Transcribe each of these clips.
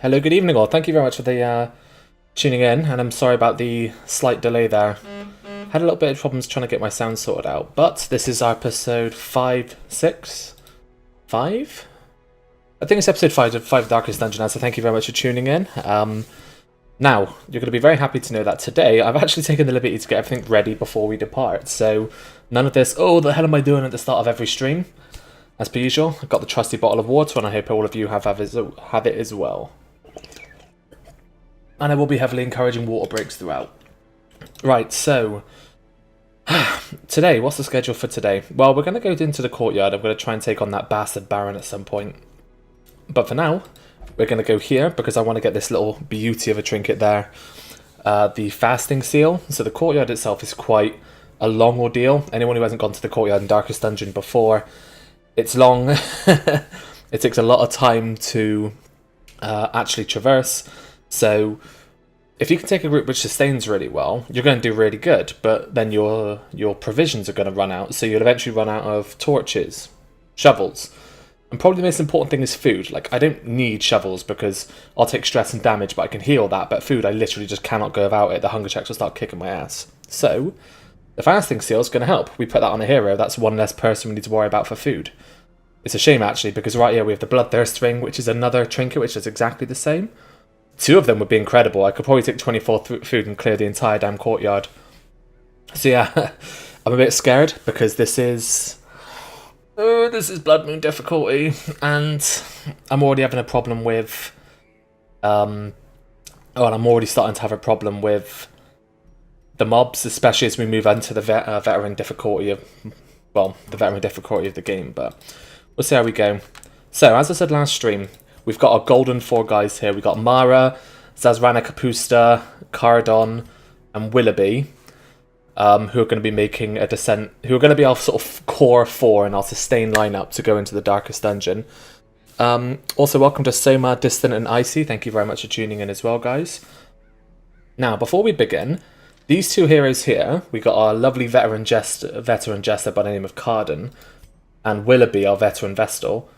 Hello, good evening all. Thank you very much for the tuning in, and I'm sorry about the slight delay there. Had a little bit of problems trying to get my sound sorted out, but this is our episode 5, 6? 5? I think it's episode 5 of Darkest Dungeon, so thank you very much for tuning in. Now, you're going to be very happy to know that today I've actually taken the liberty to get everything ready before we depart, so none of this, oh, the hell am I doing at the start of every stream? As per usual, I've got the trusty bottle of water, and I hope all of you have it as well. And I will be heavily encouraging water breaks throughout. Right, so today, what's the schedule for today? Well, we're going to go into the courtyard. I'm going to try and take on that bastard Baron at some point. But for now, we're going to go here because I want to get this little beauty of a trinket there. The fasting seal. So the courtyard itself is quite a long ordeal. Anyone who hasn't gone to the courtyard in Darkest Dungeon before, it's long. It takes a lot of time to actually traverse. So if you can take a route which sustains really well, you're going to do really good, but then your provisions are going to run out, so you'll eventually run out of torches, shovels, and probably the most important thing is food. Like, I don't need shovels because I'll take stress and damage, but I can heal that, but food, I literally just cannot go without it. The hunger checks will start kicking my ass. So the fasting seal is going to help. We put that on a hero, that's one less person we need to worry about for food. It's a shame, actually, because right here we have the Bloodthirst ring, which is another trinket, which is exactly the same. Two of them would be incredible. I could probably take 24 food and clear the entire damn courtyard. So yeah, I'm a bit scared because this is Blood Moon difficulty, and I'm already having a problem with I'm already starting to have a problem with the mobs, especially as we move into the veteran difficulty of the game. But we'll see how we go. So as I said last stream, we've got our golden four guys here. We've got Mara, Zazrana Kapusta, Cardon, and Willoughby, who are going to be making a descent, who are going to be our sort of core four in our sustain lineup to go into the Darkest Dungeon. Also, welcome to Soma, Distant, and Icy. Thank you very much for tuning in as well, guys. Now, before we begin, these two heroes here, we got our lovely veteran jester by the name of Cardon, and Willoughby, our veteran Vestal.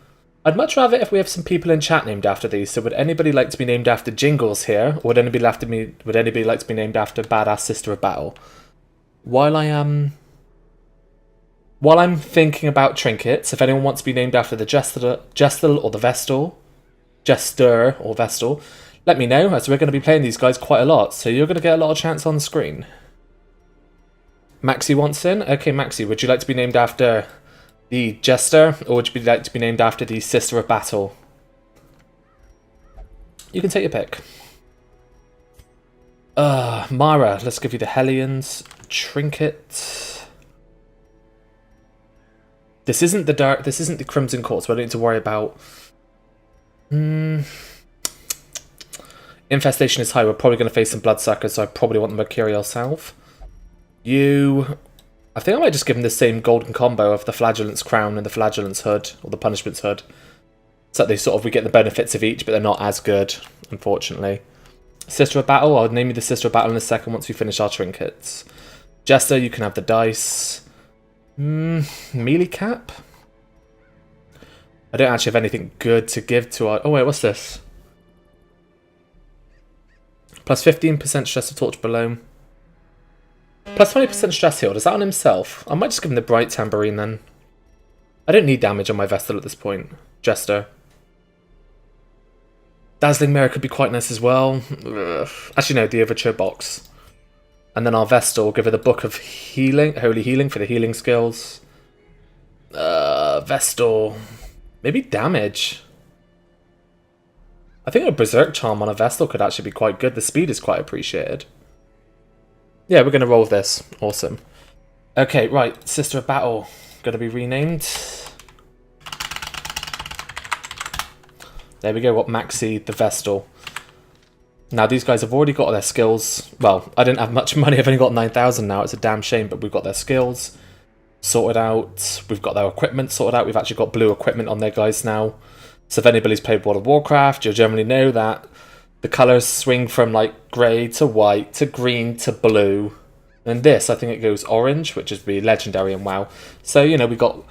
I'd much rather if we have some people in chat named after these, so would anybody like to be named after Jingles here, or would anybody like to be named after Badass Sister of Battle? While I'm thinking about trinkets, if anyone wants to be named after the Jester or Vestal, let me know, as we're going to be playing these guys quite a lot, so you're going to get a lot of chance on the screen. Maxi wants in? Okay, Maxi, would you like to be named after the Jester, or would you like to be named after the Sister of Battle? You can take your pick. Mara, let's give you the Hellions trinket. This isn't the Crimson Court, so I don't need to worry about. Infestation is high, we're probably going to face some Bloodsuckers, so I probably want the Mercurial Salve. I think I might just give him the same golden combo of the Flagellant's Crown and the Flagellant's Hood, or the Punishment's Hood. So that we get the benefits of each, but they're not as good, unfortunately. Sister of Battle, I'll name you the Sister of Battle in a second once we finish our trinkets. Jester, you can have the dice. Melee cap? I don't actually have anything good to give to our... Oh wait, what's this? Plus 15% stress of torch below. Plus 20% stress healed. Is that on himself? I might just give him the Bright Tambourine then. I don't need damage on my Vestal at this point. Jester. Dazzling Mirror could be quite nice as well. Ugh. Actually, no, the Overture Box. And then our Vestal, give her the Book of Healing, Holy Healing for the healing skills. Vestal. Maybe damage. I think a Berserk Charm on a Vestal could actually be quite good. The speed is quite appreciated. Yeah, we're going to roll with this. Awesome. Okay, right. Sister of Battle. Going to be renamed. There we go. Got Maxi, the Vestal. Now, these guys have already got their skills. Well, I didn't have much money. I've only got 9,000 now. It's a damn shame, but we've got their skills sorted out. We've got their equipment sorted out. We've actually got blue equipment on their guys now. So if anybody's played World of Warcraft, you'll generally know that the colours swing from like grey to white to green to blue. And this, I think it goes orange, which is really legendary in WoW. So, you know, we got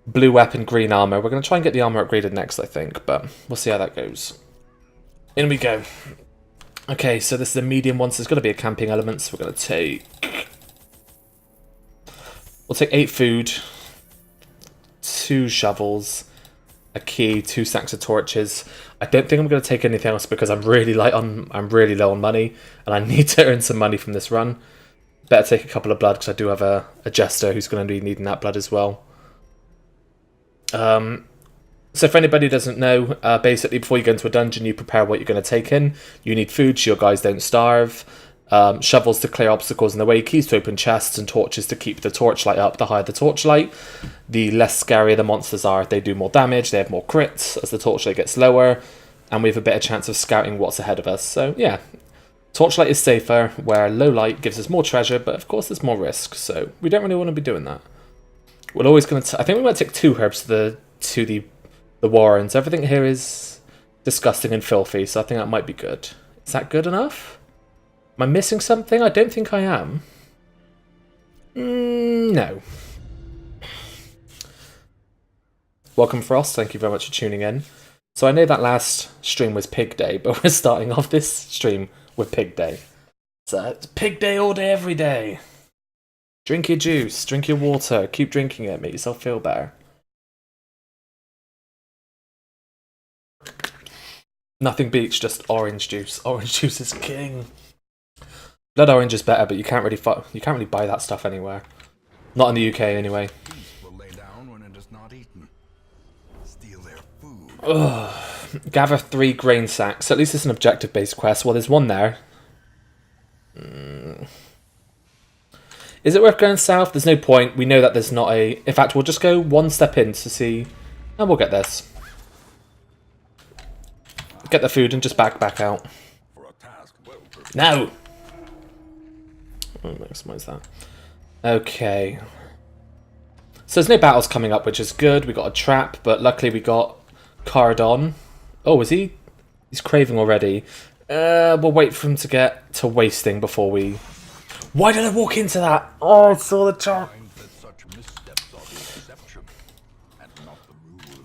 blue weapon, green armour. We're going to try and get the armour upgraded next, I think, but we'll see how that goes. In we go. Okay, so this is a medium one, so there's got to be a camping element, so we're going to take... We'll take 8 food, 2 shovels, a key, 2 stacks of torches. I don't think I'm going to take anything else because I'm really low on money, and I need to earn some money from this run. Better take a couple of blood because I do have a jester who's going to be needing that blood as well. So for anybody who doesn't know, basically before you go into a dungeon, you prepare what you're going to take in. You need food so your guys don't starve, shovels to clear obstacles in the way, keys to open chests, and torches to keep the torchlight up. The higher the torchlight, the less scary the monsters are. They do more damage, they have more crits as the torchlight gets lower, and we have a better chance of scouting what's ahead of us. So yeah, torchlight is safer, where low light gives us more treasure, but of course there's more risk, so we don't really want to be doing that. We're always going to... I think we might take 2 herbs to the warrens. Everything here is disgusting and filthy, so I think that might be good. Is that good enough? Am I missing something? I don't think I am. No. Welcome, Frost. Thank you very much for tuning in. So I know that last stream was Pig Day, but we're starting off this stream with Pig Day. So it's Pig Day all day, every day. Drink your juice, drink your water, keep drinking it, make yourself feel better. Nothing beats just orange juice. Orange juice is king. Blood orange is better, but you can't really buy that stuff anywhere. Not in the UK anyway. Ugh. Gather 3 grain sacks. At least it's an objective-based quest. Well, there's one there. Is it worth going south? There's no point. We know that there's not a... In fact, we'll just go 1 step in to see... And we'll get this. Get the food and just back out. No! Oh, maximize that. Okay. So there's no battles coming up, which is good. We got a trap, but luckily we got Cardon. Oh, is he? He's craving already. We'll wait for him to get to wasting before we... Why did I walk into that? Oh, I saw the trap.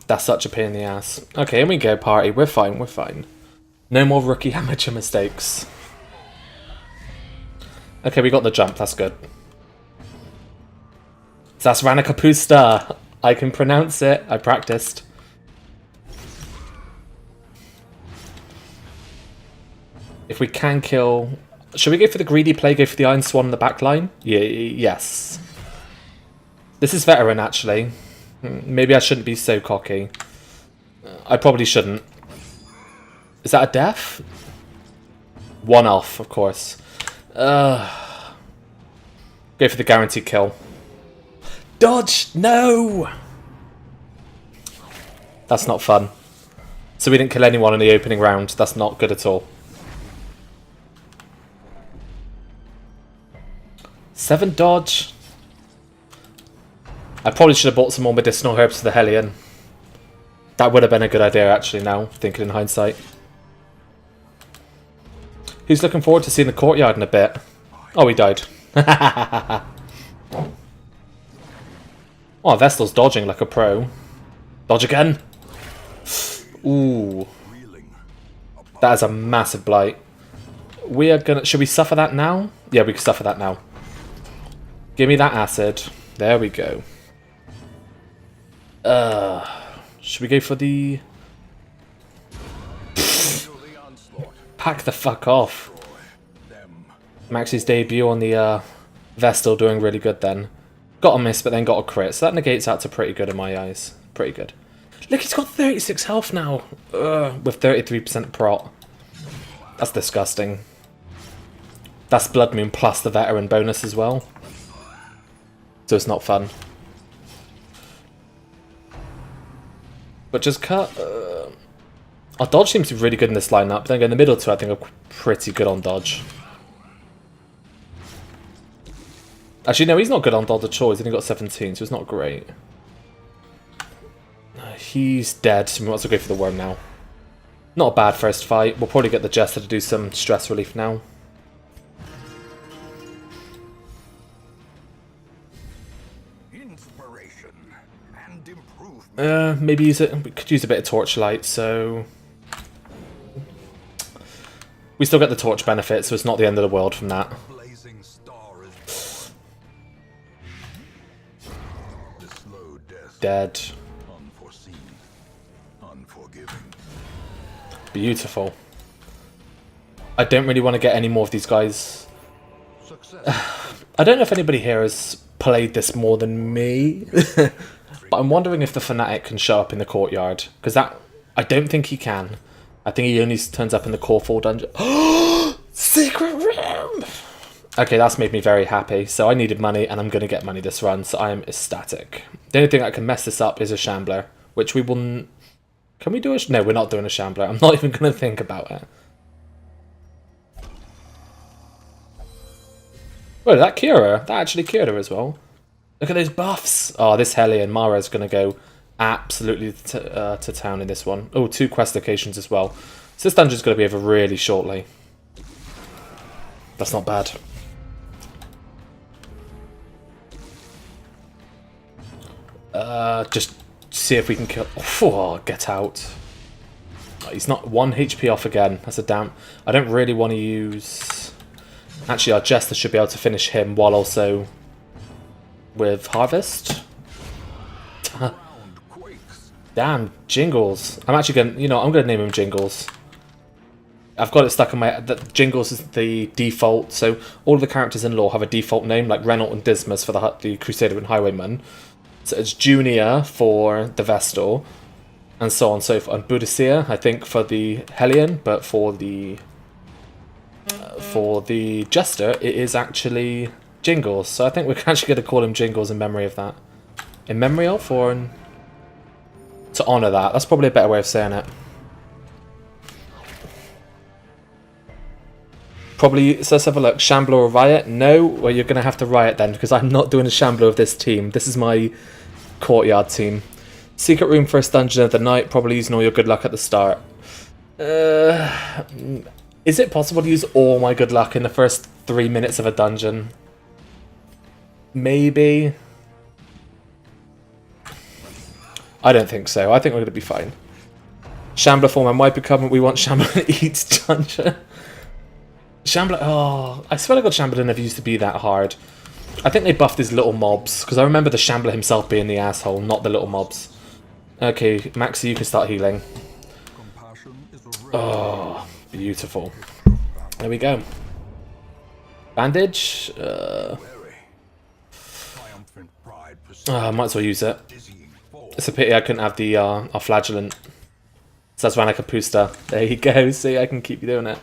That's such a pain in the ass. Okay, here we go, party. We're fine, we're fine. No more rookie amateur mistakes. Okay, we got the jump. That's good. Zasranakapusta. I can pronounce it. I practiced. If we can kill... Should we go for the greedy play, go for the Iron Swan in the back line? Yeah, yes. This is veteran, actually. Maybe I shouldn't be so cocky. I probably shouldn't. Is that a death? 1 off, of course. Go for the guaranteed kill. Dodge! No! That's not fun. So we didn't kill anyone in the opening round. That's not good at all. 7 dodge. I probably should have bought some more medicinal herbs for the Hellion. That would have been a good idea, actually, now, thinking in hindsight. Who's looking forward to seeing the courtyard in a bit? Oh, he died. Oh, Vestal's dodging like a pro. Dodge again. Ooh. That is a massive blight. We are gonna... Should we suffer that now? Yeah, we can suffer that now. Give me that acid. There we go. Should we go for the... Pack the fuck off. Max's debut on the Vestal doing really good then. Got a miss, but then got a crit. So that negates out to pretty good in my eyes. Pretty good. Look, he's got 36 health now. With 33% prot. That's disgusting. That's BLOODMOON plus the veteran bonus as well. So it's not fun. But just cut... Our dodge seems to be really good in this lineup. But then again, the middle two I think are pretty good on dodge. Actually, no, he's not good on dodge at all. He's only got 17, so it's not great. He's dead, so we might as well go for the worm now. Not a bad first fight. We'll probably get the Jester to do some stress relief now. Maybe use it. We could use a bit of torchlight, so We still get the torch benefit, so it's not the end of the world from that. Dead. Beautiful. I don't really want to get any more of these guys. I don't know if anybody here has played this more than me, but I'm wondering if the Fanatic can show up in the courtyard, because that I don't think he can. I think he only turns up in the core 4 dungeon. Secret room! Okay, that's made me very happy. So I needed money, and I'm going to get money this run, so I am ecstatic. The only thing that can mess this up is a Shambler, which we wouldn't... Can we do a... No, we're not doing a Shambler. I'm not even going to think about it. Oh, that cured her. That actually cured her as well. Look at those buffs. Oh, this Hellion Mara's going to go absolutely to town in this one. Oh, 2 quest locations as well. So this dungeon's going to be over really shortly. That's not bad. Just see if we can kill... Oh, get out. He's not 1 HP off again. That's a damn... I don't really want to use... Actually, our Jester should be able to finish him while also with Harvest. Damn, Jingles. I'm actually going to... You know, I'm going to name him Jingles. I've got it stuck in my... Jingles is the default, so all of the characters in lore have a default name, like Renault and Dismas for the Crusader and Highwayman. So it's Junior for the Vestal, and so on and so forth. And Boudicca, I think, for the Hellion, but for the Jester, it is actually Jingles. So I think we're actually going to call him Jingles in memory of that. In memory of, or in... to honour that. That's probably a better way of saying it. Probably, so let's have a look. Shambler or Riot? No, well you're going to have to Riot then, because I'm not doing a Shambler of this team. This is my courtyard team. Secret room, first dungeon of the night, probably using all your good luck at the start. Is it possible to use all my good luck in the first 3 minutes of a dungeon? Maybe. I don't think so. I think we're going to be fine. Shambler form and Wiper Covenant. We want Shambler to eat dungeon. Shambler, oh, I swear to God Shambler never used to be that hard. I think they buffed his little mobs, because I remember the Shambler himself being the asshole, not the little mobs. Okay, Maxi, you can start healing. Oh, beautiful. There we go. Bandage? I might as well use it. It's a pity I couldn't have the our flagellant. So that's Kapusta. There you go, see, I can keep you doing it.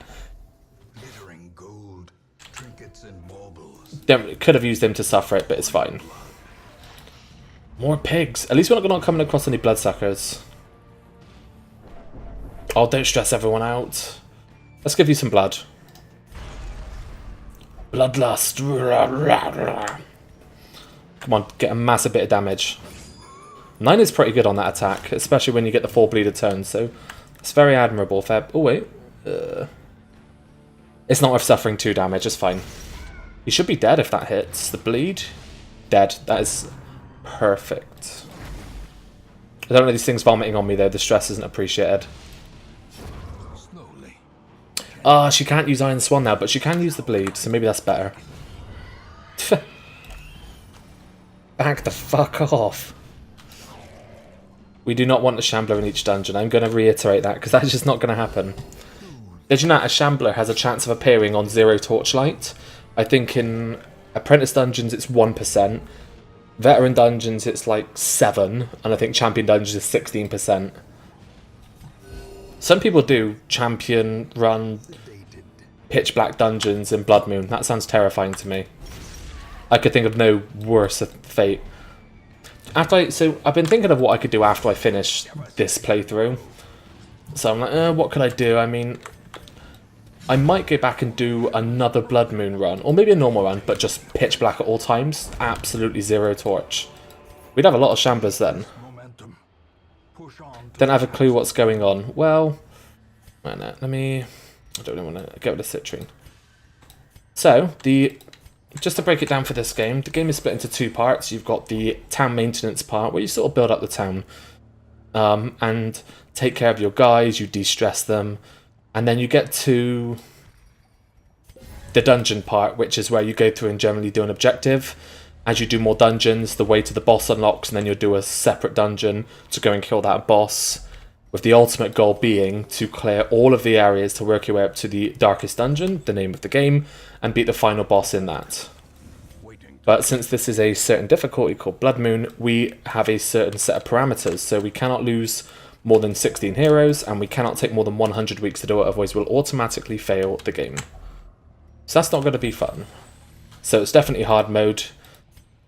Could have used him to suffer it, but it's fine. More pigs. At least we're not coming across any bloodsuckers. Oh, don't stress everyone out. Let's give you some blood. Bloodlust. Come on, get a massive bit of damage. 9 is pretty good on that attack, especially when you get the 4 bleed a turn, so it's very admirable. Fair. Oh, wait. It's not worth suffering 2 damage, it's fine. He should be dead if that hits. The bleed? Dead. That is perfect. I don't know these things vomiting on me though. The stress isn't appreciated. Ah, she can't use Iron Swan now, but she can use the bleed, so maybe that's better. Back the fuck off. We do not want a Shambler in each dungeon. I'm going to reiterate that, because that's just not going to happen. Did you know a Shambler has a chance of appearing on 0 torchlight? I think in Apprentice dungeons it's 1%, Veteran dungeons it's like 7, and I think Champion dungeons is 16%. Some people do Champion run pitch black dungeons in Blood Moon. That sounds terrifying to me. I could think of no worse fate. So I've been thinking of what I could do after I finish this playthrough. So I'm like, what could I do? I mean, I might go back and do another Blood Moon run, or maybe a normal run, but just pitch black at all times. Absolutely 0 torch. We'd have a lot of Shamblers then. Don't have a clue what's going on. Well, wait a minute, I don't really want to get with the citrine. So, just to break it down for this game, the game is split into 2 parts. You've got the town maintenance part, where you sort of build up the town and take care of your guys, you de-stress them, and then you get to the dungeon part, which is where you go through and generally do an objective. As you do more dungeons, the way to the boss unlocks, and then you'll do a separate dungeon to go and kill that boss, with the ultimate goal being to clear all of the areas to work your way up to the darkest dungeon, the name of the game, and beat the final boss in that. But since this is a certain difficulty called Blood Moon, we have a certain set of parameters, so we cannot lose more than 16 heroes, and we cannot take more than 100 weeks to do it, otherwise we'll automatically fail the game. So that's not going to be fun. So it's definitely hard mode.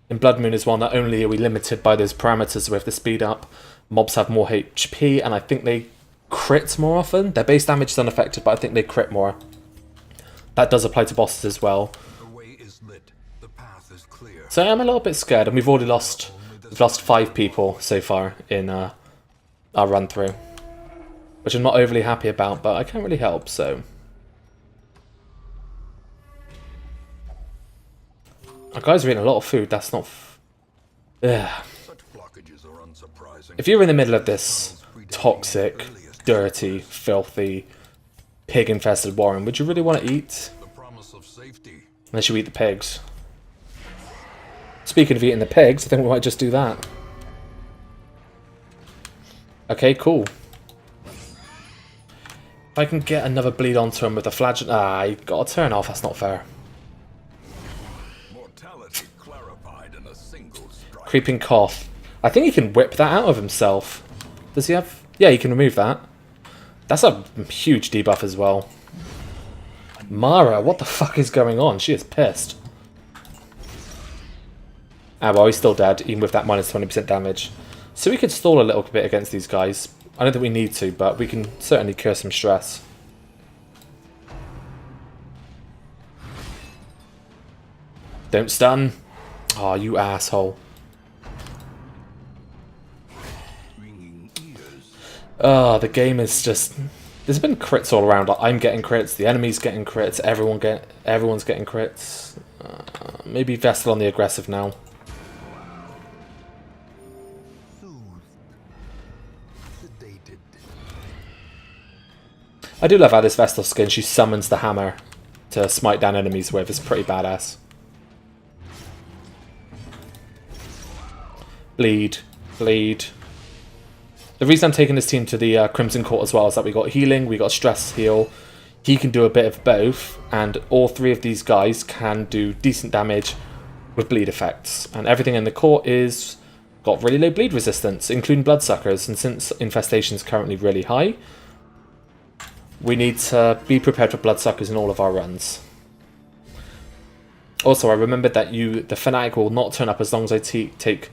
In Blood Moon as well, not only are we limited by those parameters, we have to speed up, mobs have more HP, and I think they crit more often. Their base damage is unaffected, but I think they crit more. That does apply to bosses as well. So I'm a little bit scared, and we've lost 5 people so far in our run through, which I'm not overly happy about, but I can't really help. So our guys are eating a lot of food. That's not. If you're in the middle of this toxic, dirty, filthy, pig-infested warren, would you really want to eat? Unless you eat the pigs. Speaking of eating the pigs, I think we might just do that. Okay, cool. If I can get another bleed onto him with a flagell... Ah, you gotta turn off, that's not fair. Creeping cough. I think he can whip that out of himself. Does he have... Yeah, he can remove that. That's a huge debuff as well. Mara, what the fuck is going on? She is pissed. Ah, well, he's still dead, even with that minus 20% damage. So we could stall a little bit against these guys. I don't think we need to, but we can certainly cure some stress. Don't stun. Oh, you asshole. Oh, the game is just... There's been crits all around. Like, I'm getting crits, the enemy's getting crits, everyone's getting crits. Maybe Vestal on the aggressive now. I do love how this Vestal skin, she summons the hammer to smite down enemies with. It's pretty badass. Bleed. Bleed. The reason I'm taking this team to the Crimson Court as well is that we got healing, we got stress heal. He can do a bit of both, and all 3 of these guys can do decent damage with bleed effects. And everything in the court is got really low bleed resistance, including bloodsuckers. And since infestation is currently really high, we need to be prepared for bloodsuckers in all of our runs. Also, I remembered that the Fanatic will not turn up as long as I take...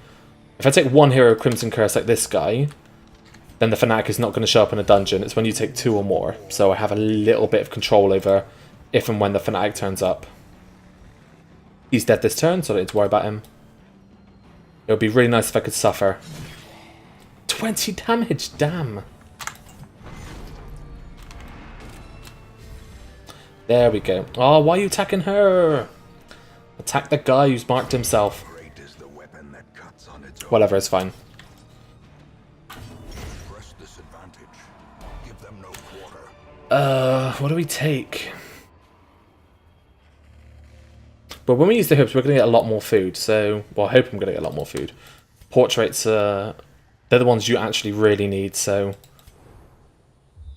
If I take 1 hero Crimson Curse like this guy, then the Fanatic is not going to show up in a dungeon. It's when you take 2 or more. So I have a little bit of control over if and when the Fanatic turns up. He's dead this turn, so I don't need to worry about him. It would be really nice if I could suffer. 20 damage, damn! There we go. Oh, why are you attacking her? Attack the guy who's marked himself. Whatever, it's fine. What do we take? But when we use the hoops, we're going to get a lot more food. So, well, I hope I'm going to get a lot more food. Portraits, they're the ones you actually really need, so...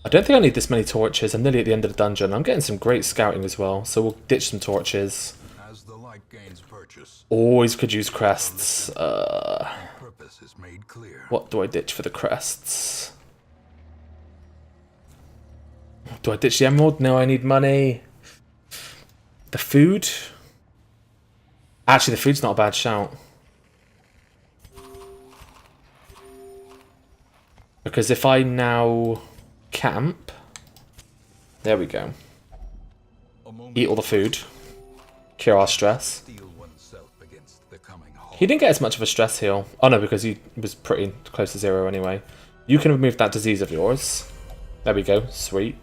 I don't think I need this many torches. I'm nearly at the end of the dungeon. I'm getting some great scouting as well, so we'll ditch some torches. As the light gains purchase, always could use crests. Purpose is made clear. What do I ditch for the crests? Do I ditch the emerald? No, I need money. The food? Actually, the food's not a bad shout. Because if I now... camp. There we go. Eat all the food. Cure our stress. He didn't get as much of a stress heal. Oh no, because he was pretty close to 0 anyway. You can remove that disease of yours. There we go. Sweet.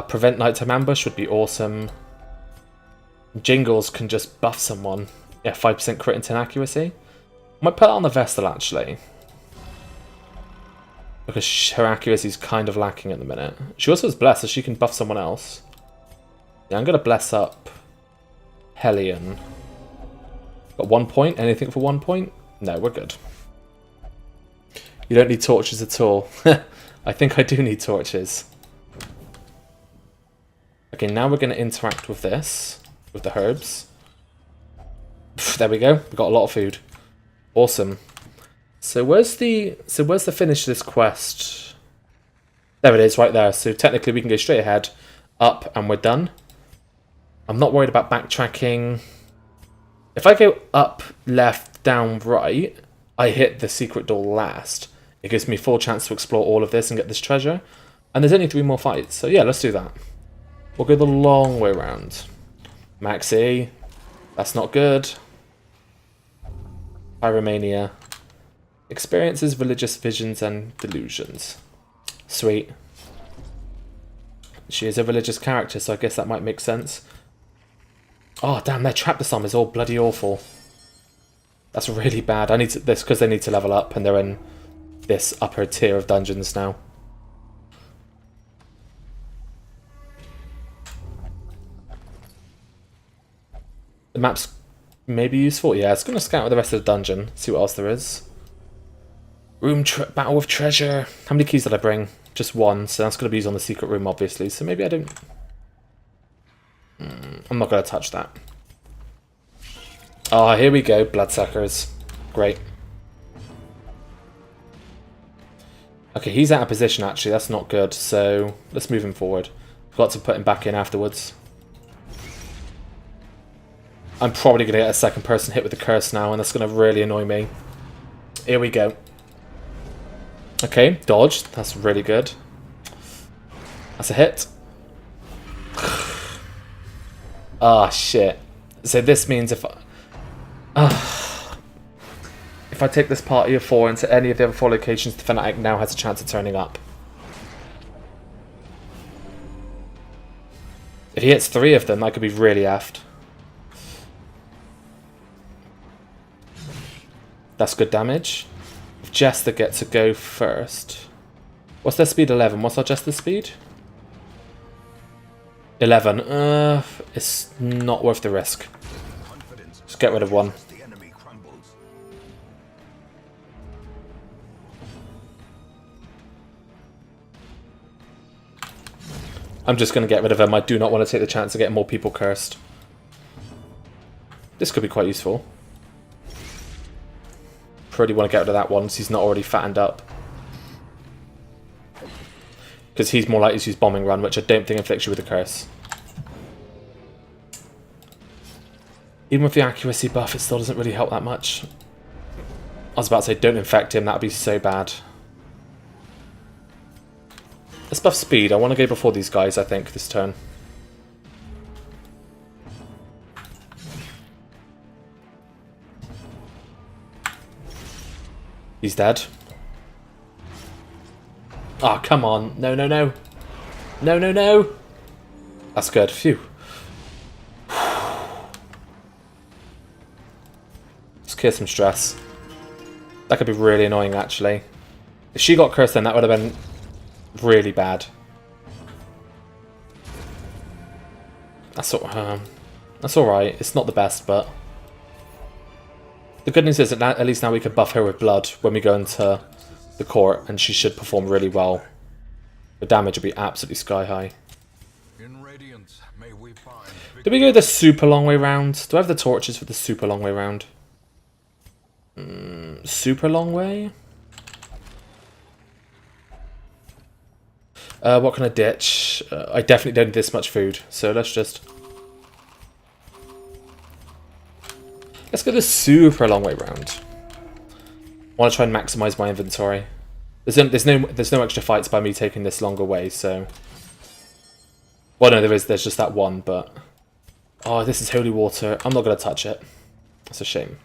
Prevent nighttime ambush would be awesome. Jingles can just buff someone. Yeah, 5% crit into accuracy. I might put that on the Vestal actually. Because her accuracy is kind of lacking at the minute. She also has Bless, so she can buff someone else. Yeah, I'm going to Bless up Hellion. Got 1 point. Anything for 1 point? No, we're good. You don't need torches at all. I think I do need torches. Okay, now we're going to interact with this, with the herbs. There we go. We've got a lot of food. Awesome. So where's the finish of this quest? There it is, right there. So technically we can go straight ahead, up, and we're done. I'm not worried about backtracking. If I go up, left, down, right, I hit the secret door last. It gives me full chance to explore all of this and get this treasure. And there's only 3 more fights, so yeah, let's do that. We'll go the long way around. Maxi. That's not good. Pyromania. Experiences religious visions and delusions. Sweet. She is a religious character, so I guess that might make sense. Oh, damn, their trap disarm is all bloody awful. That's really bad. I need to, this because they need to level up, and they're in this upper tier of dungeons now. The map's maybe useful. Yeah, it's going to scout the rest of the dungeon, see what else there is. Battle with treasure. How many keys did I bring? Just 1, so that's going to be used on the secret room, obviously. So maybe I don't... I'm not going to touch that. Ah, here we go, bloodsuckers. Great. Okay, he's out of position, actually. That's not good, so let's move him forward. Got to put him back in afterwards. I'm probably going to get a second person hit with the curse now, and that's going to really annoy me. Here we go. Okay, dodged. That's really good. That's a hit. Ah, shit. So this means if I take this party of 4 into any of the other 4 locations, the Fanatic now has a chance of turning up. If he hits 3 of them, that could be really effed. That's good damage. If Jester gets to go first. What's their speed? 11. What's our Jester's speed? 11. It's not worth the risk. Just get rid of 1. I'm just going to get rid of him. I do not want to take the chance of getting more people cursed. This could be quite useful. Pretty want to get rid of that one so he's not already fattened up. Because he's more likely to use Bombing Run, which I don't think inflicts you with a curse. Even with the accuracy buff, it still doesn't really help that much. I was about to say, don't infect him, that would be so bad. Let's buff speed. I want to go before these guys, I think, this turn. He's dead. Ah, oh, come on. No, no, no. No, no, no. That's good. Phew. Let's clear some stress. That could be really annoying, actually. If she got cursed, then that would have been really bad. That's alright. It's not the best, but... The good news is that at least now we can buff her with blood when we go into the court, and she should perform really well. The damage will be absolutely sky high. Did we go the super long way round? Do I have the torches for the super long way round? Super long way? What can I ditch? I definitely don't need this much food, so let's just... Let's go the super long way round. I want to try and maximize my inventory. There's no extra fights by me taking this longer way, so... Well, no, there's just that one, but... Oh, this is holy water. I'm not going to touch it. That's a shame.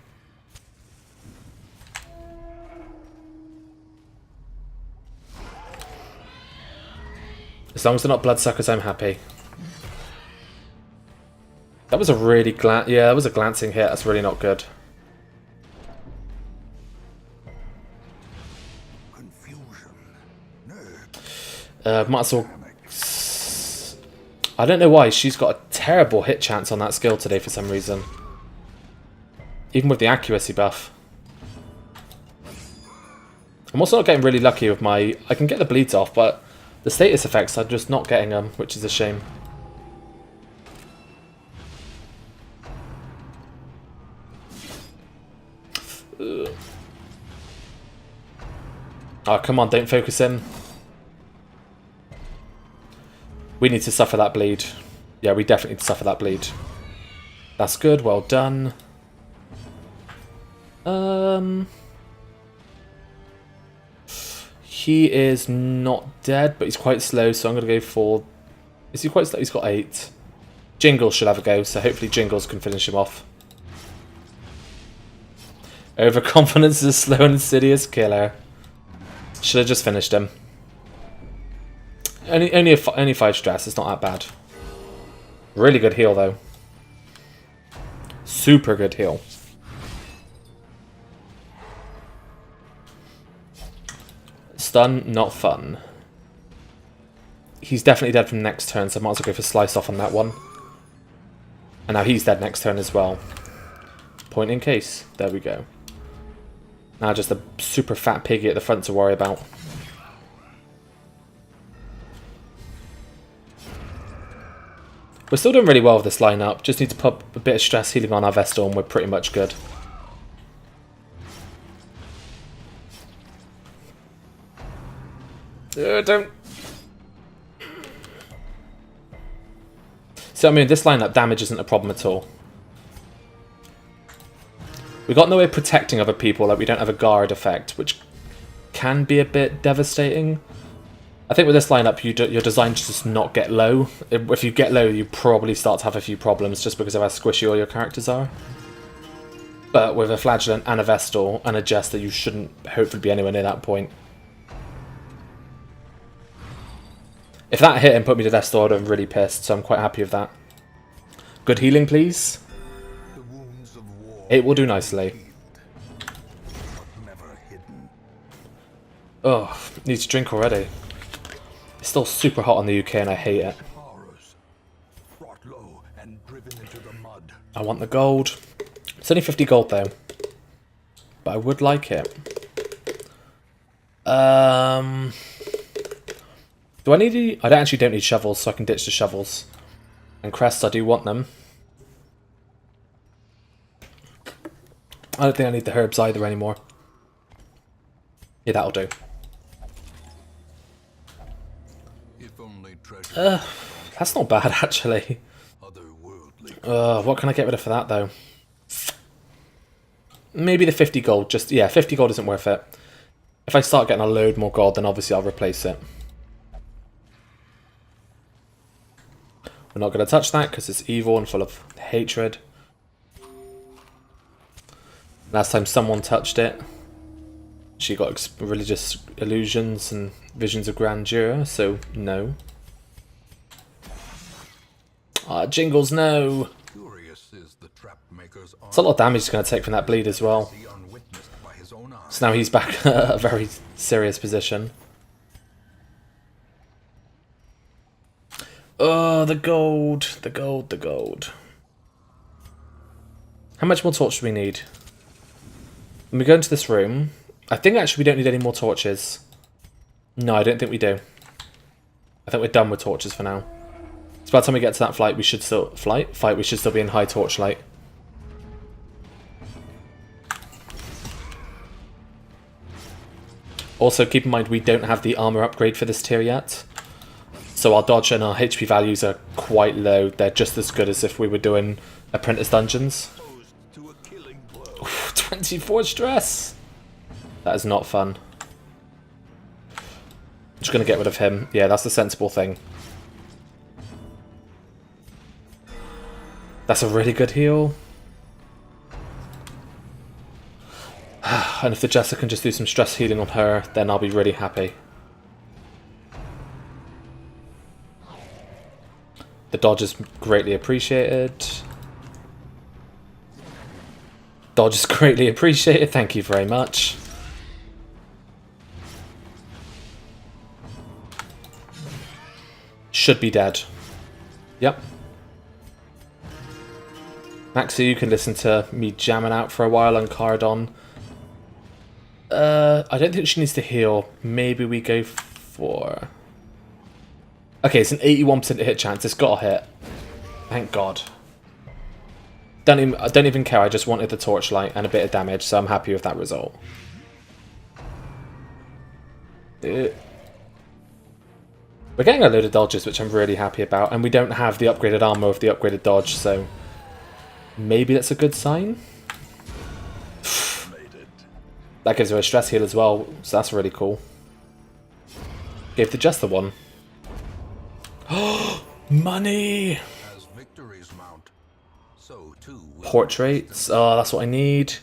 As long as they're not bloodsuckers, I'm happy. That was a really that was a glancing hit. That's really not good. Might as well... I don't know why, she's got a terrible hit chance on that skill today for some reason. Even with the accuracy buff. I'm also not getting really lucky with my... I can get the bleeds off, but the status effects are just not getting them, which is a shame. Ugh. Oh, come on, don't focus him. We need to suffer that bleed. Yeah, we definitely need to suffer that bleed. That's good, well done. He is not dead, but he's quite slow, so I'm going to go for... Is he quite slow? He's got 8. Jingles should have a go, so hopefully Jingles can finish him off. Overconfidence is a slow and insidious killer. Should have just finished him. Only 5 stress, it's not that bad. Really good heal, though. Super good heal. Stun, not fun. He's definitely dead from next turn, so I might as well go for slice off on that one. And now he's dead next turn as well. Point in case. There we go. Now just a super fat piggy at the front to worry about. We're still doing really well with this lineup. Just need to put a bit of stress healing on our Vestal and we're pretty much good. Don't... So, I mean, this lineup damage isn't a problem at all. We got no way of protecting other people, like we don't have a guard effect, which can be a bit devastating. I think with this lineup, you're designed to just not get low. If you get low, you probably start to have a few problems just because of how squishy all your characters are. But with a Flagellant and a Vestal and a Jester, you shouldn't hopefully be anywhere near that point. If that hit and put me to death, I'd have really pissed, so I'm quite happy with that. Good healing, please. It will do nicely. Oh, need to drink already. It's still super hot in the UK and I hate it. I want the gold. It's only 50 gold though. But I would like it. Do I need any? I actually don't need shovels, so I can ditch the shovels. And crests, I do want them. I don't think I need the herbs either anymore. Yeah, that'll do. That's not bad actually. What can I get rid of for that though? Maybe the 50 gold. Just, yeah, 50 gold isn't worth it. If I start getting a load more gold, then obviously I'll replace it. We're not going to touch that because it's evil and full of hatred. Last time someone touched it, she got religious illusions and visions of grandeur, so no. Ah, Jingles, no! It's a lot of damage he's going to take from that bleed as well. So now he's back at a very serious position. Oh, the gold, the gold, the gold. How much more torch do we need? When we go into this room, I think actually we don't need any more torches. No, I don't think we do. I think we're done with torches for now. So by the time we get to that fight, we should still we should still be in high torchlight. Also, keep in mind we don't have the armor upgrade for this tier yet. So our dodge and our HP values are quite low. They're just as good as if we were doing Apprentice Dungeons. Oof, 24 stress! That is not fun. I'm just going to get rid of him. Yeah, that's the sensible thing. That's a really good heal. And if the Jester can just do some stress healing on her, then I'll be really happy. The dodge is greatly appreciated. Dodge is greatly appreciated, thank you very much. Should be dead. Yep. Maxi, you can listen to me jamming out for a while on Cardon. I don't think she needs to heal. Maybe we go for... Okay, it's an 81% hit chance. It's got a hit. Thank God. I don't even care. I just wanted the torchlight and a bit of damage, so I'm happy with that result. We're getting a load of dodges, which I'm really happy about, and we don't have the upgraded armor with the upgraded dodge, so maybe that's a good sign. That gives her a stress heal as well, so that's really cool. Gave the Jester one. Money! As victories mount, so too will Portraits. Oh, that's what I need.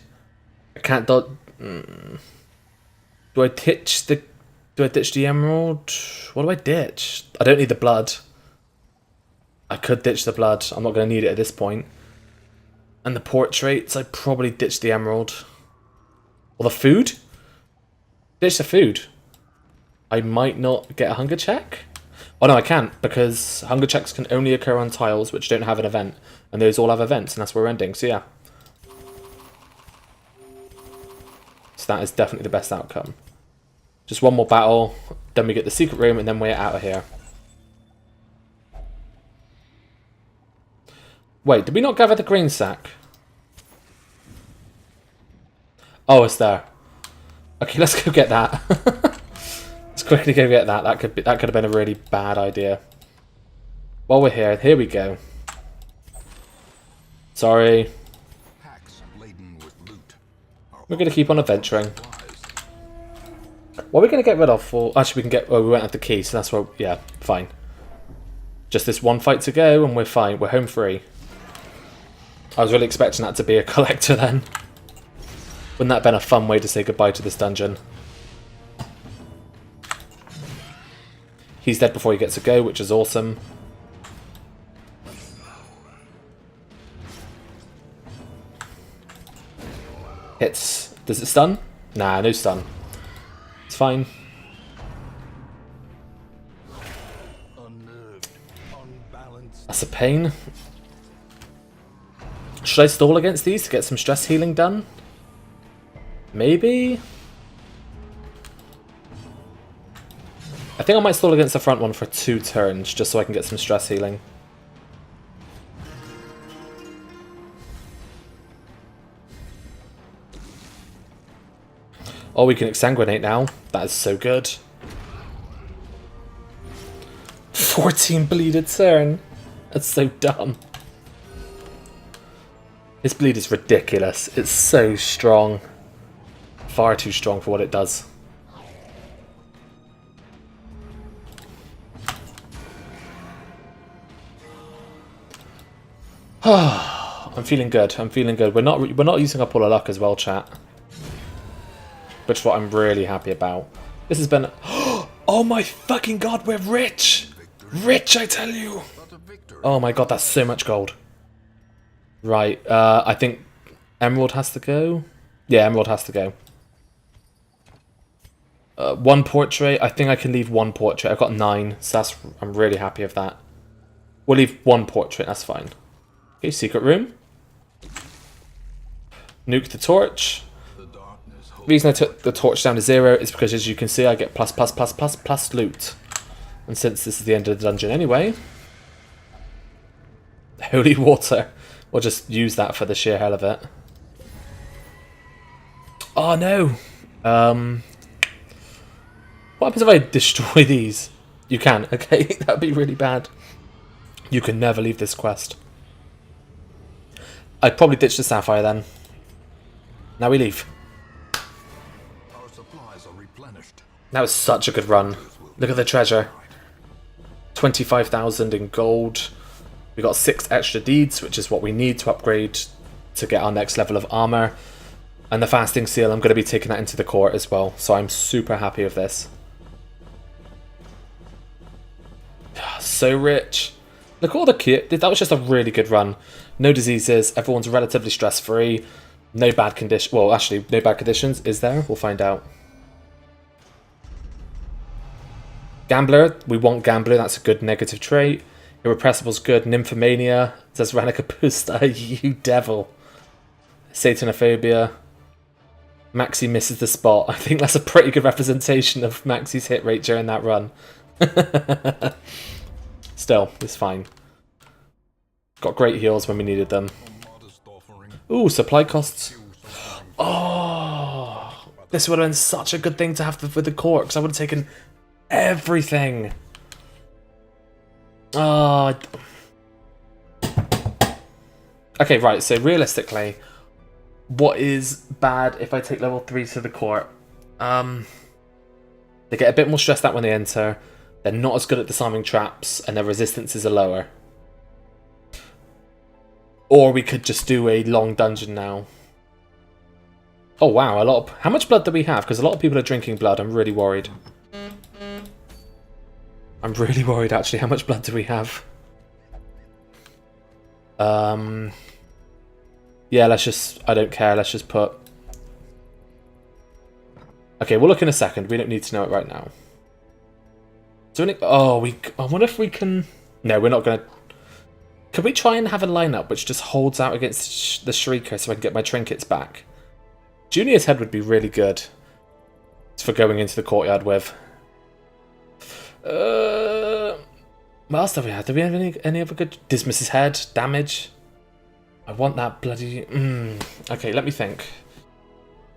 I can't dodge. Do I ditch the emerald? What do I ditch? I don't need the blood. I could ditch the blood. I'm not going to need it at this point. And the portraits, I probably ditch the emerald. Or the food? Ditch the food. I might not get a hunger check. Oh no, I can't, because hunger checks can only occur on tiles which don't have an event. And those all have events, and that's where we're ending, so yeah. So that is definitely the best outcome. Just one more battle, then we get the secret room, and then we're out of here. Wait, did we not gather the green sack? Oh, it's there. Okay, let's go get that. Let's quickly go get that. That could have been a really bad idea. While we're here we go. Sorry. We're gonna keep on adventuring. What are we gonna get rid of for? Actually, we can get. Oh, we won't have the key, so that's what. Yeah, fine. Just this one fight to go, and we're fine. We're home free. I was really expecting that to be a collector then. Wouldn't that have been a fun way to say goodbye to this dungeon? He's dead before he gets a go, which is awesome. Hits. Does it stun? Nah, no stun. It's fine. That's a pain. Should I stall against these to get some stress healing done? Maybe? I think I might stall against the front one for 2 turns, just so I can get some stress healing. Oh, we can exsanguinate now. That is so good. 14 bleeded turn. That's so dumb. His bleed is ridiculous. It's so strong. Far too strong for what it does. I'm feeling good. I'm feeling good. We're not using up all our luck as well, chat. Which is what I'm really happy about. This has been. Oh my fucking god, we're rich! Rich, I tell you! Oh my god, that's so much gold. Right, I think Emerald has to go. Yeah, Emerald has to go. One portrait. I think I can leave one portrait. I've got 9, so I'm really happy with that. We'll leave one portrait, that's fine. Okay, secret room. Nuke the torch. The reason I took the torch down to 0 is because, as you can see, I get plus loot. And since this is the end of the dungeon anyway, holy water. We'll just use that for the sheer hell of it. Oh no! What happens if I destroy these? You can, okay? That would be really bad. You can never leave this quest. I'd probably ditch the sapphire then. Now we leave. Our supplies are replenished. That was such a good run. Look at the treasure. 25,000 in gold. We got 6 extra deeds, which is what we need to upgrade to get our next level of armor. And the fasting seal, I'm going to be taking that into the court as well. So I'm super happy with this. So rich. Look at all the cute. That was just a really good run. No diseases. Everyone's relatively stress-free. No bad condition. Well, actually, no bad conditions. Is there? We'll find out. Gambler. We want Gambler. That's a good negative trait. Irrepressible's good. Nymphomania says Ranikapusta, you devil. Satanophobia. Maxi misses the spot. I think that's a pretty good representation of Maxi's hit rate during that run. Still, it's fine. Got great heals when we needed them. Ooh, supply costs. Oh, this would have been such a good thing to have with the corks. I would have taken everything. Oh. Okay, right, so realistically, what is bad if I take level 3 to the court? They get a bit more stressed out when they enter. They're not as good at disarming traps, and their resistances are lower. Or we could just do a long dungeon now. Oh wow, how much blood do we have? Because a lot of people are drinking blood. I'm really worried. I'm really worried actually. How much blood do we have? Yeah, let's just... I don't care. Let's just put... Okay, we'll look in a second. We don't need to know it right now. So, I wonder if we can... No, we're not going to... Could we try and have a lineup which just holds out against the Shrieker so I can get my trinkets back? Junior's head would be really good for going into the courtyard with. What else do we have? Do we have any other good... Dismiss's head? Damage? I want that bloody... Okay, let me think.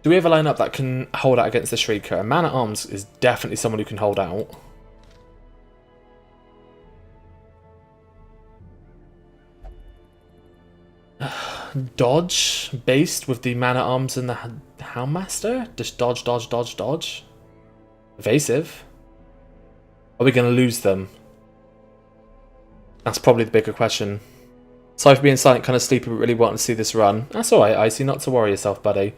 Do we have a lineup that can hold out against the Shrieker? A Man-at-Arms is definitely someone who can hold out. Dodge based with the Man-at-Arms and the Houndmaster? Just dodge, dodge, dodge, dodge. Evasive. Are we going to lose them? That's probably the bigger question. Sorry for being silent, kind of sleepy, but really wanting to see this run. That's alright, Icy, not to worry yourself, buddy.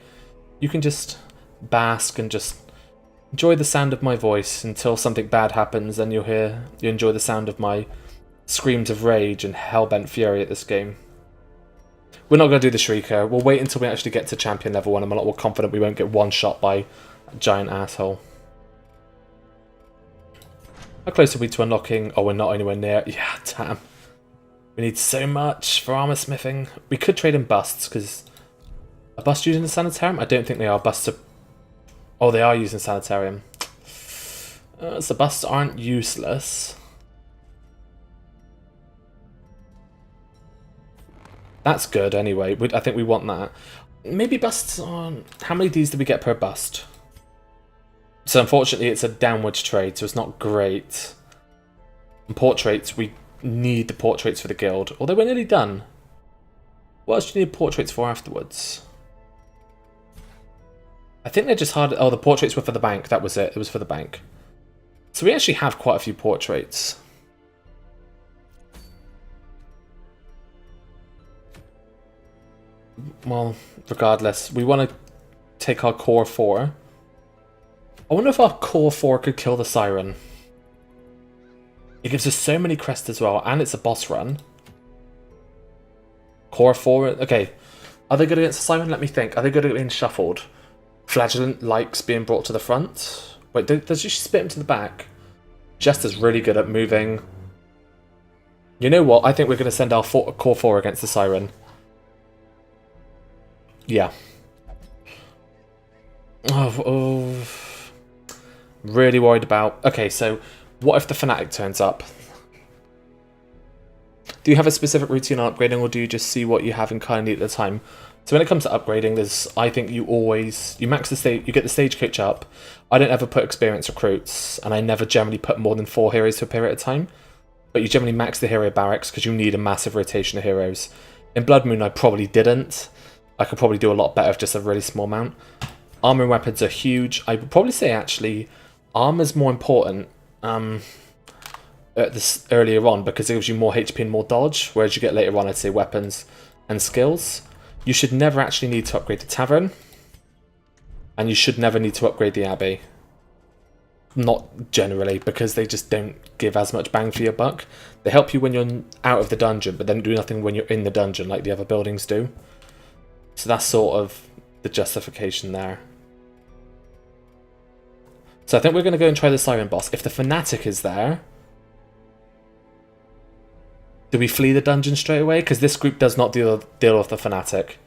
You can just bask and just enjoy the sound of my voice until something bad happens, then you enjoy the sound of my screams of rage and hellbent fury at this game. We're not going to do the Shrieker. We'll wait until we actually get to champion level 1. I'm a lot more confident we won't get one shot by a giant asshole. How close are we to unlocking? Oh, we're not anywhere near. Yeah, damn. We need so much for armor smithing. We could trade in busts, because... Are busts using the sanitarium? I don't think they are. Busts are... Oh, they are using sanitarium. So busts aren't useless. That's good anyway. I think we want that. Maybe busts on... How many Ds do we get per bust? So unfortunately it's a downwards trade, so it's not great. And portraits, we need the portraits for the guild. Although we're nearly done. What else do you need portraits for afterwards? I think they're just hard... Oh, the portraits were for the bank. That was it. It was for the bank. So we actually have quite a few portraits. Well, regardless, we want to take our core 4. I wonder if our core 4 could kill the Siren. It gives us so many crests as well, and it's a boss run. Core 4, okay. Are they good against the Siren? Let me think. Are they good at being shuffled? Flagellant likes being brought to the front. Wait, does she spit him to the back? Jester's really good at moving. You know what? I think we're going to send our core 4 against the Siren. Yeah. Oh. Really worried about... Okay, so what if the Fanatic turns up? Do you have a specific routine on upgrading, or do you just see what you have and kind of need at the time? So when it comes to upgrading, I think you max the stage, you get the stagecoach up. I don't ever put experienced recruits, and I never generally put more than 4 heroes to a period of time. But you generally max the hero barracks because you need a massive rotation of heroes. In BLOODMOON, I probably didn't. I could probably do a lot better with just a really small amount. Armor and weapons are huge. I would probably say actually, armor's more important at this earlier on because it gives you more HP and more dodge, whereas you get later on, I'd say weapons and skills. You should never actually need to upgrade the Tavern, and you should never need to upgrade the Abbey. Not generally, because they just don't give as much bang for your buck. They help you when you're out of the dungeon, but then do nothing when you're in the dungeon like the other buildings do. So that's sort of the justification there. So I think we're going to go and try the Siren boss. If the Fanatic is there... Do we flee the dungeon straight away? Because this group does not deal with the Fanatic.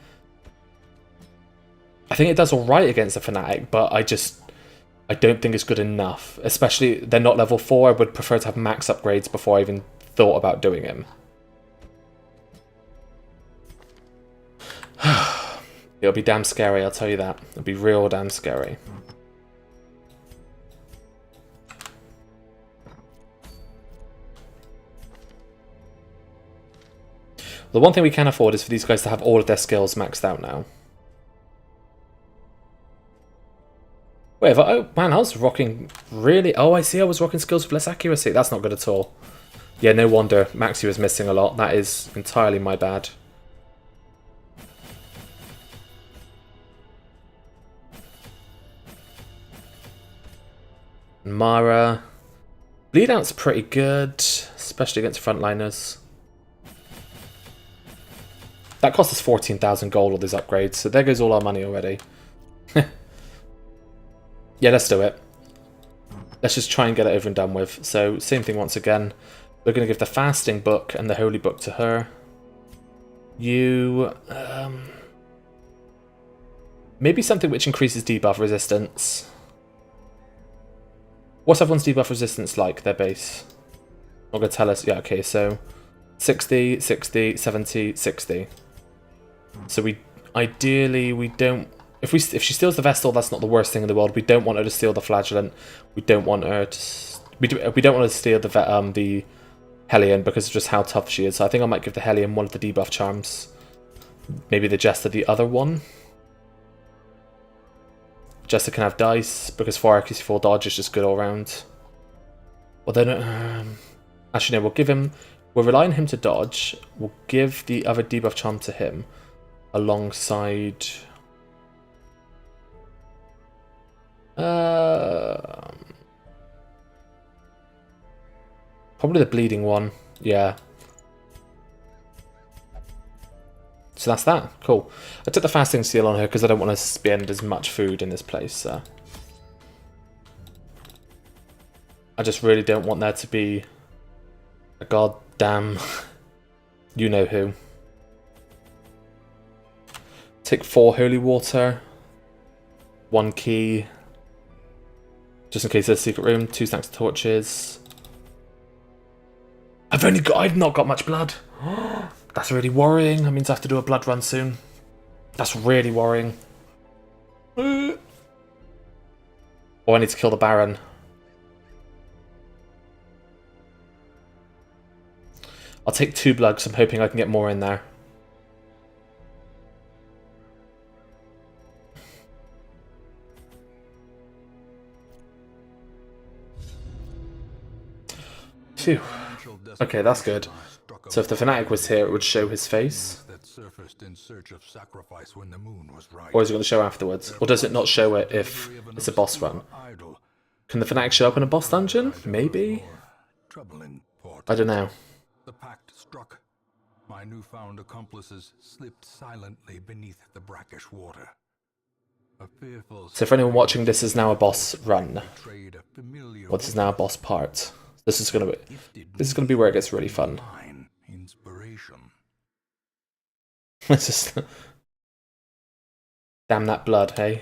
I think it does alright against the Fanatic, but I don't think it's good enough. Especially, they're not level 4. I would prefer to have max upgrades before I even thought about doing him. It'll be damn scary, I'll tell you that. It'll be real damn scary. The one thing we can afford is for these guys to have all of their skills maxed out now. Wait, oh man, I was rocking really... Oh, I see, I was rocking skills with less accuracy. That's not good at all. Yeah, no wonder Maxi was missing a lot. That is entirely my bad. Mara. Bleed out's pretty good, especially against frontliners. That cost us 14,000 gold all these upgrades, so there goes all our money already. Yeah, let's do it. Let's just try and get it over and done with. So, same thing once again. We're going to give the fasting book and the holy book to her. You... maybe something which increases debuff resistance. What's everyone's debuff resistance like, their base? Not going to tell us. Yeah, okay, so 60, 60, 70, 60. So we ideally we don't if she steals the Vestal, that's not the worst thing in the world. We don't want her to steal the Flagellant. We don't want her to we don't want her to steal the Hellion because of just how tough she is. So I think I might give the Hellion one of the debuff charms. Maybe the Jester the other one. Jester can have dice because 4 accuracy 4 dodge is just good all round. Well then actually no, we'll rely on him to dodge. We'll give the other debuff charm to him alongside probably the bleeding one. Yeah. So that's that. Cool. I took the fasting seal on her because I don't want to spend as much food in this place. I just really don't want there to be a goddamn you know who. Take 4 holy water, 1 key, just in case there's a secret room, 2 stacks of torches. I've not got much blood. That's really worrying. That means I have to do a blood run soon. That's really worrying. Oh, I need to kill the Baron. I'll take 2 blood because I'm hoping I can get more in there. Phew. Okay, that's good. So if the Fanatic was here, it would show his face. Or is it going to show afterwards? Or does it not show it if it's a boss run? Can the Fanatic show up in a boss dungeon? Maybe? I don't know. The pact struck. My newfound accomplices slipped silently beneath the brackish water. So for anyone watching, this is now a boss run. Well, this is now a boss part. This is gonna be where it gets really fun. This is damn that blood, hey.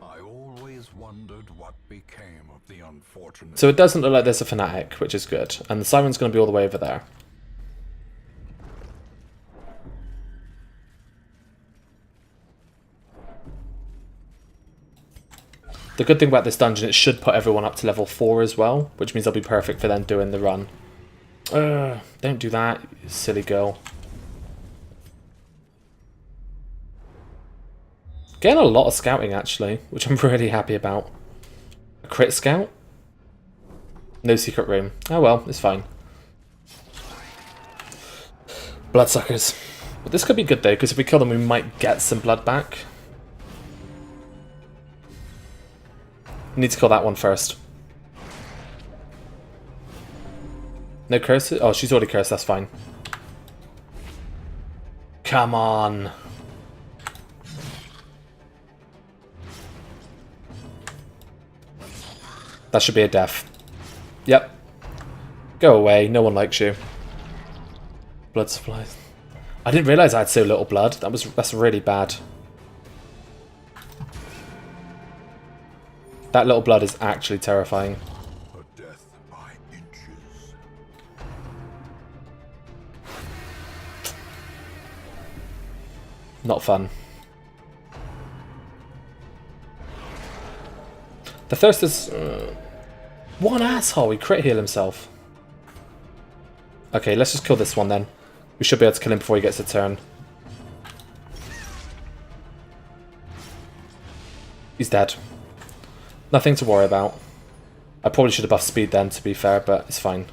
I always wondered what became of the unfortunate. So it doesn't look like there's a Fanatic, which is good, and the Siren's gonna be all the way over there. The good thing about this dungeon, it should put everyone up to level 4 as well, which means they'll be perfect for them doing the run. Don't do that, you silly girl. Getting a lot of scouting, actually, which I'm really happy about. A crit scout? No secret room. Oh well, it's fine. Bloodsuckers. But this could be good, though, because if we kill them, we might get some blood back. Need to kill that one first. No curses? Oh, she's already cursed, that's fine. Come on. That should be a death. Yep. Go away, no one likes you. Blood supplies. I didn't realise I had so little blood. That's really bad. That little blood is actually terrifying. A death by inches. Not fun. The thirst is... one asshole, he crit heal himself. Okay, let's just kill this one then. We should be able to kill him before he gets a turn. He's dead. Nothing to worry about. I probably should have buffed speed then, to be fair, but it's fine.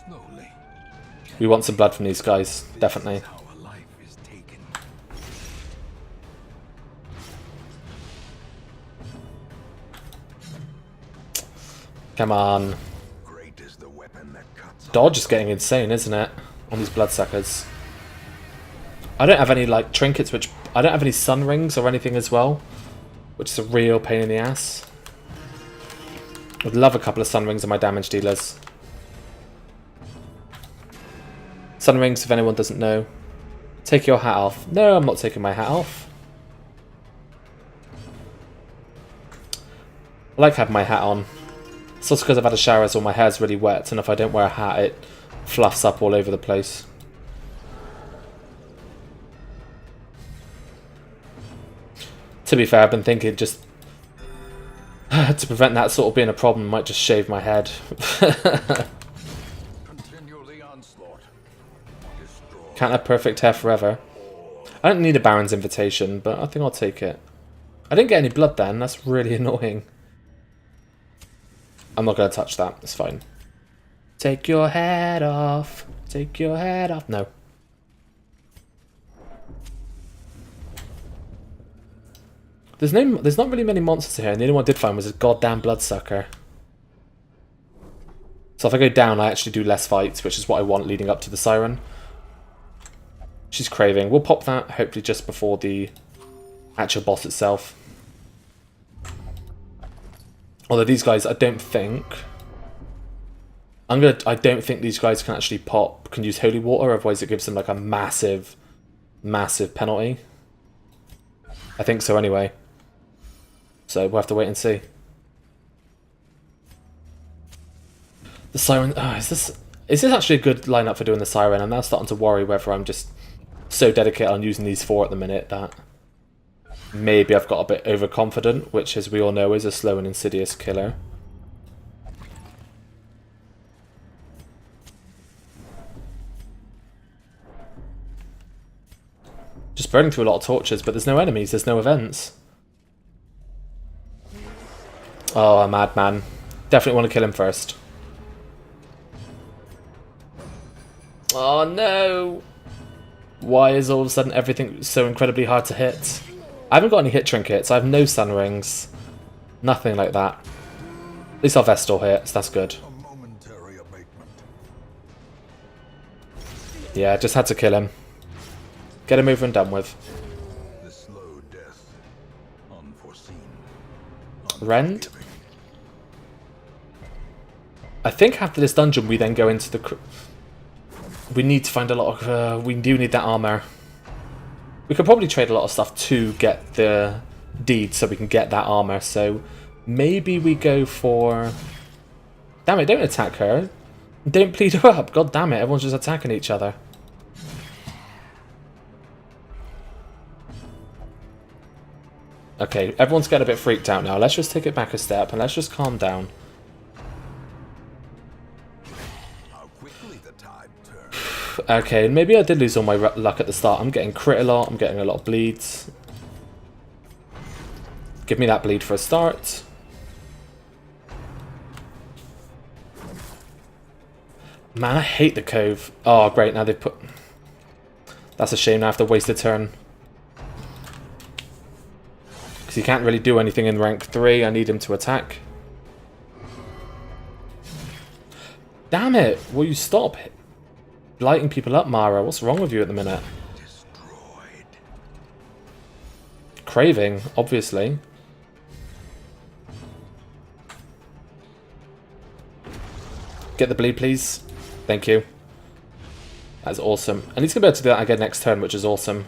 Slowly. We want some blood from these guys, definitely. How a life is taken. Come on. Great is the weapon that cuts. Dodge is getting insane, isn't it? On these bloodsuckers. I don't have any like trinkets, which I don't have any sun rings or anything as well, which is a real pain in the ass. Would love a couple of sun rings on my damage dealers. Sun rings, if anyone doesn't know. Take your hat off. No, I'm not taking my hat off. I like having my hat on. It's also because I've had a shower, so my hair's really wet, and if I don't wear a hat, it fluffs up all over the place. To be fair, I've been thinking just to prevent that sort of being a problem, I might just shave my head. Continue the onslaught. Destroy. Can't have perfect hair forever. I don't need a Baron's invitation, but I think I'll take it. I didn't get any blood then, that's really annoying. I'm not going to touch that, it's fine. Take your head off. Take your head off. No. There's not really many monsters here, and the only one I did find was a goddamn bloodsucker. So if I go down, I actually do less fights, which is what I want leading up to the siren. She's craving. We'll pop that, hopefully just before the actual boss itself. Although these guys, I don't think... I don't think these guys can actually can use holy water, otherwise it gives them like a massive, massive penalty. I think so anyway. So we'll have to wait and see. The siren... Oh, is this actually a good lineup for doing the siren? I'm now starting to worry whether I'm just so dedicated on using these four at the minute that maybe I've got a bit overconfident, which as we all know is a slow and insidious killer. Just burning through a lot of torches, but there's no enemies, there's no events. Oh, a madman. Definitely want to kill him first. Oh no! Why is all of a sudden everything so incredibly hard to hit? I haven't got any hit trinkets, I have no sun rings. Nothing like that. At least our Vestal hits, that's good. A momentary abatement. Yeah, just had to kill him. Get him over and done with. The slow death. Unforeseen. Rend? I think after this dungeon we then go into the... We need to find a lot of... we do need that armor. We could probably trade a lot of stuff to get the deed so we can get that armor. So maybe we go for... Damn it, don't attack her. Don't bleed her up. God damn it, everyone's just attacking each other. Okay, everyone's getting a bit freaked out now. Let's just take it back a step and let's just calm down. How quickly the tide turns. Okay, maybe I did lose all my luck at the start. I'm getting crit a lot. I'm getting a lot of bleeds. Give me that bleed for a start. Man, I hate the cove. Oh, great. Now they've put... That's a shame. Now I have to waste a turn. Because he can't really do anything in rank 3. I need him to attack. Damn it. Will you stop lighting people up, Mara? What's wrong with you at the minute? Destroyed. Craving, obviously. Get the bleed, please. Thank you. That's awesome. And he's going to be able to do that again next turn, which is awesome.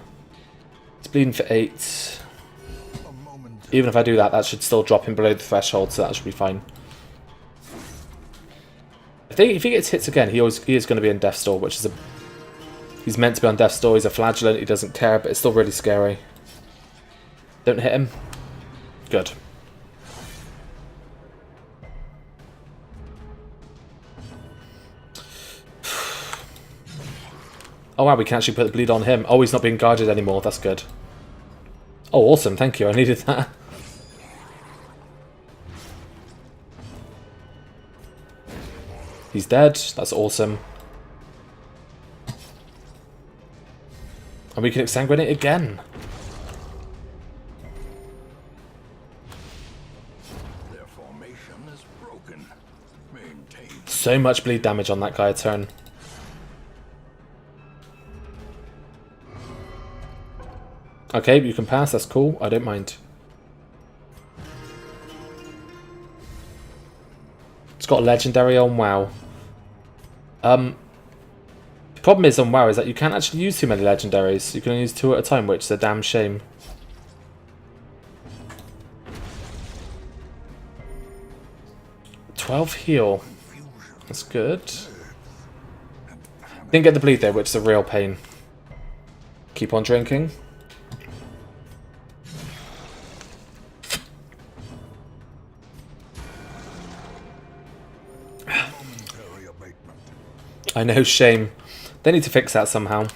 He's bleeding for 8. Even if I do that, that should still drop him below the threshold, so that should be fine. If he gets hits again, he is going to be in Death's Door, which is a... He's meant to be on Death's Door, he's a flagellant, he doesn't care, but it's still really scary. Don't hit him. Good. Oh wow, we can actually put the bleed on him. Oh, he's not being guarded anymore. That's good. Oh, awesome. Thank you. I needed that. He's dead. That's awesome. And we can exsanguinate again. Their formation is broken. Maintain. So much bleed damage on that guy a turn. Okay, you can pass, that's cool, I don't mind. It's got a legendary on WoW. The problem is on WoW is that you can't actually use too many legendaries. You can only use 2 at a time, which is a damn shame. $12 heal. That's good. Didn't get the bleed there, which is a real pain. Keep on drinking. I know, shame. They need to fix that somehow.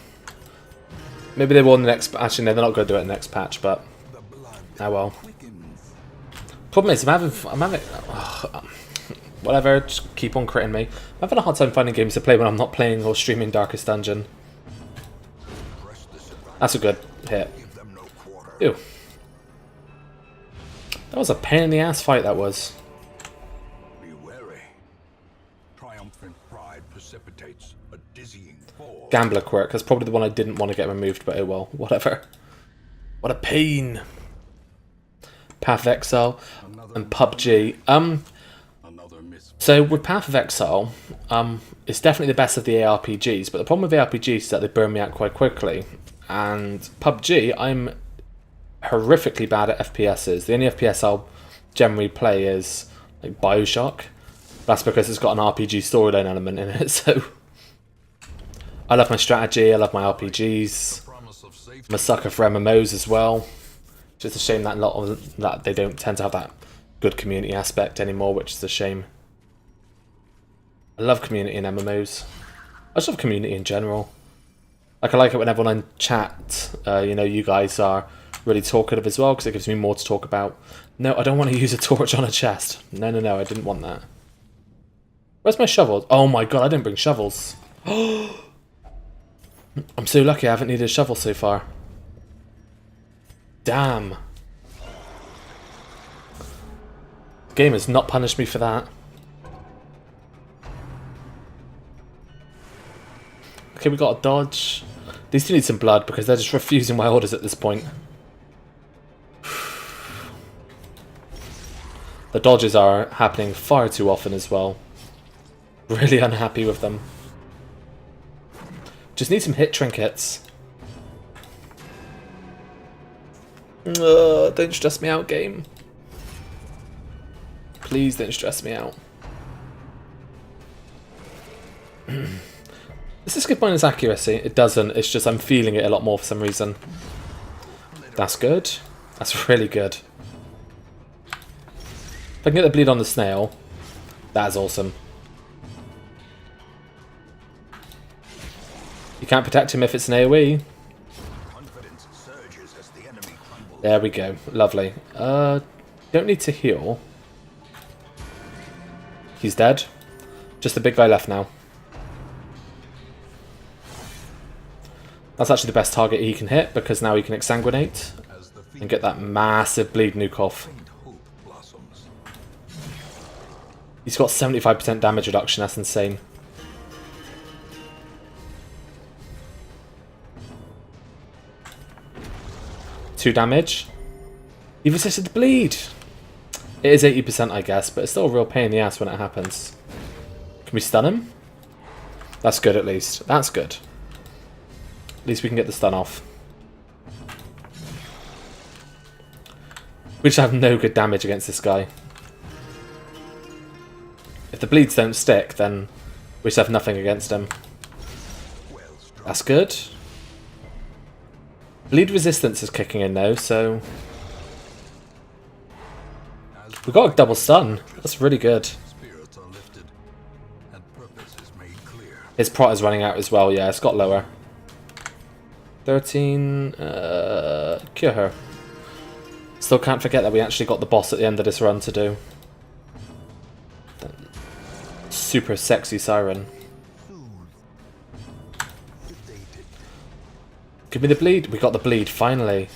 Maybe they will in the next... Actually, no, they're not going to do it in the next patch, but... Oh well. Problem is, I'm having... whatever, just keep on critting me. I'm having a hard time finding games to play when I'm not playing or streaming Darkest Dungeon. That's a good hit. Ew. That was a pain in the ass fight, that was. Gambler quirk. That's probably the one I didn't want to get removed, but oh well, whatever. What a pain. Path of Exile and PUBG. So with Path of Exile, it's definitely the best of the ARPGs, but the problem with ARPGs is that they burn me out quite quickly. And PUBG, I'm horrifically bad at FPSs. The only FPS I'll generally play is like Bioshock. That's because it's got an RPG storyline element in it, so... I love my strategy, I love my RPGs. I'm a sucker for MMOs as well. Just a shame that a lot of that they don't tend to have that good community aspect anymore, which is a shame. I love community in MMOs. I just love community in general. Like I like it when everyone in chat, you know, you guys are really talkative as well, because it gives me more to talk about. No, I don't want to use a torch on a chest. No, no, no, I didn't want that. Where's my shovels? Oh my god, I didn't bring shovels. I'm so lucky I haven't needed a shovel so far. Damn. The game has not punished me for that. Okay, we got a dodge. These two need some blood because they're just refusing my orders at this point. The dodges are happening far too often as well. Really unhappy with them. Just need some hit trinkets. Don't stress me out, game. Please don't stress me out. Does this give minus accuracy? It doesn't. It's just I'm feeling it a lot more for some reason. That's good. That's really good. If I can get the bleed on the snail, that's awesome. You can't protect him if it's an AoE. There we go. Lovely. Don't need to heal. He's dead. Just the big guy left now. That's actually the best target he can hit, because now he can exsanguinate and get that massive bleed nuke off. He's got 75% damage reduction, that's insane. Two damage. He resisted the bleed. It is 80%, I guess, but it's still a real pain in the ass when it happens. Can we stun him? That's good at least. That's good. At least we can get the stun off. We just have no good damage against this guy. If the bleeds don't stick, then we just have nothing against him. That's good. Bleed resistance is kicking in though, so... We got a double stun. That's really good. His prot is running out as well, yeah, it's got lower. 13... cure her. Still can't forget that we actually got the boss at the end of this run to do. Super sexy siren. Give me the bleed. We got the bleed, finally.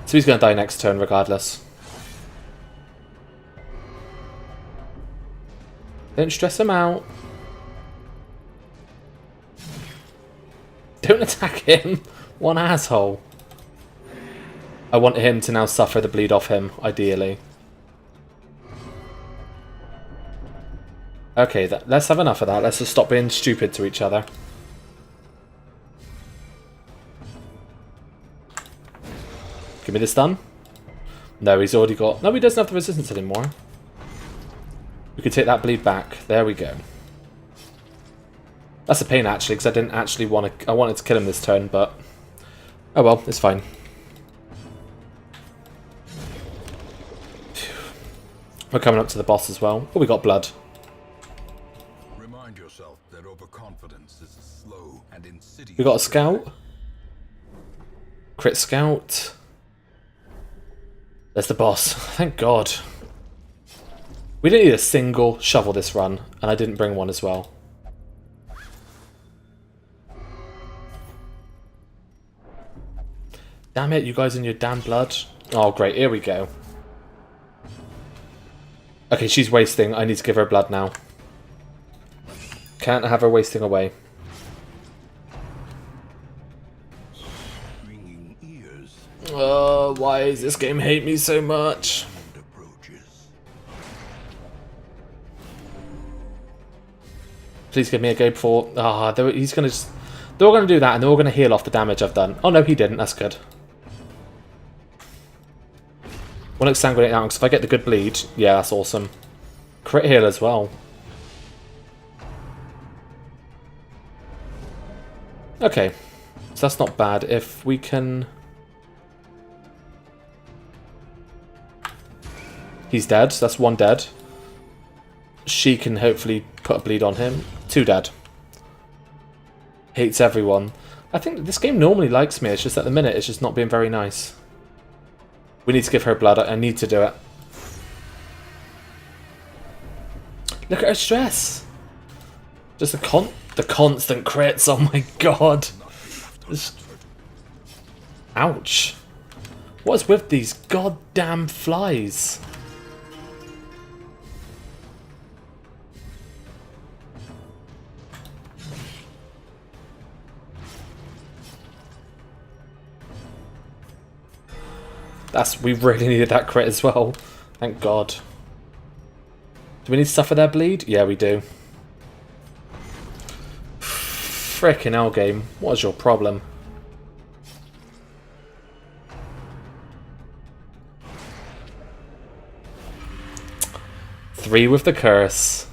So he's going to die next turn regardless. Don't stress him out. Don't attack him. One asshole. I want him to now suffer the bleed off him, ideally. Okay, let's have enough of that. Let's just stop being stupid to each other. Give me the stun. No, he's already got... No, he doesn't have the resistance anymore. We could take that bleed back. There we go. That's a pain, actually, because I didn't actually want to... I wanted to kill him this turn, but... Oh well, it's fine. We're coming up to the boss as well. Oh, we got blood. Remind yourself that overconfidence is slow and insidious. We got a scout. Crit scout. There's the boss. Thank God. We didn't need a single shovel this run, and I didn't bring one as well. Damn it, you guys and your damn blood. Oh, great. Here we go. Okay, she's wasting. I need to give her blood now. Can't have her wasting away. Why does this game hate me so much? Please give me a go before... Ah, he's going to just... They're all going to do that, and they're all going to heal off the damage I've done. Oh, no, he didn't. That's good. Want to exsanguinate now, because if I get the good bleed... Yeah, that's awesome. Crit heal as well. Okay. So that's not bad. If we can... He's dead. So that's one dead. She can hopefully put a bleed on him. 2 dead. Hates everyone. I think this game normally likes me. It's just at the minute it's just not being very nice. We need to give her blood. I need to do it. Look at her stress. Just the constant crits. Oh my god. Ouch. What is with these goddamn flies? We really needed that crit as well. Thank God. Do we need to suffer their bleed? Yeah, we do. Frickin' hell, game. What is your problem? Three with the curse.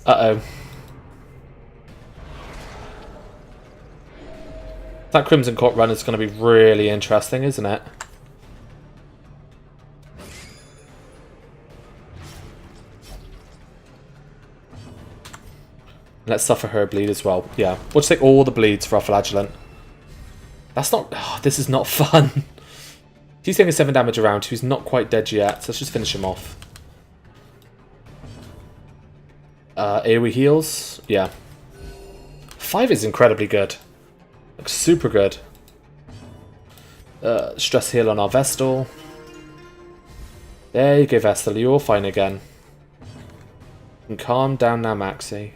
Uh-oh. That Crimson Court run is going to be really interesting, isn't it? Let's suffer her bleed as well. Yeah, we'll just take all the bleeds for our flagellant. That's not... Oh, this is not fun. He's taking 7 damage around. He's not quite dead yet, so let's just finish him off. AoE heals. Yeah. 5 is incredibly good. Looks super good. Stress heal on our Vestal. There you go, Vestal. You're all fine again. And calm down now, Maxi.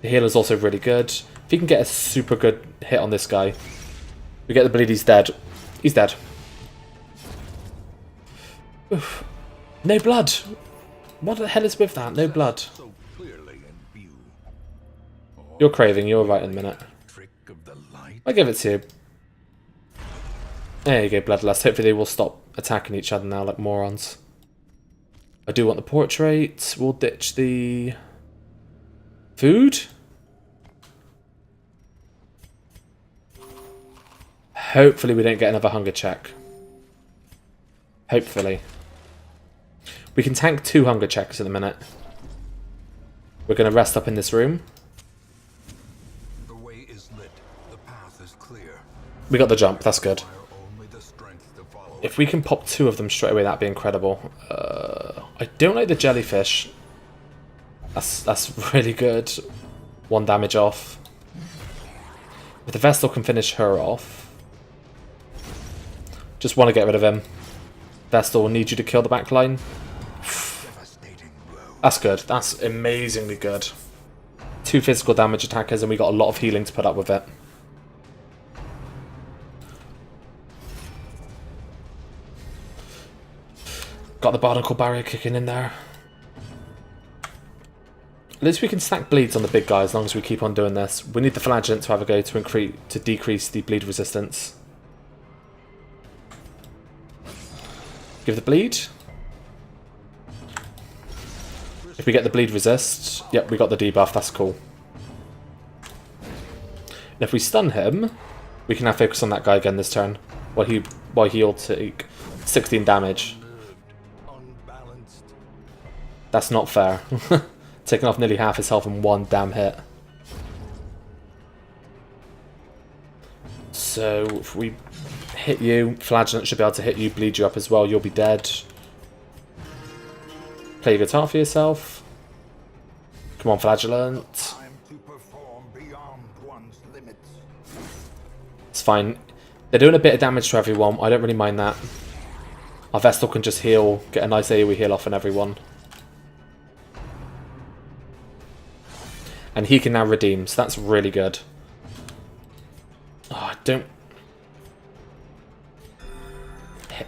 The heal is also really good. If you can get a super good hit on this guy. We get the bleed, he's dead. He's dead. Oof. No blood! What the hell is with that? No blood. So clearly in view. You're craving, you're right in a minute. Trick of the light. I'll give it to you. There you go, Bloodlust. Hopefully they will stop attacking each other now like morons. I do want the portrait. We'll ditch the... food? Hopefully we don't get another hunger check. Hopefully. We can tank 2 hunger checks in a minute. We're going to rest up in this room. The way is lit. The path is clear. We got the jump, that's good. Require only the strength to follow. If we can pop 2 of them straight away, that'd be incredible. I don't like the jellyfish. That's really good. 1 damage off. If the Vestal can finish her off. Just want to get rid of him. Vestal will need you to kill the back line. That's good. That's amazingly good. 2 physical damage attackers and we got a lot of healing to put up with it. Got the barnacle barrier kicking in there. At least we can stack bleeds on the big guy as long as we keep on doing this. We need the flagellant to have a go to decrease the bleed resistance. Give the bleed. If we get the bleed resist, yep, we got the debuff, that's cool. And if we stun him, we can now focus on that guy again this turn, while he'll take 16 damage. That's not fair. Taking off nearly half his health in 1 damn hit. So, if we hit you, Flagellant should be able to hit you, bleed you up as well, you'll be dead. Play your guitar for yourself. Come on, Flagellant. Time to perform beyond one's limits. It's fine. They're doing a bit of damage to everyone, I don't really mind that. Our Vestal can just heal, get a nice AoE heal off on everyone. And he can now redeem, so that's really good. Oh, I don't...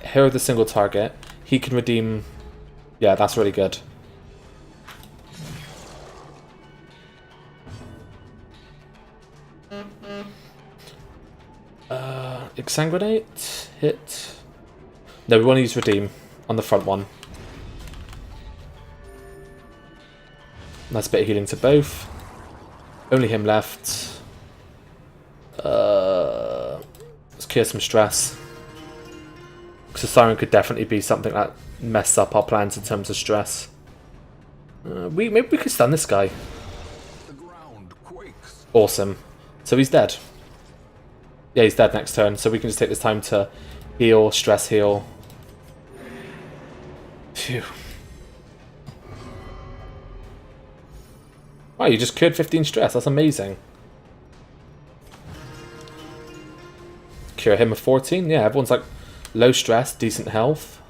Hero the single target. He can redeem... Yeah, that's really good. Exsanguinate? Hit? No, we want to use redeem on the front one. Nice bit of healing to both. Only him left. Let's cure some stress. Because the Siren could definitely be something that messed up our plans in terms of stress. Maybe we could stun this guy. The ground quakes. Awesome. So he's dead. Yeah, he's dead next turn. So we can just take this time to heal, stress heal. Phew. Wow, you just cured 15 stress. That's amazing. Cure him of 14. Yeah, everyone's like low stress, decent health.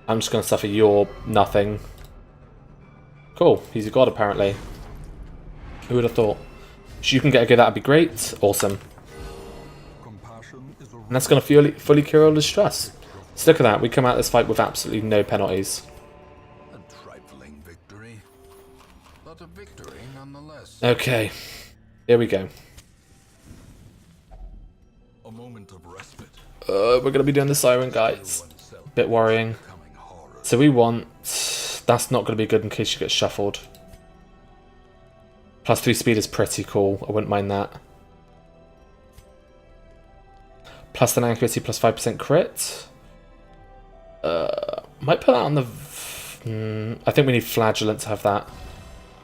I'm just going to suffer your nothing. Cool. He's a god, apparently. Who would have thought? If you can get a go, that'd be great. Awesome. And that's going to fully cure all his stress. So look at that. We come out of this fight with absolutely no penalties. A trifling victory, but a victory nonetheless. Okay. Here we go. A moment of respite. We're going to be doing the Siren, guys. Bit worrying. So we want... That's not going to be good in case she gets shuffled. +3 speed is pretty cool. I wouldn't mind that. +10 accuracy, +5% crit. Might put that on the... I think we need Flagellant to have that.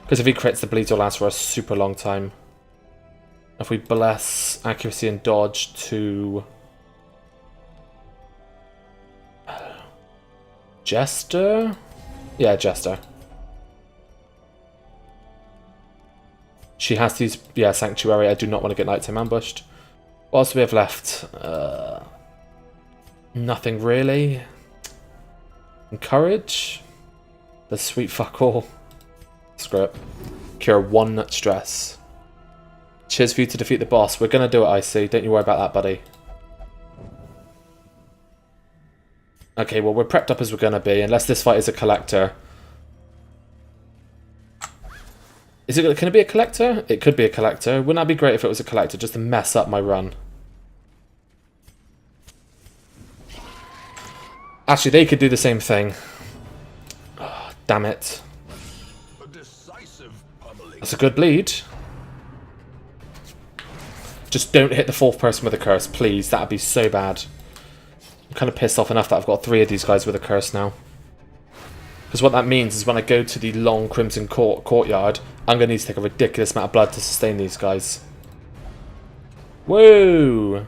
Because if he crits, the bleeds will last for a super long time. If we bless accuracy and dodge to... Jester? Yeah, Jester. She has to use... Yeah, Sanctuary. I do not want to get Nighttime Ambushed. What else do we have left? Nothing really. Encourage? The sweet fuck all. Screw it. Cure 1 stress. Cheers for you to defeat the boss. We're going to do it, Icy. Don't you worry about that, buddy. Okay, well, we're prepped up as we're going to be, unless this fight is a collector. Can it be a collector? It could be a collector. Wouldn't that be great if it was a collector, just to mess up my run? Actually, they could do the same thing. Oh, damn it. That's a good bleed. Just don't hit the fourth person with a curse, please. That'd be so bad. I'm kind of pissed off enough that I've got 3 of these guys with a curse now. Because what that means is when I go to the long Crimson Courtyard, I'm going to need to take a ridiculous amount of blood to sustain these guys. Whoa!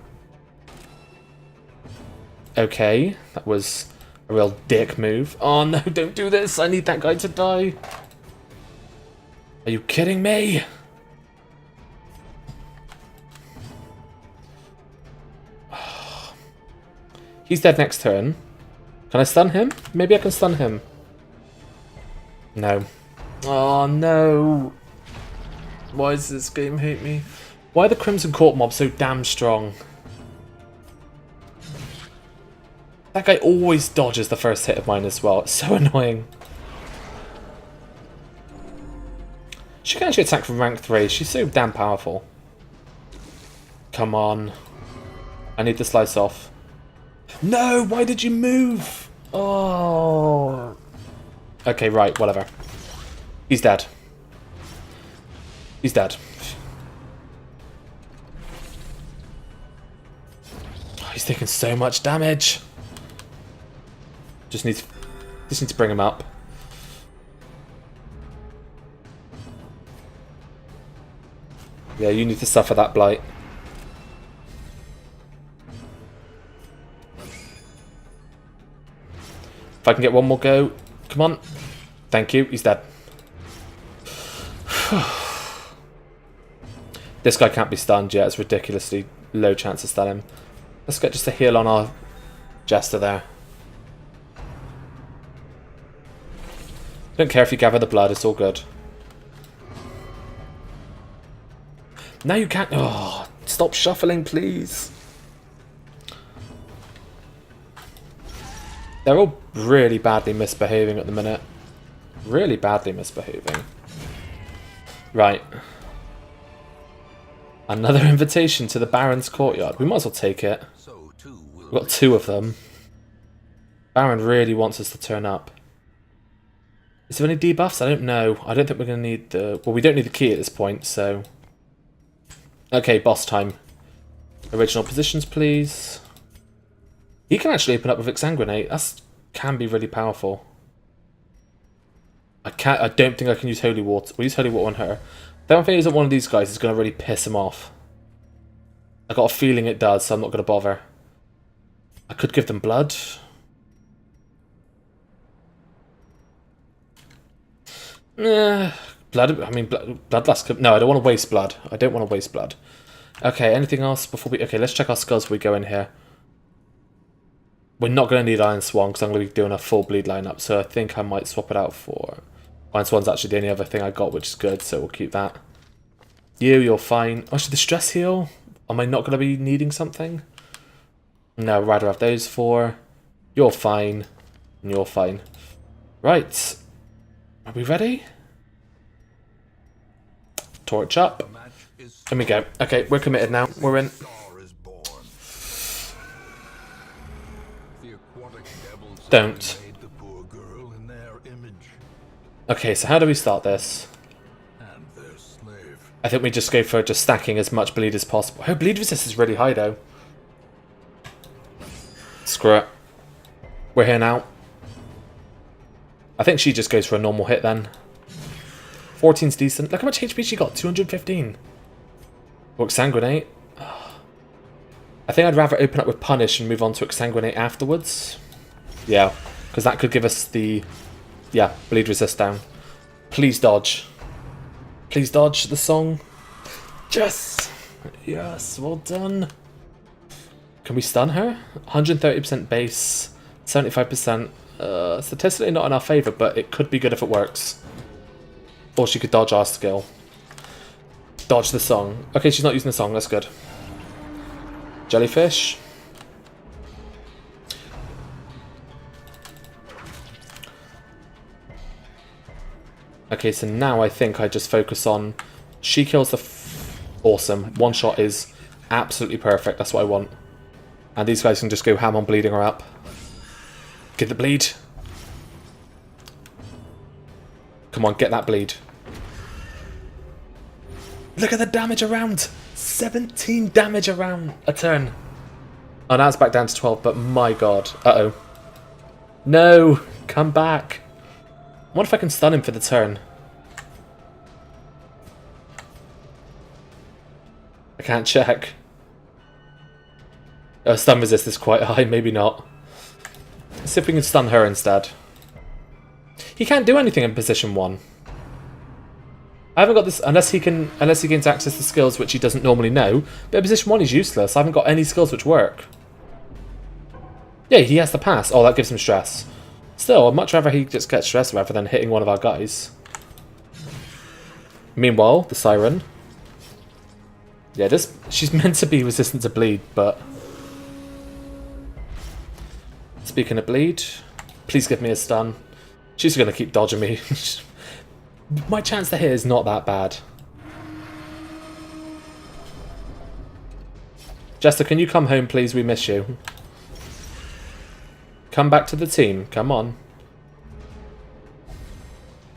Okay, that was a real dick move. Oh no, don't do this! I need that guy to die! Are you kidding me? He's dead next turn. Can I stun him? Maybe I can stun him. No. Oh no. Why does this game hate me? Why are the Crimson Court mobs so damn strong? That guy always dodges the first hit of mine as well. It's so annoying. She can actually attack from rank 3. She's so damn powerful. Come on. I need to slice off. No! Why did you move? Oh. Okay, right, whatever. He's dead. He's dead. Oh, he's taking so much damage. Just need to bring him up. Yeah, you need to suffer that blight. If I can get one more go. Come on. Thank you. He's dead. This guy can't be stunned yet. It's ridiculously low chance to stun him. Let's get just a heal on our Jester there. Don't care if you gather the blood. It's all good. Now you can't... Oh, stop shuffling, please. They're all really badly misbehaving at the minute. Really badly misbehaving. Right. Another invitation to the Baron's Courtyard. We might as well take it. We've got 2 of them. Baron really wants us to turn up. Is there any debuffs? I don't know. I don't think we're going to need the... Well, we don't need the key at this point, so... Okay, boss time. Original positions, please. He can actually open up with Exsanguinate. That can be really powerful. I don't think I can use Holy Water. We'll use Holy Water on her. The only thing is that one of these guys is going to really piss him off. I got a feeling it does, so I'm not going to bother. I could give them blood. Blood. I mean, bloodlust. No, I don't want to waste blood. I don't want to waste blood. Okay, anything else before we... Okay, let's check our skulls before we go in here. We're not going to need Iron Swan because I'm going to be doing a full bleed lineup, so I think I might swap it out for... Iron Swan's actually the only other thing I got, which is good, so we'll keep that. You're fine. Oh, should the stress heal? Am I not going to be needing something? No, I'd rather have those 4. You're fine. And you're fine. Right. Are we ready? Torch up. Here we go. Okay, we're committed now. We're in. Don't. Okay, so how do we start this? I think we just go for just stacking as much bleed as possible. Her bleed resist is really high though. Screw it. We're here now. I think she just goes for a normal hit then. 14's decent. Look how much HP she got. 215. Or Exsanguinate. I think I'd rather open up with Punish and move on to Exsanguinate afterwards. Yeah, because that could give us the... Yeah, bleed resist down. Please dodge. Please dodge the song. Yes! Yes, well done. Can we stun her? 130% base. 75%. Statistically not in our favour, but it could be good if it works. Or she could dodge our skill. Dodge the song. Okay, she's not using the song, that's good. Jellyfish. Okay, so now I think I just focus on... She kills the... Awesome. One shot is absolutely perfect. That's what I want. And these guys can just go ham on bleeding her up. Get the bleed. Come on, get that bleed. Look at the damage around. 17 damage around a turn. Oh, now it's back down to 12, but my god. Uh-oh. No! Come back. I wonder if I can stun him for the turn. I can't check. Oh, stun resist is quite high, maybe not. Let's see if we can stun her instead. He can't do anything in position 1. I haven't got this unless he gains access to skills which he doesn't normally know. But in position 1 he's useless. I haven't got any skills which work. Yeah, he has to pass. Oh, that gives him stress. Still, I'd much rather he just gets stressed rather than hitting one of our guys. Meanwhile, the siren. Yeah, she's meant to be resistant to bleed, but... Speaking of bleed, please give me a stun. She's going to keep dodging me. My chance to hit is not that bad. Jester, can you come home, please? We miss you. Come back to the team. Come on.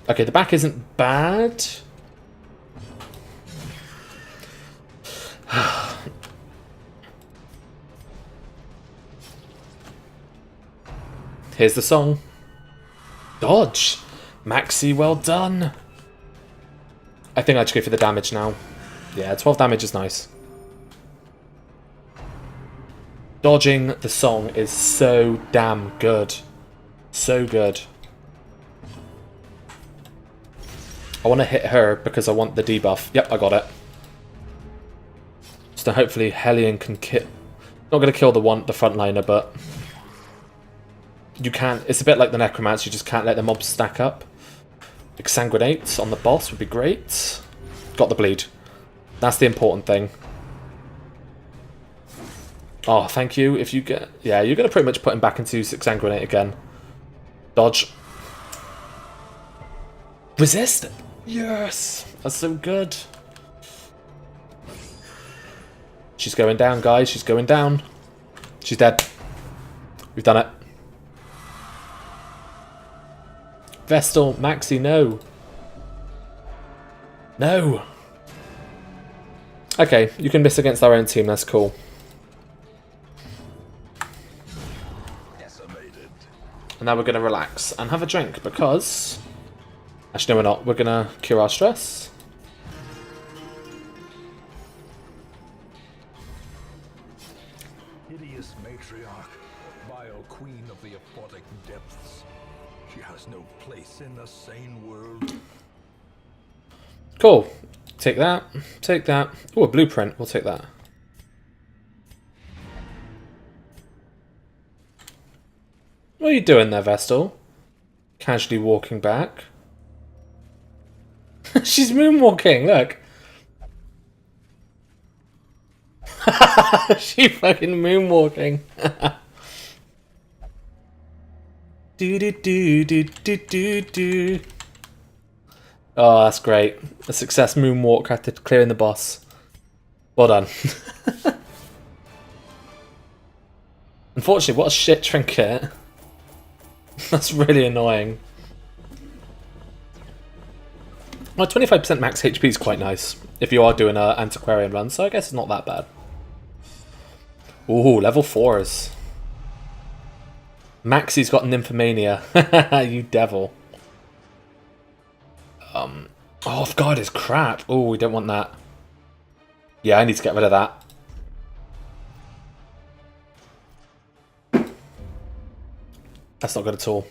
Okay, the back isn't bad. Here's the song. Dodge! Maxi, well done! I think I'd just go for the damage now. Yeah, 12 damage is nice. Dodging the song is so damn good. So good. I want to hit her because I want the debuff. Yep, I got it. So hopefully Hellion can kill... Not going to kill the frontliner, but... You can't... It's a bit like the Necromancer, you just can't let the mobs stack up. Exsanguinate on the boss would be great. Got the bleed. That's the important thing. Oh, thank you. If you get... Yeah, you're going to pretty much put him back into Exsanguinate again. Dodge. Resist! Yes! That's so good. She's going down, guys. She's going down. She's dead. We've done it. Vestal, Maxi, no. No. Okay, you can miss against our own team. That's cool. Decimated. And now we're going to relax and have a drink because... Actually, no, we're not. We're going to cure our stress. Hideous matriarch, vile queen of the aquatic depths. She has no place in the sane world. Cool. Take that. Take that. Oh, a blueprint. We'll take that. What are you doing there, Vestal? Casually walking back. She's moonwalking, look. She fucking moonwalking. Do do do do do do do. Oh, that's great. A success moonwalk after clearing the boss. Well done. Unfortunately, what a shit trinket. That's really annoying. Well, 25% max HP is quite nice if you are doing an antiquarian run, so I guess it's not that bad. Ooh, level 4s. Maxi's got Nymphomania. You devil. Oh, off guard is crap. Oh, we don't want that. Yeah, I need to get rid of that. That's not good at all.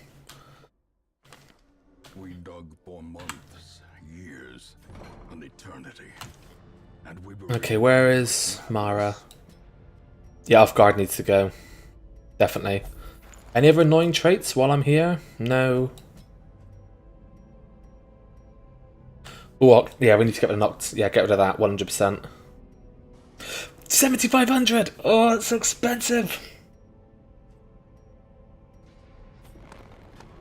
We dug for months, years, an eternity. And we were... Okay, where is Mara? Yeah, off guard needs to go. Definitely. Any other annoying traits while I'm here? No. Oh, yeah, we need to get rid of Noct. Yeah, get rid of that, 100%. 7,500! Oh, it's so expensive!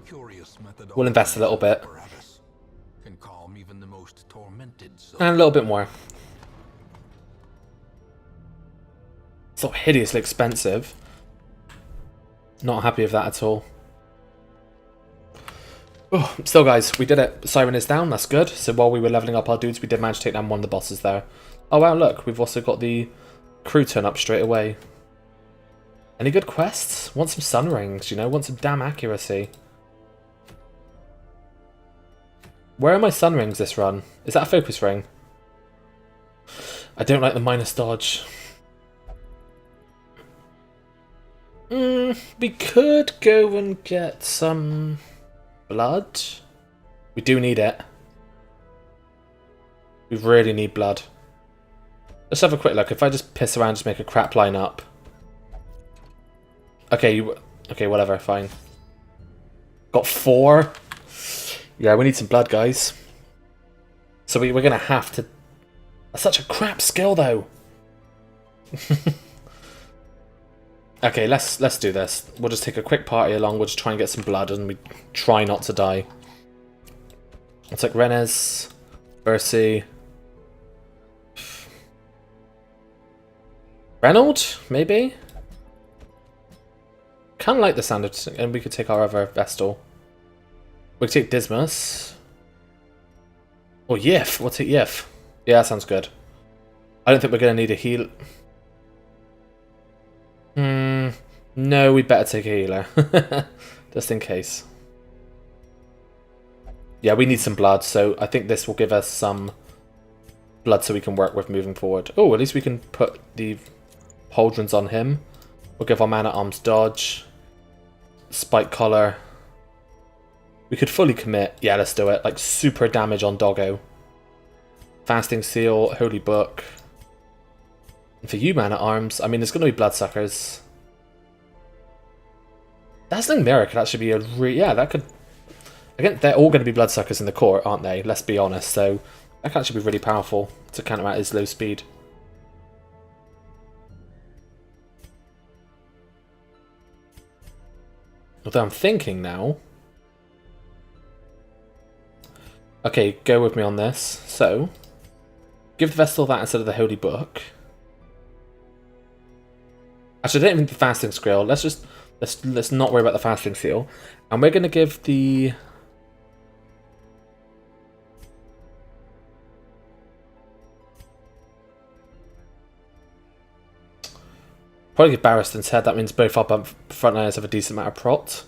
Curious method We'll invest a little bit. can most tormented soul. And a little bit more. It's not hideously expensive. Not happy with that at all. Oh, still, guys, we did it. Siren is down. That's good. So while we were leveling up our dudes, we did manage to take down one of the bosses there. Oh, wow, look. We've also got the crew turn up straight away. Any good quests? Want some sun rings, you know? Want some damn accuracy. Where are my sun rings this run? Is that a focus ring? I don't like the minus dodge. We could go and get some blood. We do need it. We really need blood. Let's have a quick look. If I just piss around, just make a crap line up. Okay, okay, whatever, fine. Got 4. Yeah, we need some blood, guys. So we're gonna have to... That's such a crap skill, though. Okay, let's do this. We'll just take a quick party along. We'll just try and get some blood, and we try not to die. I'll take Rennes, Bercy, Reynolds, maybe. Kind of like the sound of, and we could take our other Vestal. We could take Dismas. Or Yif. We'll take Yif. Yeah, that sounds good. I don't think we're going to need a heal. No, we'd better take a healer. Just in case. Yeah, we need some blood, so I think this will give us some blood so we can work with moving forward. Oh, at least we can put the pauldrons on him. We'll give our man-at-arms dodge. Spike collar. We could fully commit. Yeah, let's do it. Like, super damage on Doggo. Fasting Seal, Holy Book. And for you, man-at-arms, I mean, there's going to be bloodsuckers. Dazzling Mirror could actually be a yeah, that could... Again, they're all going to be bloodsuckers in the court, aren't they? Let's be honest. So, that could actually be really powerful to counteract his low speed. Although I'm thinking now... Okay, go with me on this. So, give the Vestal that instead of the Holy Book. Actually, I don't even need the Fasting Scroll. Let's not worry about the Fasting Seal. And we're going to give the... Probably give Barristan's Head. That means both our frontliners have a decent amount of prot.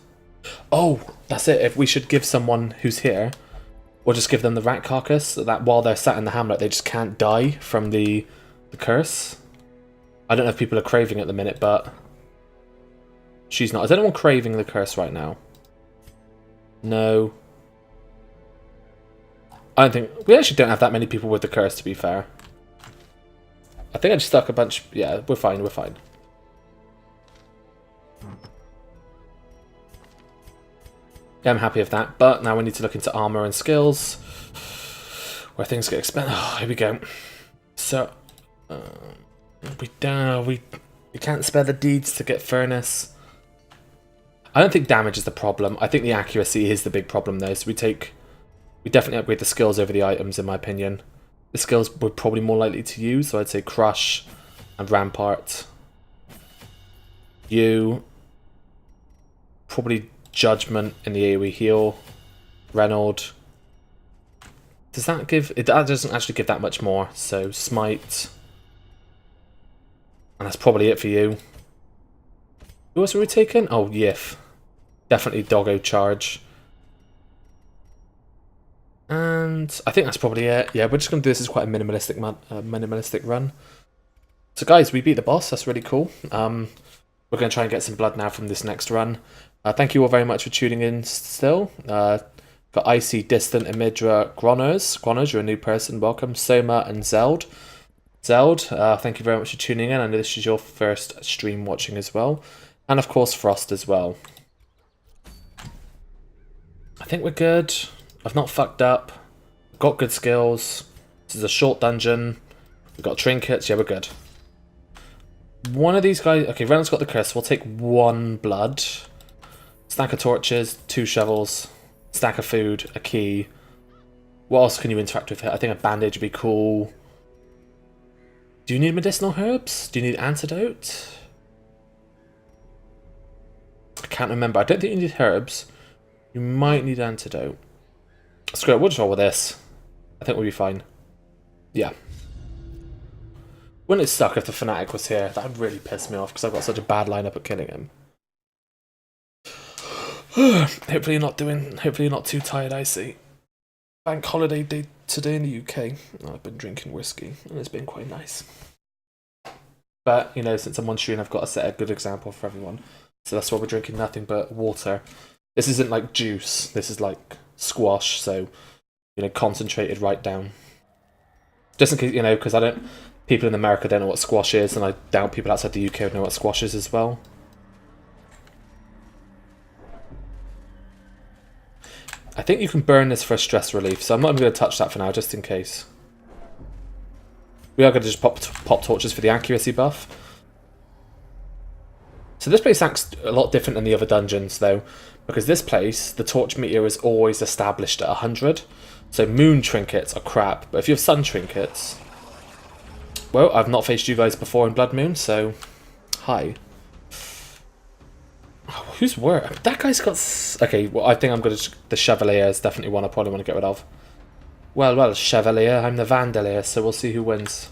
Oh, that's it. If we should give someone who's here, we'll just give them the Rat Carcass, so that while they're sat in the hamlet, they just can't die from the curse. I don't know if people are craving it at the minute, but... She's not. Is anyone craving the curse right now? No. I don't think... We actually don't have that many people with the curse, to be fair. I think I just stuck a bunch... Yeah, we're fine, we're fine. Yeah, I'm happy with that, but now we need to look into armor and skills, where things get expensive. Oh, here we go. So, we can't spare the deeds to get furnace. I don't think damage is the problem. I think the accuracy is the big problem though. So we definitely upgrade the skills over the items, in my opinion. The skills we're probably more likely to use, so I'd say Crush and Rampart. You probably Judgment in the AoE heal. Reynold. Does that give... That doesn't actually give that much more. So, Smite. And that's probably it for you. Who else are we taking? Oh, Yif. Definitely Doggo Charge. And I think that's probably it. Yeah, we're just going to do this as quite a minimalistic run. So, guys, we beat the boss. That's really cool. We're going to try and get some blood now from this next run. Thank you all very much for tuning in still. Got Icy, Distant, Amidra, Groners. Groners, you're a new person. Welcome. Soma and Zeld. Zeld, thank you very much for tuning in. I know this is your first stream watching as well. And of course, Frost as well. I think we're good. I've not fucked up. Got good skills. This is a short dungeon. We've got trinkets. Yeah, we're good. One of these guys... Okay, Ren's got the curse. We'll take 1 blood. Stack of torches, 2 shovels, stack of food, a key. What else can you interact with here? I think a bandage would be cool. Do you need medicinal herbs? Do you need antidote? I can't remember. I don't think you need herbs. You might need antidote. Screw it, we'll just roll with this. I think we'll be fine. Yeah. Wouldn't it suck if the Fanatic was here? That would really piss me off because I've got such a bad lineup at killing him. Hopefully you're not too tired, I see. Bank holiday day today in the UK. I've been drinking whiskey and it's been quite nice. But, you know, since I'm on stream, I've got to set a good example for everyone. So that's why we're drinking nothing but water. This isn't like juice. This is like squash. So, you know, concentrated right down. Just in case, you know, because people in America don't know what squash is, and I doubt people outside the UK would know what squash is as well. I think you can burn this for a stress relief, so I'm not even going to touch that for now, just in case. We are going to just pop torches for the accuracy buff. So this place acts a lot different than the other dungeons, though, because this place, the torch meter is always established at 100. So moon trinkets are crap, but if you have sun trinkets... Well, I've not faced you guys before in Blood Moon, so... Hi. Oh, who's where? That guy's got... Okay, well, I think I'm going to... The Chevalier is definitely one I probably want to get rid of. Well, Chevalier, I'm the Vandalier, so we'll see who wins.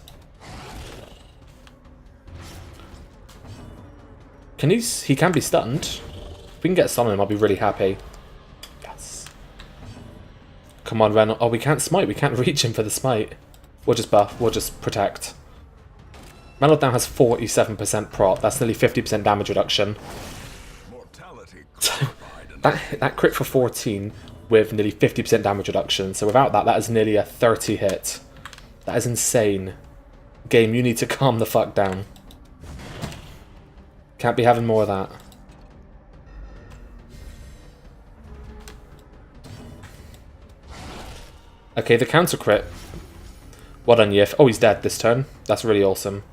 He can be stunned. If we can get some of him, I'll be really happy. Yes. Come on, Ren. Oh, we can't smite. We can't reach him for the smite. We'll just buff. We'll just protect. Reynolds now has 47% prot. That's nearly 50% damage reduction. So, that crit for 14 with nearly 50% damage reduction. So without that, that is nearly a 30 hit. That is insane. Game, you need to calm the fuck down. Can't be having more of that. Okay, the counter crit. Well done, Yif. Oh, he's dead this turn. That's really awesome.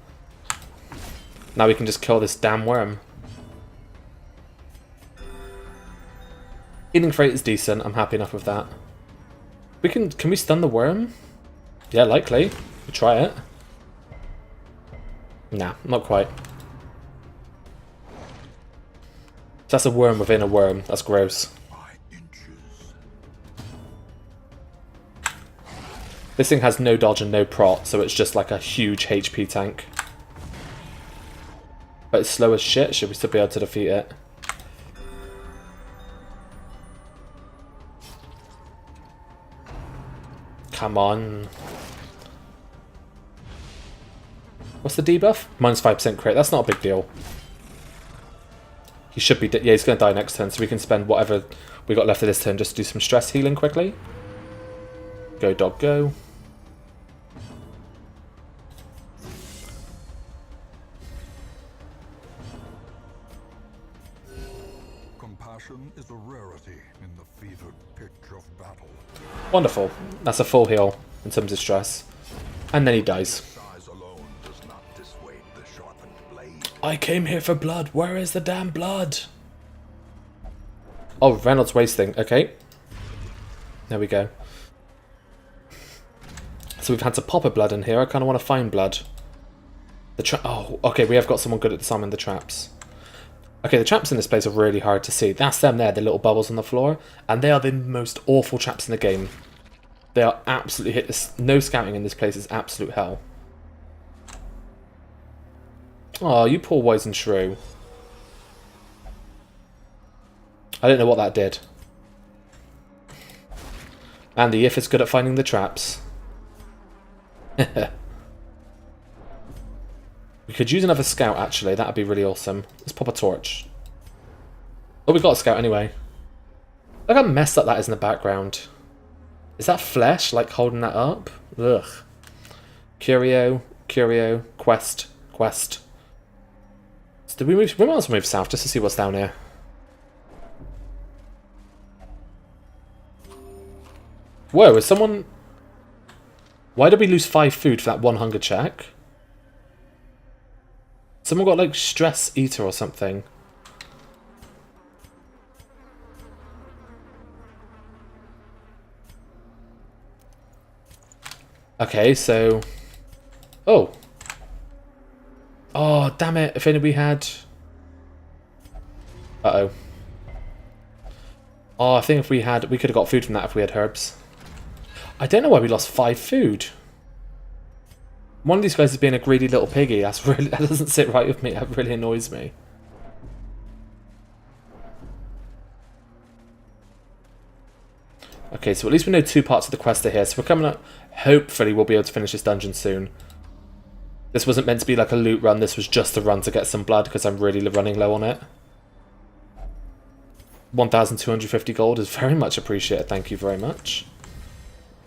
Now we can just kill this damn worm. Healing rate is decent. I'm happy enough with that. Can we stun the worm? Yeah, likely. We'll try it. Nah, not quite. That's a worm within a worm. That's gross. This thing has no dodge and no prot, so it's just like a huge HP tank. But it's slow as shit. Should we still be able to defeat it? Come on. What's the debuff? Minus 5% crit. That's not a big deal. He should be... Yeah, he's going to die next turn, so we can spend whatever we got left of this turn just to do some stress healing quickly. Go, dog, go. Compassion is a rarity in the fevered pitch of battle. Wonderful. That's a full heal in terms of stress. And then he dies. Size alone does not dissuade the sharpened blade. I came here for blood. Where is the damn blood? Oh, Reynolds wasting. Okay. There we go. So we've had to pop a blood in here. I kind of want to find blood. Oh, okay. We have got someone good at disarming the traps. Okay, the traps in this place are really hard to see. That's them there, the little bubbles on the floor. And they are the most awful traps in the game. They are absolutely hit. No scouting in this place is absolute hell. Oh, you poor Poison Shrew. I don't know what that did. And the If is good at finding the traps. We could use another scout, actually. That would be really awesome. Let's pop a torch. Oh, we got a scout anyway. Look how messed up that is in the background. Is that flesh, like, holding that up? Ugh. Curio, quest. So did we move? We might as well move south just to see what's down here. Whoa, is someone... Why did we lose 5 food for that 1 hunger check? Someone got, like, stress eater or something. Okay, so... Oh. Oh, damn it. If only we had... Uh-oh. Oh, I think if we had... We could have got food from that if we had herbs. I don't know why we lost 5 food. One of these guys is being a greedy little piggy. That's really... That doesn't sit right with me. That really annoys me. Okay, so at least we know 2 parts of the quest are here. So we're coming up... Hopefully we'll be able to finish this dungeon soon. This wasn't meant to be like a loot run. This was just a run to get some blood because I'm really running low on it. 1,250 gold is very much appreciated. Thank you very much.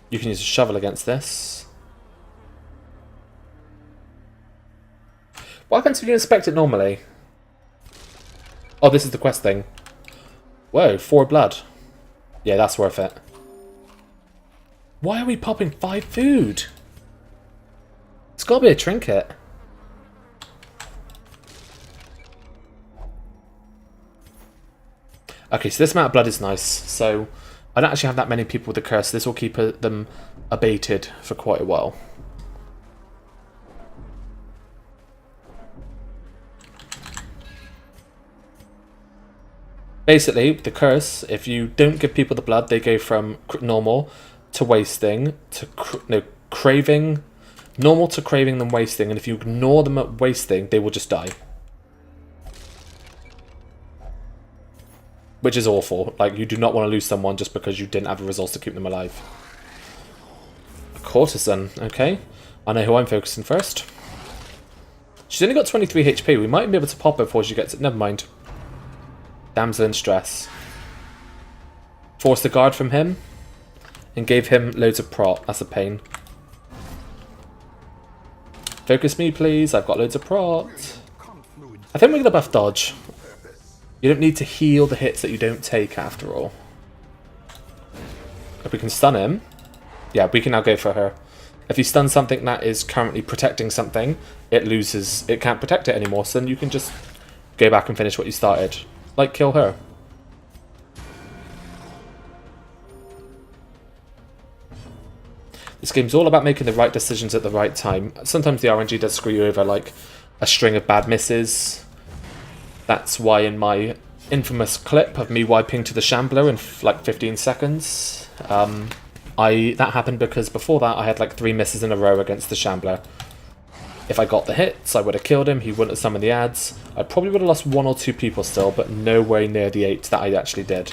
You can use a shovel against this. Why can't you inspect it normally? Oh, this is the quest thing. Whoa, 4 blood. Yeah, that's worth it. Why are we popping 5 food? It's got to be a trinket. Okay, so this amount of blood is nice. So I don't actually have that many people with the curse. This will keep them abated for quite a while. Basically, the curse, if you don't give people the blood, they go from normal to wasting to craving. Normal to craving, then wasting, and if you ignore them at wasting, they will just die. Which is awful. Like, you do not want to lose someone just because you didn't have a resource to keep them alive. A courtesan, okay. I know who I'm focusing first. She's only got 23 HP. We might be able to pop her before she gets it. Never mind. Damsel in stress. Forced the guard from him. And gave him loads of prot. That's a pain. Focus me, please. I've got loads of prot. I think we're going to buff dodge. You don't need to heal the hits that you don't take, after all. If we can stun him... Yeah, we can now go for her. If you stun something that is currently protecting something, it loses... It can't protect it anymore, so then you can just go back and finish what you started. Like, kill her. This game's all about making the right decisions at the right time. Sometimes the RNG does screw you over, like a string of bad misses. That's why in my infamous clip of me wiping to the Shambler in like 15 seconds, that happened because before that I had like 3 misses in a row against the Shambler. If I got the hits, I would have killed him, he wouldn't have summoned the ads. I probably would have lost 1 or 2 people still, but no way near the 8 that I actually did.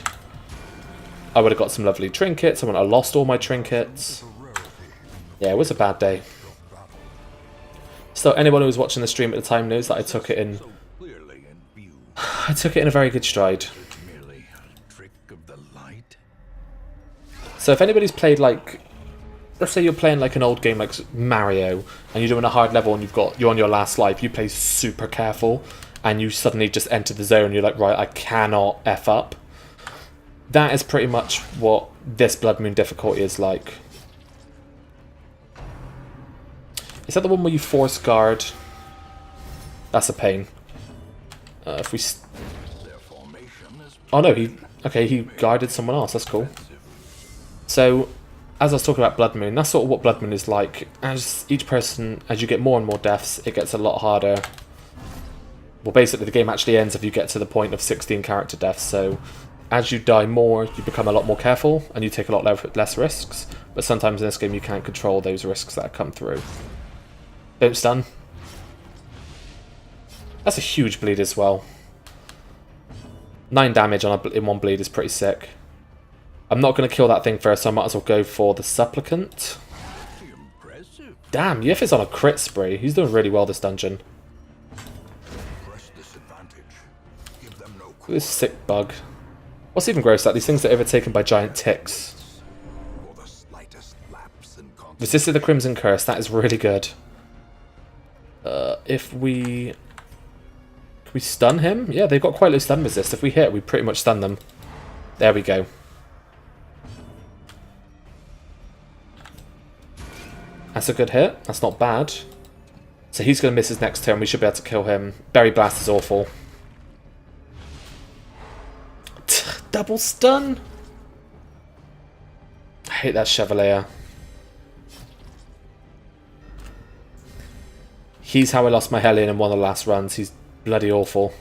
I would have got some lovely trinkets, I would have lost all my trinkets. Yeah, it was a bad day. So anyone who was watching the stream at the time knows that I took it in... I took it in a very good stride. So if anybody's played like... Let's say you're playing like an old game like Mario, and you're doing a hard level and you're on your last life, you play super careful, and you suddenly just enter the zone, you're like, right, I cannot F up. That is pretty much what this Blood Moon difficulty is like. Is that the one where you force guard? That's a pain. If we... Oh no, he guarded someone else, that's cool. So, as I was talking about Blood Moon, that's sort of what Blood Moon is like. As each person, as you get more and more deaths, it gets a lot harder. Well, basically the game actually ends if you get to the point of 16 character deaths, so as you die more, you become a lot more careful, and you take a lot less risks, but sometimes in this game you can't control those risks that come through. Don't stun. That's a huge bleed as well. 9 damage in 1 bleed is pretty sick. I'm not going to kill that thing first, so I might as well go for the Supplicant. Damn, Yif is on a crit spree. He's doing really well this dungeon. This sick bug. What's even gross that these things are overtaken by giant ticks. Resisted the Crimson Curse. That is really good. If we... Can we stun him? Yeah, they've got quite low stun resist. If we hit, we pretty much stun them. There we go. That's a good hit. That's not bad. So he's going to miss his next turn. We should be able to kill him. Berry Blast is awful. Double stun? I hate that Chevalier. He's how I lost my Hellion in one of the last runs. He's bloody awful.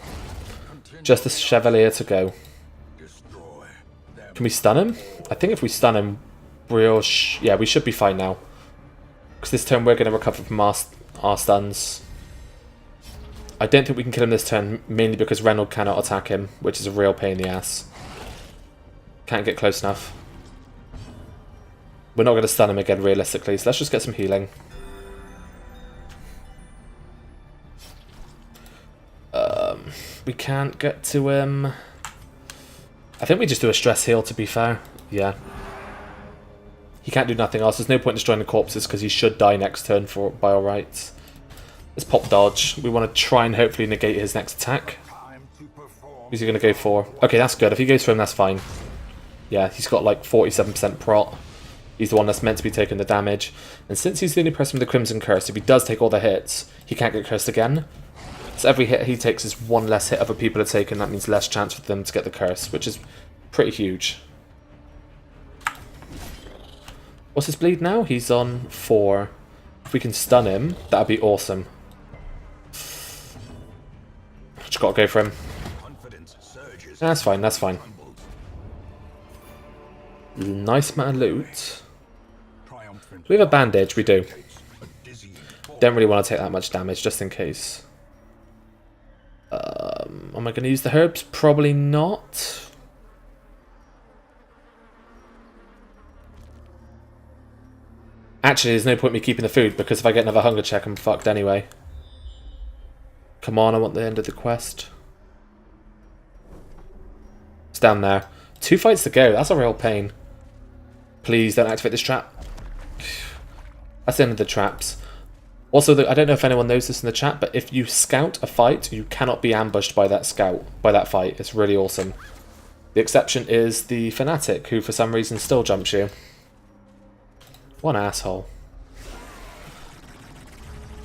Just a Chevalier to go. Can we stun him? I think if we stun him, yeah, we should be fine now. Because this turn we're going to recover from our stuns. I don't think we can kill him this turn, mainly because Reynold cannot attack him, which is a real pain in the ass. Can't get close enough. We're not going to stun him again, realistically, so let's just get some healing. We can't get to him. I think we just do a stress heal, to be fair. Yeah. He can't do nothing else. There's no point in destroying the corpses because he should die next turn by all rights. Let's pop dodge. We want to try and hopefully negate his next attack. Who's he going to go for? Okay, that's good. If he goes for him, that's fine. Yeah, he's got like 47% prot. He's the one that's meant to be taking the damage. And since he's the only person with the Crimson Curse, if he does take all the hits, he can't get cursed again. So every hit he takes is one less hit other people are taking. That means less chance for them to get the curse, which is pretty huge. What's his bleed now? He's on 4. If we can stun him, that'd be awesome. Just gotta go for him. That's fine, that's fine. Nice amount of loot. Do we have a bandage? We do. Don't really want to take that much damage, just in case. Am I going to use the herbs? Probably not. Actually, there's no point in me keeping the food, because if I get another hunger check, I'm fucked anyway. Come on, I want the end of the quest. It's down there. 2 fights to go. That's a real pain. Please don't activate this trap. That's the end of the traps. Also, I don't know if anyone knows this in the chat, but if you scout a fight, you cannot be ambushed by that fight. It's really awesome. The exception is the Fanatic, who for some reason still jumps you. One asshole.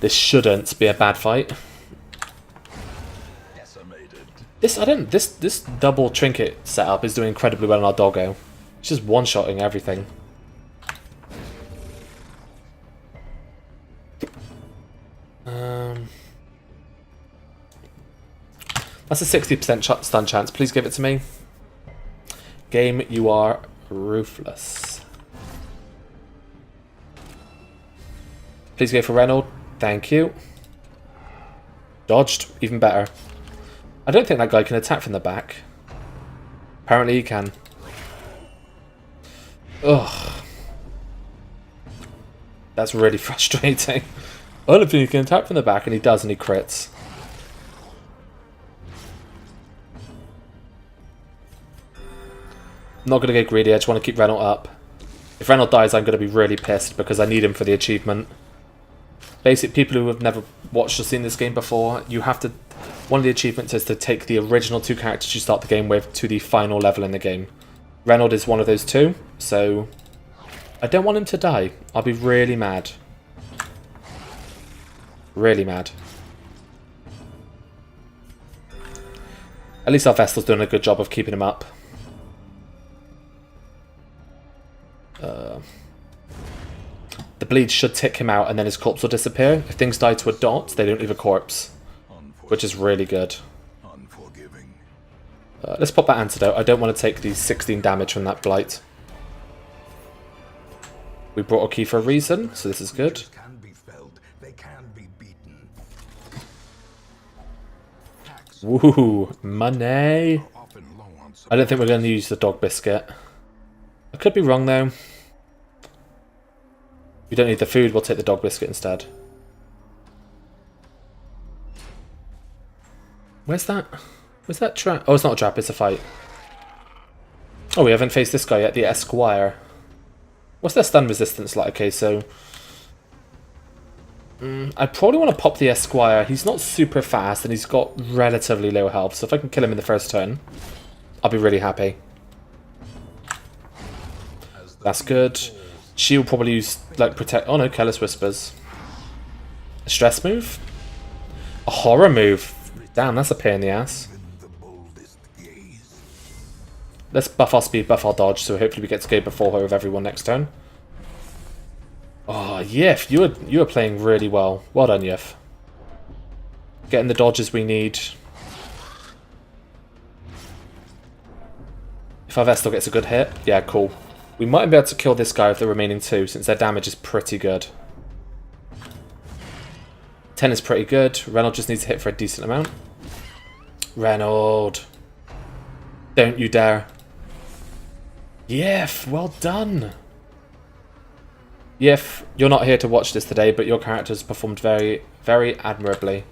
This shouldn't be a bad fight. This double trinket setup is doing incredibly well on our doggo. It's just one-shotting everything. That's a 60% stun chance. Please give it to me. Game, you are ruthless. Please go for Reynold. Thank you. Dodged. Even better. I don't think that guy can attack from the back. Apparently he can. Ugh. That's really frustrating. I don't think he can attack from the back, and he does, and he crits. I'm not going to get greedy, I just want to keep Reynold up. If Reynold dies, I'm going to be really pissed, because I need him for the achievement. Basically, people who have never watched or seen this game before, you have to... One of the achievements is to take the original 2 characters you start the game with to the final level in the game. Reynold is one of those 2, so... I don't want him to die. I'll be really mad. Really mad. At least our Vestal's doing a good job of keeping him up. The bleed should tick him out and then his corpse will disappear. If things die to a dot, they don't leave a corpse. Which is really good. Let's pop that antidote. I don't want to take the 16 damage from that blight. We brought a key for a reason, so this is good. Woohoo, money! I don't think we're going to use the dog biscuit. I could be wrong though. We don't need the food, we'll take the dog biscuit instead. Where's that? Where's that trap? Oh, it's not a trap, it's a fight. Oh, we haven't faced this guy yet, the Esquire. What's their stun resistance like? Okay, so... I probably want to pop the Esquire. He's not super fast and he's got relatively low health, so if I can kill him in the first turn, I'll be really happy. That's good. She'll probably use, like, protect... Oh no, Careless Whispers. A stress move? A horror move? Damn, that's a pain in the ass. Let's buff our speed, buff our dodge, so hopefully we get to go before her with everyone next turn. Oh, Yif, you were playing really well. Well done, Yif. Getting the dodges we need. If our Vestal gets a good hit, yeah, cool. We might be able to kill this guy with the remaining 2, since their damage is pretty good. 10 is pretty good. Reynolds just needs to hit for a decent amount. Reynolds. Don't you dare. Yef, well done. Yef, you're not here to watch this today, but your character's performed very, very admirably.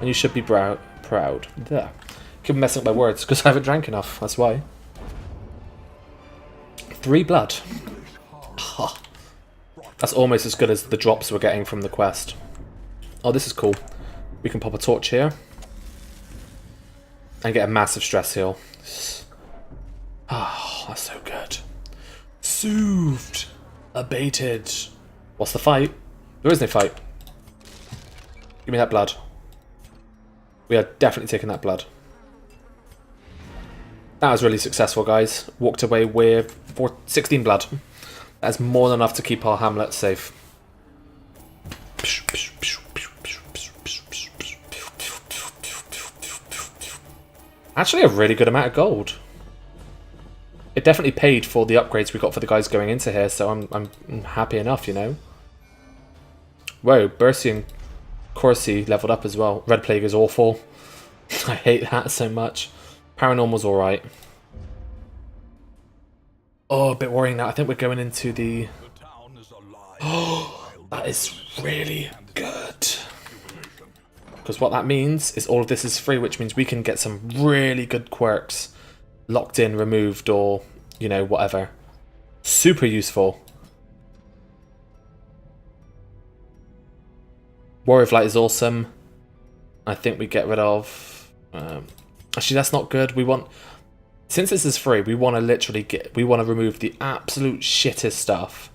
And you should be proud. There. Keep messing up my words, because I haven't drank enough, that's why. 3 blood. That's almost as good as the drops we're getting from the quest. Oh, this is cool. We can pop a torch here. And get a massive stress heal. Oh, that's so good. Soothed. Abated. What's the fight? There is no fight. Give me that blood. We are definitely taking that blood. That was really successful, guys. Walked away with 16 blood. That's more than enough to keep our hamlet safe. Actually a really good amount of gold. It definitely paid for the upgrades we got for the guys going into here, so I'm happy enough, you know. Whoa, Bercy and Corsi leveled up as well. Red Plague is awful. I hate that so much. Paranormal's alright. Oh, a bit worrying now. I think we're going into the... Oh, that is really good. Because what that means is all of this is free, which means we can get some really good quirks locked in, removed, or, you know, whatever. Super useful. Warrior of Light is awesome. I think we get rid of... actually, that's not good. We want... Since this is free, we want to literally get... We want to remove the absolute shittest stuff.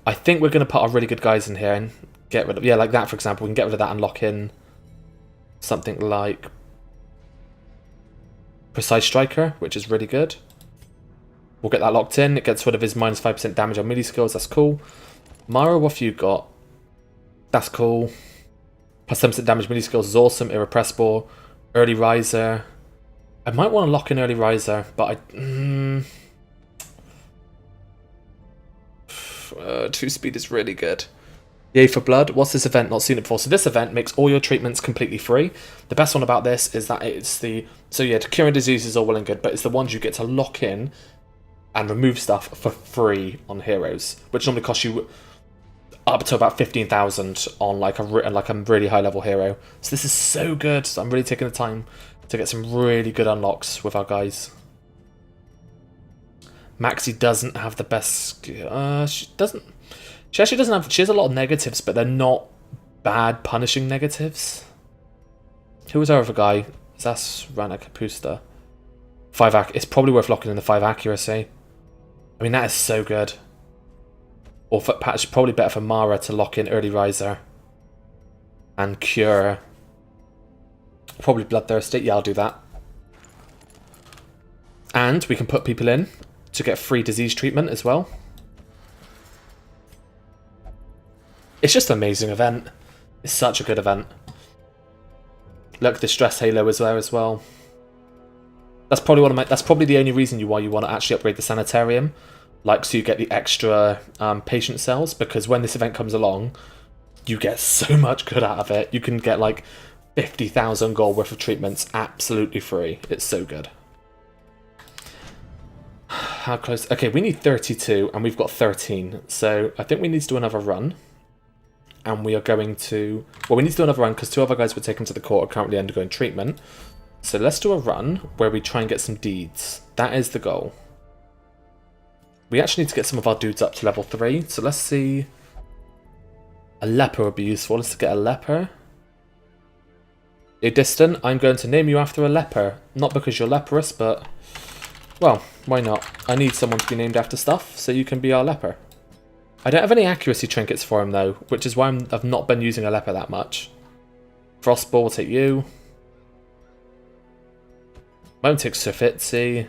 I think we're going to put our really good guys in here and get rid of... Yeah, like that, for example. We can get rid of that and lock in something like Precise Striker, which is really good. We'll get that locked in. It gets rid of his minus 5% damage on melee skills. That's cool. Mara, what have you got? That's cool. Plus 7% damage melee skills is awesome. Irrepressible. Early Riser. I might want to lock in Early Riser, but I... 2 speed is really good. Yay for blood. What's this event? Not seen it before. So this event makes all your treatments completely free. The best one about this is that it's the... So yeah, curing diseases are well and good, but it's the ones you get to lock in and remove stuff for free on heroes, which normally costs you up to about 15,000 on like a really high level hero. So this is so good. So I'm really taking the time to get some really good unlocks with our guys. Maxie doesn't have the best... she doesn't... She actually doesn't have... She has a lot of negatives, but they're not bad punishing negatives. Who was our other guy? Zas Rana Kapusta. 5 It's probably worth locking in the 5 accuracy. I mean, that is so good. Or for Patch, probably better for Mara to lock in Early Riser. And Cure. Probably Bloodthirsty. Yeah, I'll do that. And we can put people in to get free disease treatment as well. It's just an amazing event. It's such a good event. Look, the Stress Halo is there as well. That's probably one of my... That's probably the only reason why you want to actually upgrade the Sanitarium. Like, so you get the extra patient cells. Because when this event comes along, you get so much good out of it. You can get like 50,000 gold worth of treatments absolutely free. It's so good. How close? Okay, we need 32 and we've got 13. So I think we need to do another run. And we are going to... Well, we need to do another run because 2 other guys were taken to the court are currently undergoing treatment. So let's do a run where we try and get some deeds. That is the goal. We actually need to get some of our dudes up to level 3. So let's see... A leper would be useful. Let's get a leper. You're distant. I'm going to name you after a leper. Not because you're leprous, but... Well, why not? I need someone to be named after stuff, so you can be our leper. I don't have any accuracy trinkets for him, though, which is why I've not been using a leper that much. Frostball will take you. Won't take Surfitzy.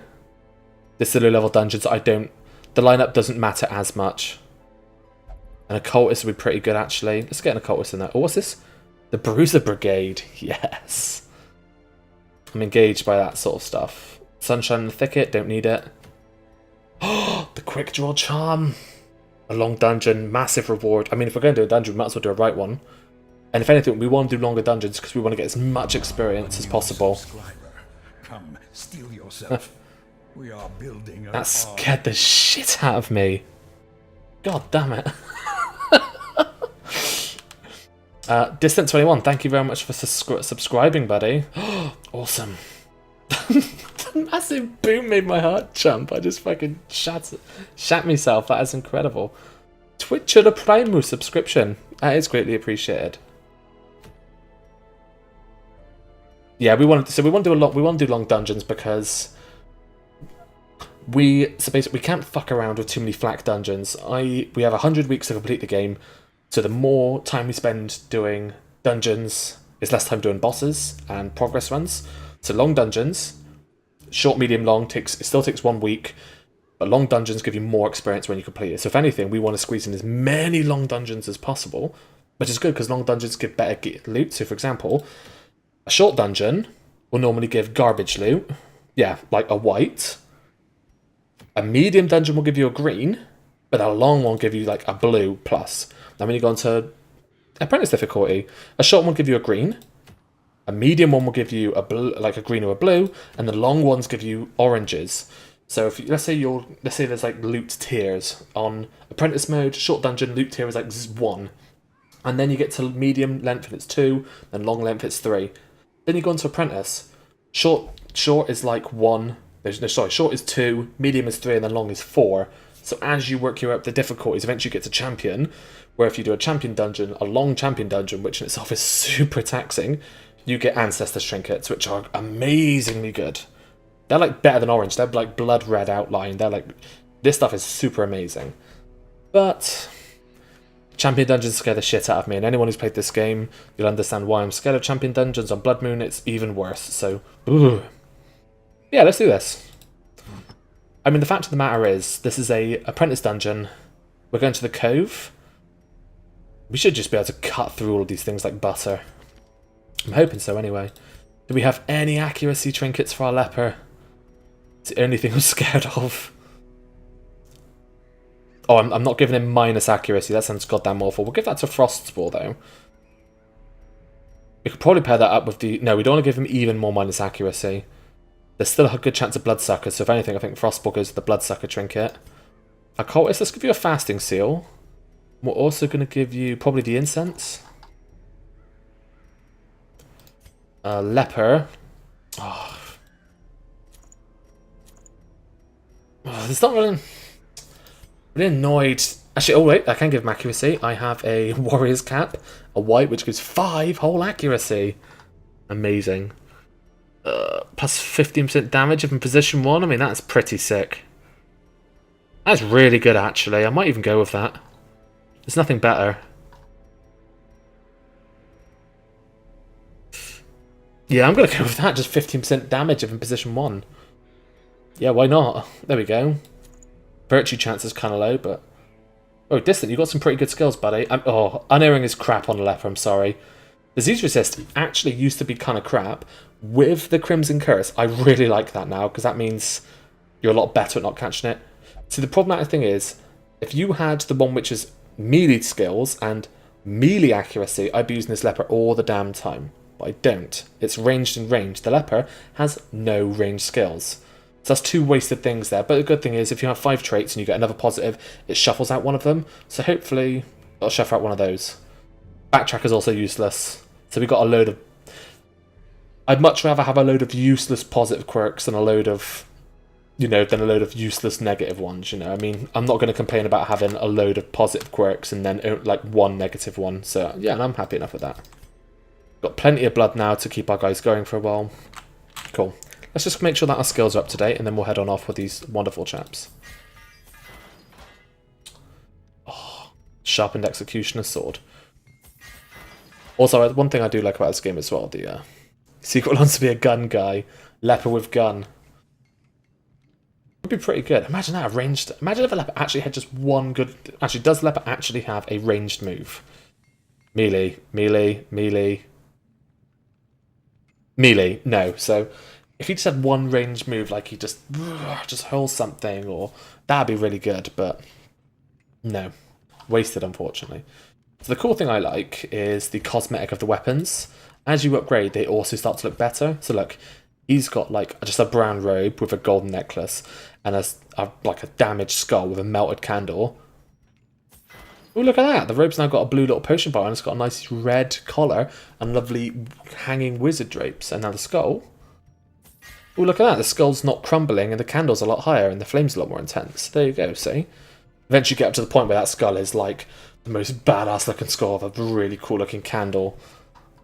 This is the low-level dungeons. The lineup doesn't matter as much. And a cultist would be pretty good, actually. Let's get an occultist in there. Oh, what's this? The Bruiser Brigade. Yes. I'm engaged by that sort of stuff. Sunshine in the Thicket, don't need it. Oh, the Quick Draw Charm. A long dungeon, massive reward. I mean, if we're going to do a dungeon, we might as well do a right one. And if anything, we want to do longer dungeons because we want to get as much experience as possible. Come, steel yourself. We are building. That scared the shit out of me. God damn it. Distant 21, thank you very much for subscribing, buddy. Awesome. The massive boom made my heart jump. I just fucking shat myself. That is incredible. Twitch at a Primo subscription. That is greatly appreciated. Yeah, we want to do long dungeons because basically we can't fuck around with too many flak dungeons. We have 100 weeks to complete the game, so the more time we spend doing dungeons is less time doing bosses and progress runs. So long dungeons, short, medium, long it still takes 1 week, but long dungeons give you more experience when you complete it. So if anything, we want to squeeze in as many long dungeons as possible, which is good because long dungeons give better loot. So for example, a short dungeon will normally give garbage loot, yeah, like a white. A medium dungeon will give you a green, but a long one will give you like a blue plus. Now when you go into apprentice difficulty, a short one will give you a green, a medium one will give you a blue, like a green or a blue, and the long ones give you oranges. So if let's say there's like loot tiers on apprentice mode, short dungeon loot tier is like 1, and then you get to medium length and it's 2, then long length it's 3. Then you go into apprentice. Short is like 1. Short is 2, medium is 3, and then long is 4. So as you work your way up the difficulties, eventually you get to champion, where if you do a champion dungeon, a long champion dungeon, which in itself is super taxing, you get ancestors trinkets, which are amazingly good. They're like better than orange. They're like blood red outline. They're like, this stuff is super amazing. But champion dungeons scare the shit out of me, and anyone who's played this game, you'll understand why I'm scared of champion dungeons. On Blood Moon, it's even worse. So, ooh. Yeah, let's do this. I mean, the fact of the matter is, this is a apprentice dungeon. We're going to the cove. We should just be able to cut through all of these things like butter. I'm hoping so, anyway. Do we have any accuracy trinkets for our leper? It's the only thing I'm scared of. Oh, I'm not giving him minus accuracy. That sounds goddamn awful. We'll give that to Frost Spore, though. We could probably pair that up with the... No, we don't want to give him even more minus accuracy. There's still a good chance of Bloodsucker, so if anything, I think Frost Spore goes to the Bloodsucker trinket. Occultist, let's give you a Fasting Seal. We're also going to give you probably the Incense. Leper. Oh. There's not really... Really annoyed. Actually, oh wait, I can give him accuracy. I have a Warrior's Cap, a white, which gives 5 whole accuracy. Amazing. Plus 15% damage if in position 1. I mean, that's pretty sick. That's really good, actually. I might even go with that. There's nothing better. Yeah, I'm going to go with that. Just 15% damage if in position 1. Yeah, why not? There we go. Virtue chance is kind of low, but... Oh, Distant, you got some pretty good skills, buddy. Unerring is crap on a leper, I'm sorry. Disease Resist actually used to be kind of crap. With the Crimson Curse, I really like that now, because that means you're a lot better at not catching it. See, the problematic thing is, if you had the one which is melee skills and melee accuracy, I'd be using this leper all the damn time. But I don't. It's ranged and ranged. The leper has no ranged skills. So that's 2 wasted things there. But the good thing is, if you have 5 traits and you get another positive, it shuffles out one of them. So hopefully, it'll shuffle out one of those. Backtrack is also useless. So we got a load of... I'd much rather have a load of useless positive quirks than a load of... than a load of useless negative ones, I mean, I'm not going to complain about having a load of positive quirks and then, like, 1 negative one. So, yeah, and I'm happy enough with that. Got plenty of blood now to keep our guys going for a while. Cool. Let's just make sure that our skills are up to date, and then we'll head on off with these wonderful chaps. Oh, sharpened Executioner's Sword. Also, one thing I do like about this game as well, the Secret wants to be a gun guy. Leper with gun. Would be pretty good. Imagine that, a ranged... Imagine if a leper actually had just one good... Actually, does leper actually have a ranged move? Melee, melee, melee... Melee, no. So, if he just had one ranged move, like he just hurls something, or... That'd be really good, but... No. Wasted, unfortunately. So the cool thing I like is the cosmetic of the weapons. As you upgrade, they also start to look better. So look, he's got like just a brown robe with a golden necklace and like a damaged skull with a melted candle. Oh, look at that. The robe's now got a blue little potion bar and it's got a nice red collar and lovely hanging wizard drapes. And now the skull. Oh, look at that. The skull's not crumbling and the candle's a lot higher and the flame's a lot more intense. There you go, see? Eventually get up to the point where that skull is like the most badass looking skull of a really cool looking candle.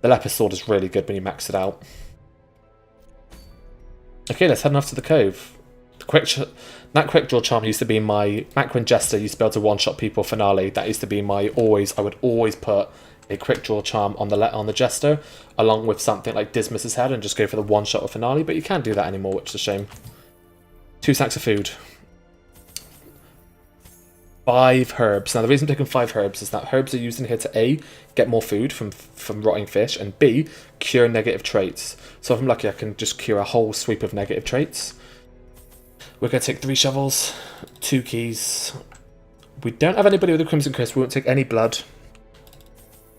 The leper sword is really good when you max it out. Okay, let's head off to the cove. That quick draw charm used to be my... Back when Jester used to be able to one-shot people finale, that used to be my always... I would always put a quick draw charm on the Jester, along with something like Dismas's head, and just go for the one-shot of finale, but you can't do that anymore, which is a shame. 2 sacks of food. 5 herbs. Now, the reason I'm taking 5 herbs is that herbs are used in here to A, get more food from rotting fish, and B, cure negative traits. So if I'm lucky, I can just cure a whole sweep of negative traits. We're going to take 3 shovels, 2 keys. We don't have anybody with a Crimson Curse. We won't take any blood.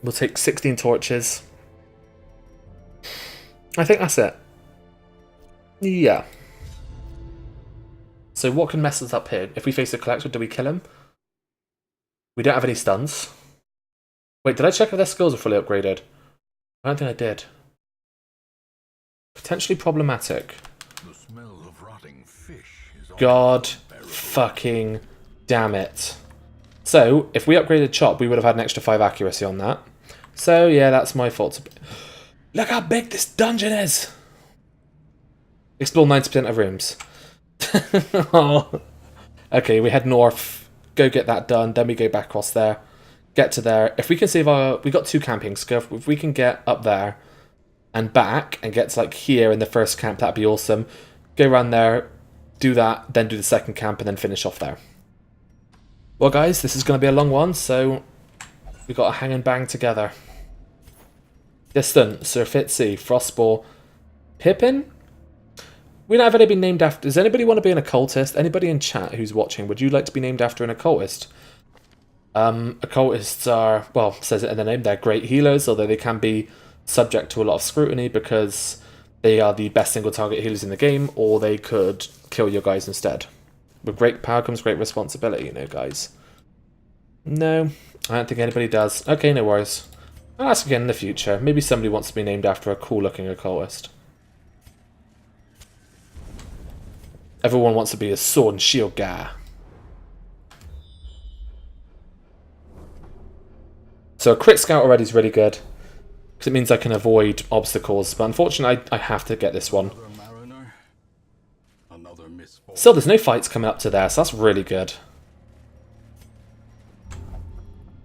We'll take 16 torches. I think that's it. Yeah. So what can mess us up here? If we face a collector, do we kill him? We don't have any stuns. Wait, did I check if their skills are fully upgraded? I don't think I did. Potentially problematic. The smell of rotting fish is God fucking damn it. So, if we upgraded Chop, we would have had an extra 5 accuracy on that. So, yeah, that's my fault. Look how big this dungeon is! Explore 90% of rooms. Oh. Okay, we head north. Go get that done. Then we go back across there. Get to there. If we can save our... We got 2 campings. So if we can get up there and back and get to like here in the first camp, that'd be awesome. Go around there, do that, then do the second camp, and then finish off there. Well, guys, this is going to be a long one, so we got to hang and bang together. Distant, Sir Fitzy, Frostball, Pippin. We don't have anybody named after... Does anybody want to be an occultist? Anybody in chat who's watching, would you like to be named after an occultist? Occultists are, well, it says it in the name, they're great healers, although they can be subject to a lot of scrutiny because they are the best single target healers in the game, or they could kill your guys instead. With great power comes great responsibility, you know, guys. No, I don't think anybody does. Okay, no worries. I'll ask again in the future. Maybe somebody wants to be named after a cool-looking occultist. Everyone wants to be a sword and shield guy. So a crit scout already is really good, because it means I can avoid obstacles, but unfortunately I have to get this one. Still, there's no fights coming up to there, so that's really good.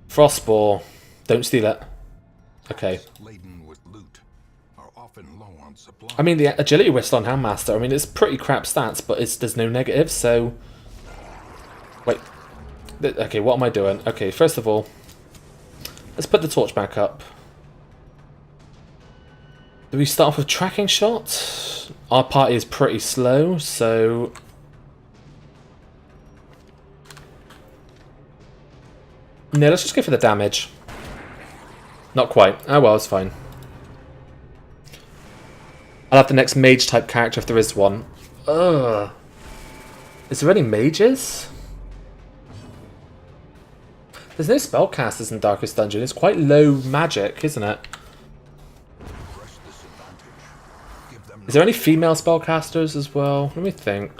Frostball. Don't steal it. Okay. I mean, the agility wrist on Handmaster, I mean, it's pretty crap stats, but there's no negatives, so... Wait. Okay, what am I doing? Okay, first of all, let's put the torch back up. Do we start off with tracking shot? Our party is pretty slow, so... No, let's just go for the damage. Not quite. Oh well, it's fine. I'll have the next mage-type character if there is one. Ugh. Is there any mages? There's no spellcasters in Darkest Dungeon. It's quite low magic, isn't it? Is there any female spellcasters as well? Let me think.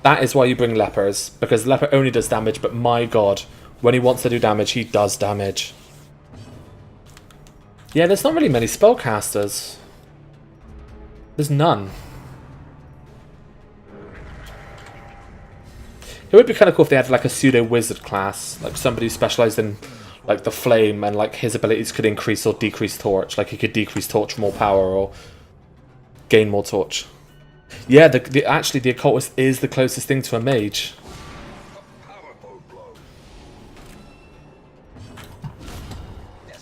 That is why you bring lepers, because leper only does damage, but my god, when he wants to do damage, he does damage. Yeah, there's not really many spellcasters. There's none. It would be kind of cool if they had like a pseudo-wizard class, like somebody who specialised in like the flame, and like his abilities could increase or decrease torch. Like he could decrease torch for more power or gain more torch. Yeah, actually the occultist is the closest thing to a mage. Powerful blow.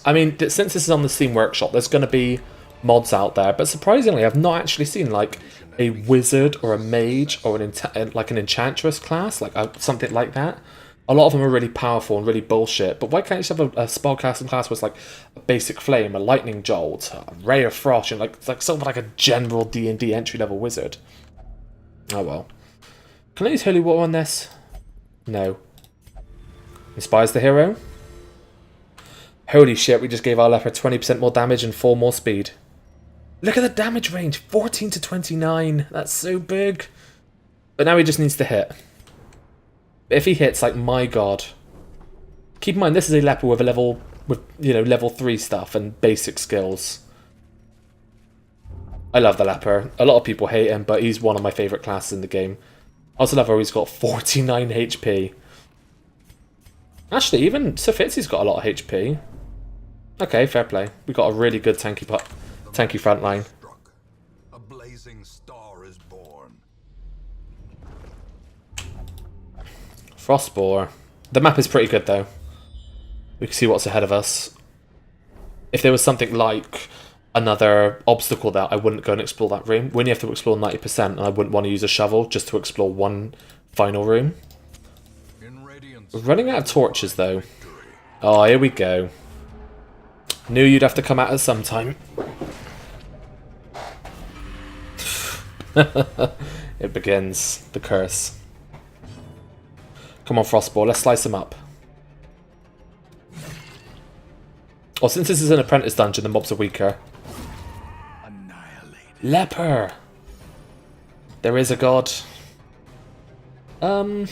I mean, since this is on the Steam Workshop, there's going to be mods out there, but surprisingly, I've not actually seen like a wizard or a mage or like an enchantress class, like something like that. A lot of them are really powerful and really bullshit, but why can't you just have a spellcasting class with like a basic flame, a lightning jolt, a ray of frost, and like sort of like a general D&D entry level wizard? Oh well. Can I use holy water on this? No. Inspires the hero. Holy shit, we just gave our leper 20% more damage and 4 more speed. Look at the damage range, 14 to 29. That's so big. But now he just needs to hit. If he hits, like, my god. Keep in mind, this is a leper with level 3 stuff and basic skills. I love the leper. A lot of people hate him, but he's one of my favourite classes in the game. I also love how he's got 49 HP. Actually, even Sir Fitzy's got a lot of HP. Okay, fair play. We got a really good tanky front line. A blazing star is born. Frostboar. The map is pretty good though. We can see what's ahead of us. If there was something like another obstacle there, I wouldn't go and explore that room. We only have to explore 90%, and I wouldn't want to use a shovel just to explore one final room. We're running out of torches though. Oh, here we go. Knew you'd have to come at us sometime. It begins. The curse. Come on, Frostball, let's slice him up. Oh, since this is an apprentice dungeon, the mobs are weaker. Annihilated. Leper! There is a god. Might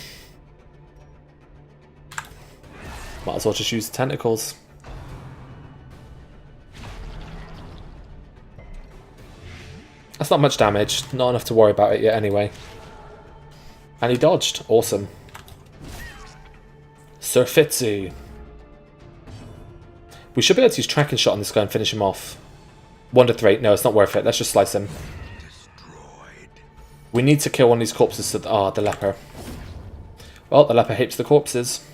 as well just use the tentacles. That's not much damage. Not enough to worry about it yet anyway. And he dodged. Awesome. Sir Fitzy. We should be able to use tracking shot on this guy and finish him off. 1 to 3. No, it's not worth it. Let's just slice him. Destroyed. We need to kill one of these corpses. The leper. Well, the leper hates the corpses.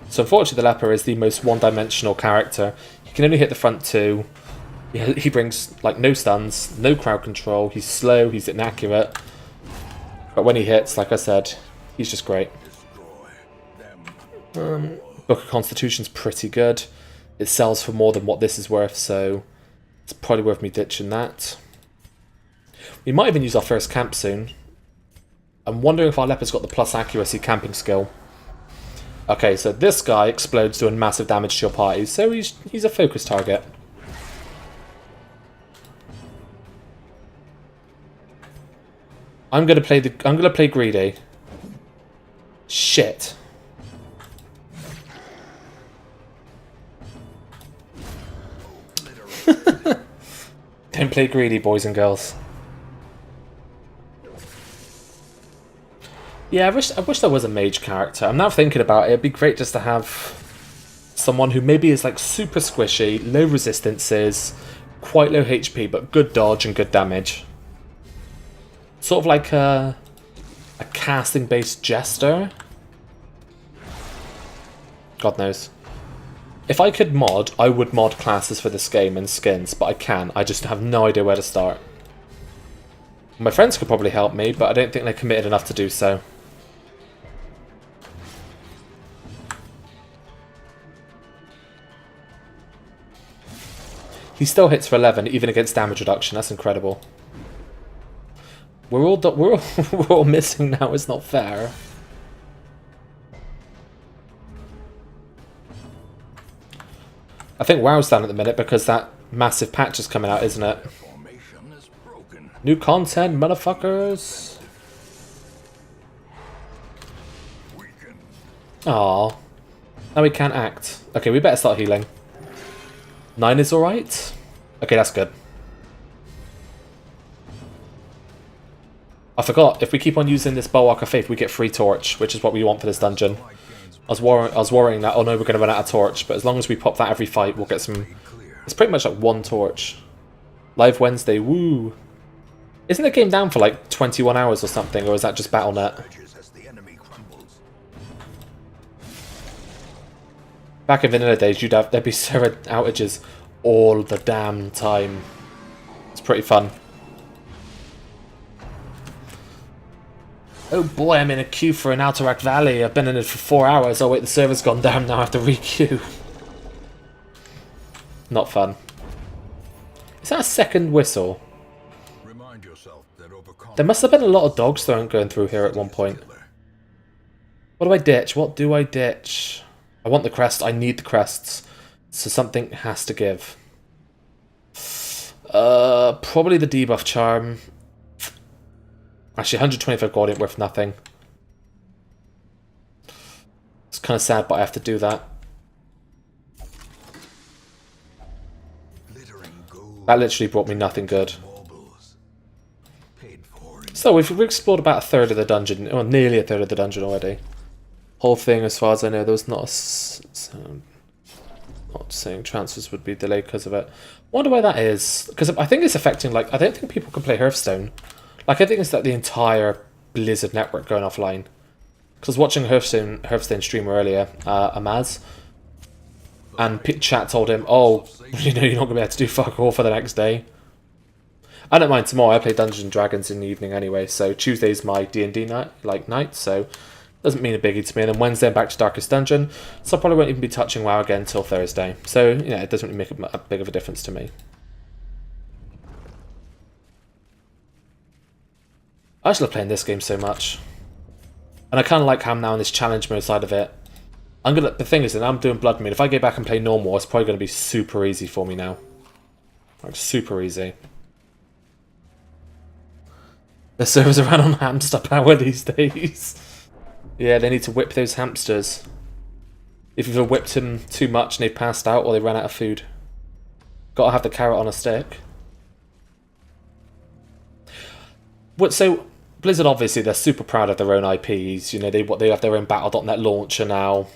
So unfortunately the leper is the most one-dimensional character. He can only hit the front 2. He brings like no stuns, no crowd control, he's slow, he's inaccurate. But when he hits, like I said, he's just great. Book of Constitution's pretty good. It sells for more than what this is worth, so it's probably worth me ditching that. We might even use our first camp soon. I'm wondering if our leper's got the plus accuracy camping skill. Okay, so this guy explodes doing massive damage to your party, so he's a focus target. I'm gonna play greedy. Shit. Don't play greedy, boys and girls. Yeah, I wish there was a mage character. I'm now thinking about it. It'd be great just to have someone who maybe is like super squishy, low resistances, quite low HP, but good dodge and good damage. Sort of like a casting-based jester. God knows. If I could mod, I would mod classes for this game and skins, but I can't. I just have no idea where to start. My friends could probably help me, but I don't think they're committed enough to do so. He still hits for 11, even against damage reduction. That's incredible. We're all missing now. It's not fair. I think WoW's down at the minute because that massive patch is coming out, isn't it? New content, motherfuckers. Aww. Now we can't act. Okay, we better start healing. 9 is alright. Okay, that's good. I forgot, if we keep on using this Bulwark of Faith, we get free torch, which is what we want for this dungeon. I was worrying that, oh no, we're going to run out of torch, but as long as we pop that every fight, we'll get some... It's pretty much like 1 torch. Live Wednesday, woo! Isn't the game down for like 21 hours or something, or is that just BattleNet? As the enemy crumbles. Back in vanilla days, there'd be server outages all the damn time. It's pretty fun. Oh boy, I'm in a queue for an Alterac Valley. I've been in it for 4 hours. Oh wait, the server's gone down now. I have to re-queue. Not fun. Is that a second whistle? Remind yourself that There must have been a lot of dogs going through here at one point. What do I ditch? What do I ditch? I want the crest. I need the crests. So something has to give. Probably the debuff charm. Actually, 125 gold ain't worth nothing. It's kind of sad, but I have to do that. That literally brought me nothing good. So we've explored about a third of the dungeon, or nearly a third of the dungeon already. Whole thing, as far as I know, there was not not saying transfers would be delayed because of it. Wonder why that is, because I think it's affecting, like, I don't think people can play Hearthstone. Like, I think it's like the entire Blizzard network going offline. Because I was watching Hearthstone streamer earlier, Amaz, and chat told him, oh, you know, you're not going to be able to do fuck all for the next day. I don't mind tomorrow. I play Dungeons and Dragons in the evening anyway, so Tuesday's my D&D night, so doesn't mean a biggie to me. And then Wednesday I'm back to Darkest Dungeon, so I probably won't even be touching WoW again until Thursday. So, you know, it doesn't really make a big of a difference to me. I just love playing this game so much. And I kind of like how I'm now in this challenge mode side of it. The thing is that I'm doing BLOODMOON. If I go back and play normal, it's probably going to be super easy for me now. Like, super easy. The servers are run on hamster power these days. Yeah, they need to whip those hamsters. If you've whipped them too much and they've passed out or they ran out of food. Gotta have the carrot on a stick. So, Blizzard, obviously, they're super proud of their own IPs. You know, they have their own Battle.net launcher now.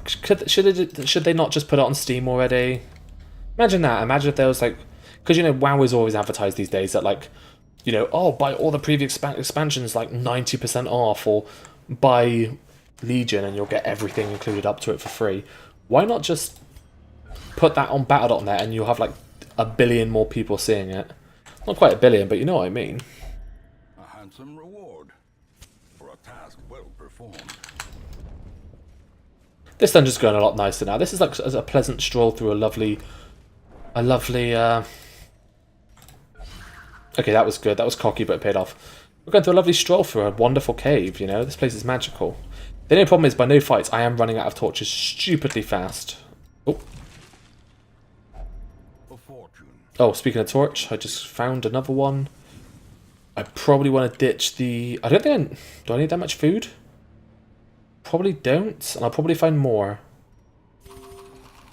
Should they not just put it on Steam already? Imagine that. Imagine if there was, like... Because, you know, WoW is always advertised these days that, like... You know, oh, buy all the previous expansions like 90% off, or buy Legion and you'll get everything included up to it for free. Why not just put that on Battle.net and you'll have like 1 billion more people seeing it? Not quite 1 billion, but you know what I mean. A handsome reward for a task well performed. This dungeon's going a lot nicer now. This is like a pleasant stroll through a lovely. Okay, that was good. That was cocky, but it paid off. We're going through a lovely stroll through a wonderful cave, you know? This place is magical. The only problem is, by no fights, I am running out of torches stupidly fast. Oh. Oh, speaking of torch, I just found another one. I probably want to ditch the... do I need that much food? Probably don't, and I'll probably find more.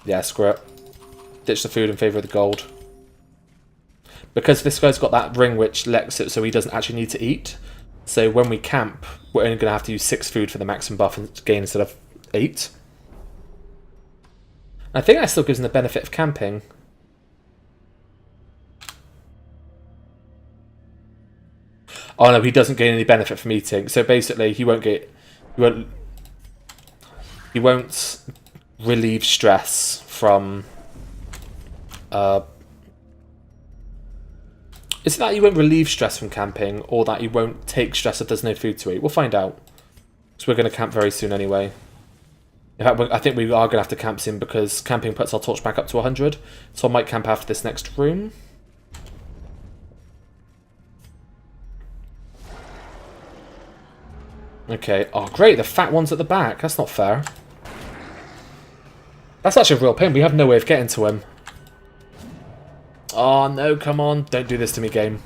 Yeah, screw it. Ditch the food in favour of the gold. Because this guy's got that ring which lets it so he doesn't actually need to eat. So when we camp, we're only going to have to use 6 food for the maximum buff gain instead of 8. I think that still gives him the benefit of camping. Oh no, he doesn't gain any benefit from eating. So basically, he won't relieve stress from... Is it that you won't relieve stress from camping, or that you won't take stress if there's no food to eat? We'll find out. Because we're going to camp very soon anyway. In fact, I think we are going to have to camp soon, because camping puts our torch back up to 100. So I might camp after this next room. Okay. Oh, great. The fat one's at the back. That's not fair. That's actually a real pain. We have no way of getting to him. Oh, no, come on. Don't do this to me, game.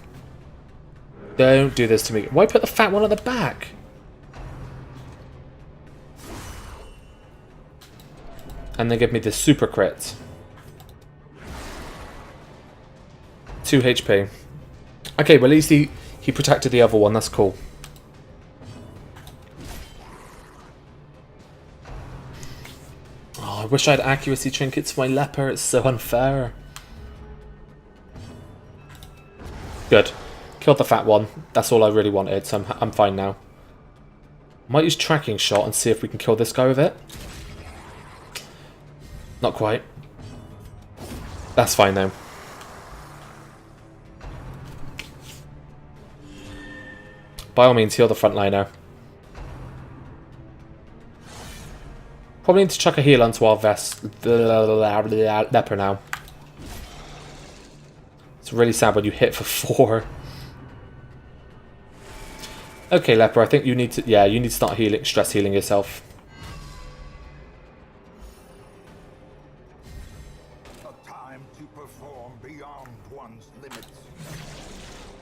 Don't do this to me. Why put the fat one at the back? And then give me the super crit. 2 HP. Okay, well, at least he protected the other one. That's cool. Oh, I wish I had accuracy trinkets for my leper. It's so unfair. Good. Killed the fat one. That's all I really wanted, so I'm fine now. Might use tracking shot and see if we can kill this guy with it. Not quite. That's fine though. By all means, heal the frontliner. Probably need to chuck a heal onto our leper now. It's really sad when you hit for 4. Okay, leper, I think you need to... Yeah, you need to start healing, stress healing yourself. A time to perform beyond one's limits.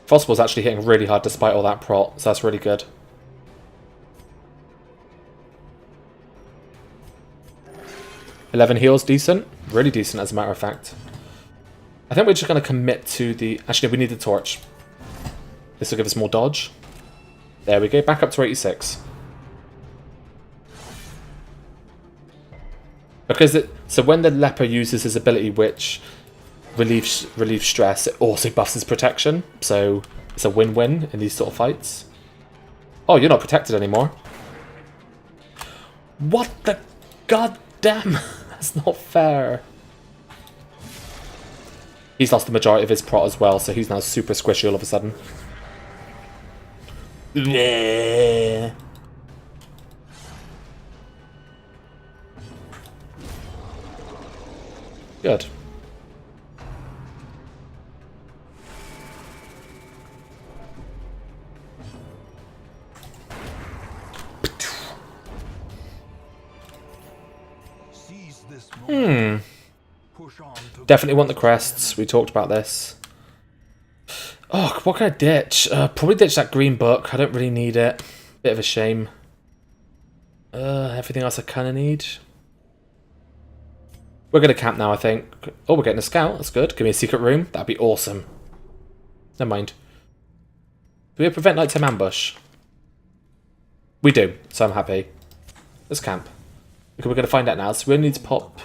Frostball's actually hitting really hard despite all that prot, so that's really good. $11 heals, decent. Really decent, as a matter of fact. I think we're just going to commit to the... Actually, we need the torch. This will give us more dodge. There we go, back up to 86. Because so when the leper uses his ability, which relieves stress, it also buffs his protection. So it's a win-win in these sort of fights. Oh, you're not protected anymore. What the goddamn? That's not fair. He's lost the majority of his prot as well, so he's now super squishy all of a sudden. Yeah. Good. Definitely want the crests. We talked about this. Oh, what can I ditch? Probably ditch that green book. I don't really need it. Bit of a shame. Everything else I kind of need. We're going to camp now, I think. Oh, we're getting a scout. That's good. Give me a secret room. That'd be awesome. Never mind. Do we prevent nighttime ambush? We do, so I'm happy. Let's camp. Okay, we're going to find out now. So we only need to pop...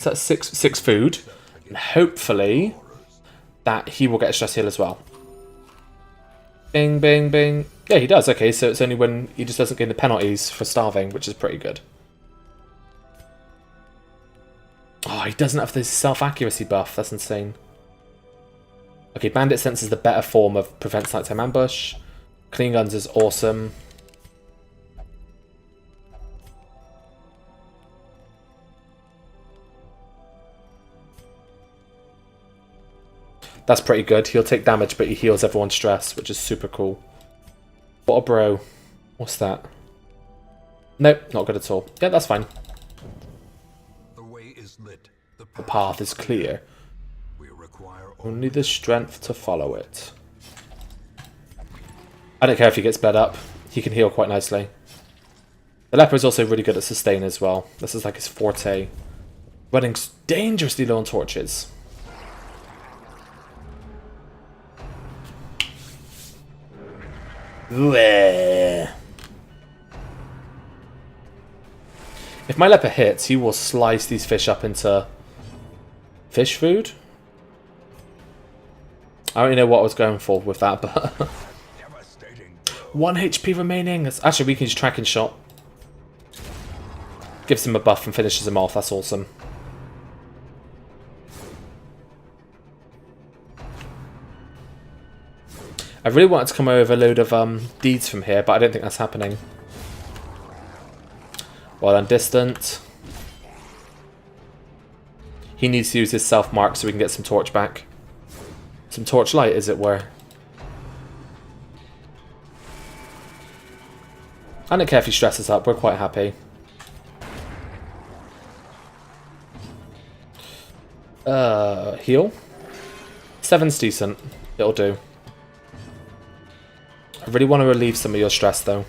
So that's six food. And hopefully that he will get a stress heal as well. Bing, bing, bing. Yeah, he does. Okay, so it's only when he just doesn't get the penalties for starving, which is pretty good. Oh, he doesn't have this self-accuracy buff. That's insane. Okay, Bandit Sense is the better form of prevents nighttime ambush. Clean Guns is awesome. That's pretty good. He'll take damage, but he heals everyone's stress, which is super cool. What a bro. What's that? Nope, not good at all. Yeah, that's fine. The way is lit. The path is clear. We require Only the strength to follow it. I don't care if he gets bled up. He can heal quite nicely. The leper is also really good at sustain as well. This is like his forte. Running dangerously low on torches. If my leper hits, he will slice these fish up into fish food. I don't really know what I was going for with that, but 1 HP remaining. Actually, we can use tracking shot. Gives him a buff and finishes him off. That's awesome. I really wanted to come over a load of deeds from here, but I don't think that's happening. Well done, distant. He needs to use his self-mark so we can get some torch back. Some torch light, as it were. I don't care if he stresses up, we're quite happy. Heal? 7's decent. It'll do. I really want to relieve some of your stress, though.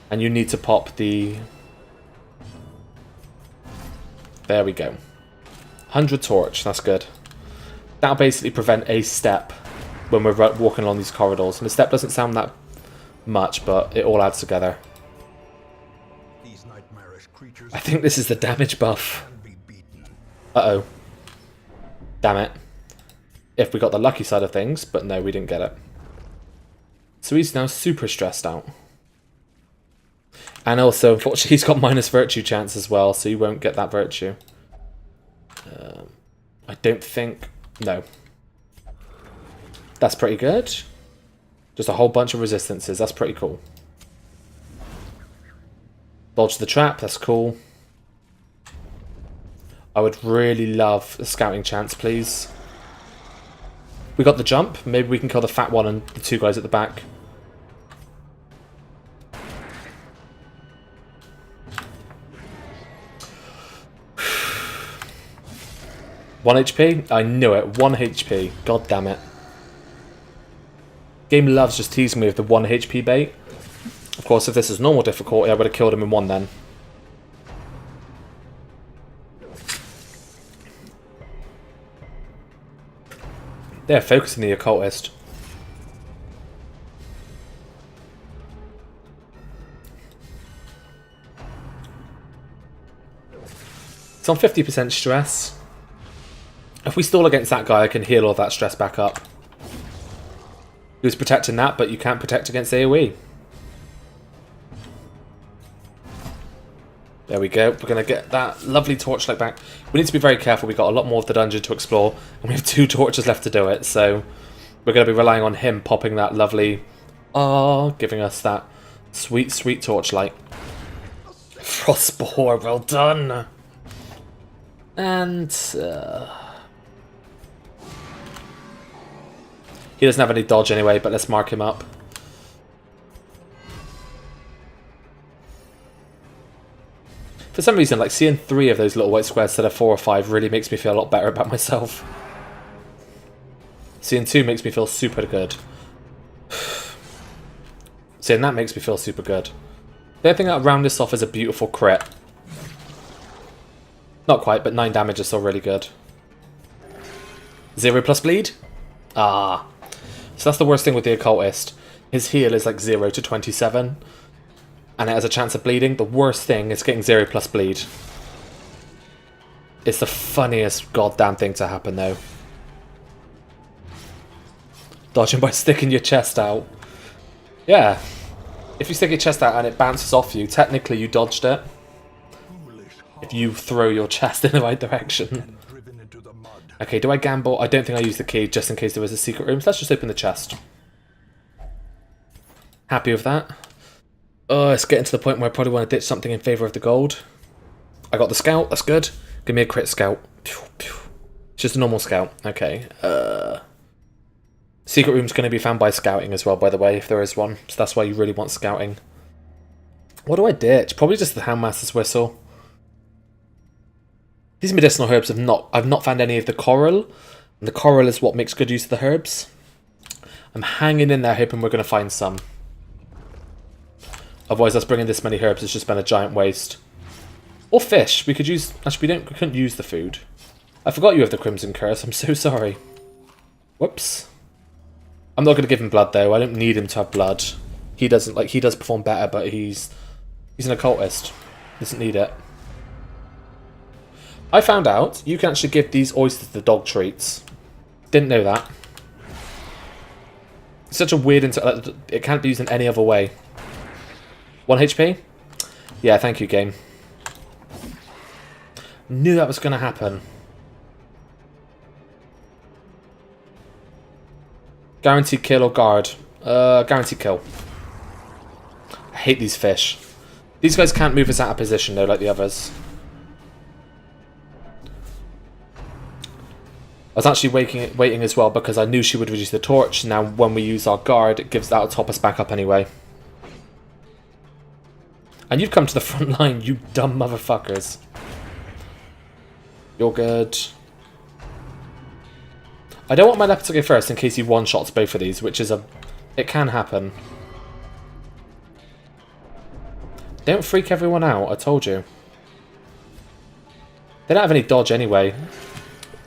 And you need to pop the... There we go. 100 torch, that's good. That'll basically prevent a step when we're walking along these corridors. And a step doesn't sound that much, but it all adds together. these nightmarish creatures. I think this is the damage buff. Uh-oh. Damn it. if we got the lucky side of things, but no, we didn't get it. So he's now super stressed out. And also, unfortunately, he's got minus virtue chance as well, so he won't get that virtue. I don't think... No. That's pretty good. Just a whole bunch of resistances. That's pretty cool. Dodge the trap. That's cool. I would really love a scouting chance, please. We got the jump. Maybe we can kill the fat one and the two guys at the back. One HP? I knew it. 1 HP. God damn it. Game loves just teasing me with the 1 HP bait. Of course, if this is normal difficulty, I would have killed him in 1 then. They're focusing the occultist. It's on 50% stress. If we stall against that guy, I can heal all that stress back up. He was protecting that, but you can't protect against AoE. There we go. We're going to get that lovely torchlight back. We need to be very careful. We've got a lot more of the dungeon to explore, and we have 2 torches left to do it, so we're going to be relying on him popping that lovely... giving us that sweet, sweet torchlight. Frostboar, well done! And... he doesn't have any dodge anyway, but let's mark him up. For some reason, like, seeing 3 of those little white squares instead of 4 or 5 really makes me feel a lot better about myself. Seeing 2 makes me feel super good. Seeing that makes me feel super good. The other thing that round this off is a beautiful crit. Not quite, but 9 damage is still really good. 0 plus bleed? Ah. So that's the worst thing with the occultist. His heal is like 0 to 27. And it has a chance of bleeding. The worst thing is getting 0 plus bleed. It's the funniest goddamn thing to happen though. Dodging by sticking your chest out. Yeah. If you stick your chest out and it bounces off you, technically you dodged it. If you throw your chest in the right direction. Okay, do I gamble? I don't think I use the key just in case there was a secret room. So let's just open the chest. Happy with that. Oh, it's getting to the point where I probably want to ditch something in favour of the gold. I got the scout, that's good. Give me a crit scout. It's just a normal scout. Okay. Secret room's going to be found by scouting as well, by the way, if there is one. So that's why you really want scouting. What do I ditch? Probably just the Houndmaster's Whistle. These medicinal herbs I've not found any of the coral. And the coral is what makes good use of the herbs. I'm hanging in there hoping we're going to find some. Otherwise us bringing this many herbs has just been a giant waste. Or fish. We could use... Actually, we couldn't use the food. I forgot you have the Crimson Curse. I'm so sorry. Whoops. I'm not going to give him blood though. I don't need him to have blood. He doesn't... Like, he does perform better, but he's an occultist. Doesn't need it. I found out you can actually give these oysters the dog treats. Didn't know that. It's such a weird... It can't be used in any other way. 1 HP? Yeah, thank you, game. Knew that was going to happen. Guaranteed kill or guard? Guaranteed kill. I hate these fish. These guys can't move us out of position, though, like the others. I was actually waiting as well because I knew she would reduce the torch. Now, when we use our guard, that'll top us back up anyway. And you've come to the front line, you dumb motherfuckers. You're good. I don't want my leopard to go first in case he one-shots both of these, which is it can happen. Don't freak everyone out, I told you. They don't have any dodge anyway.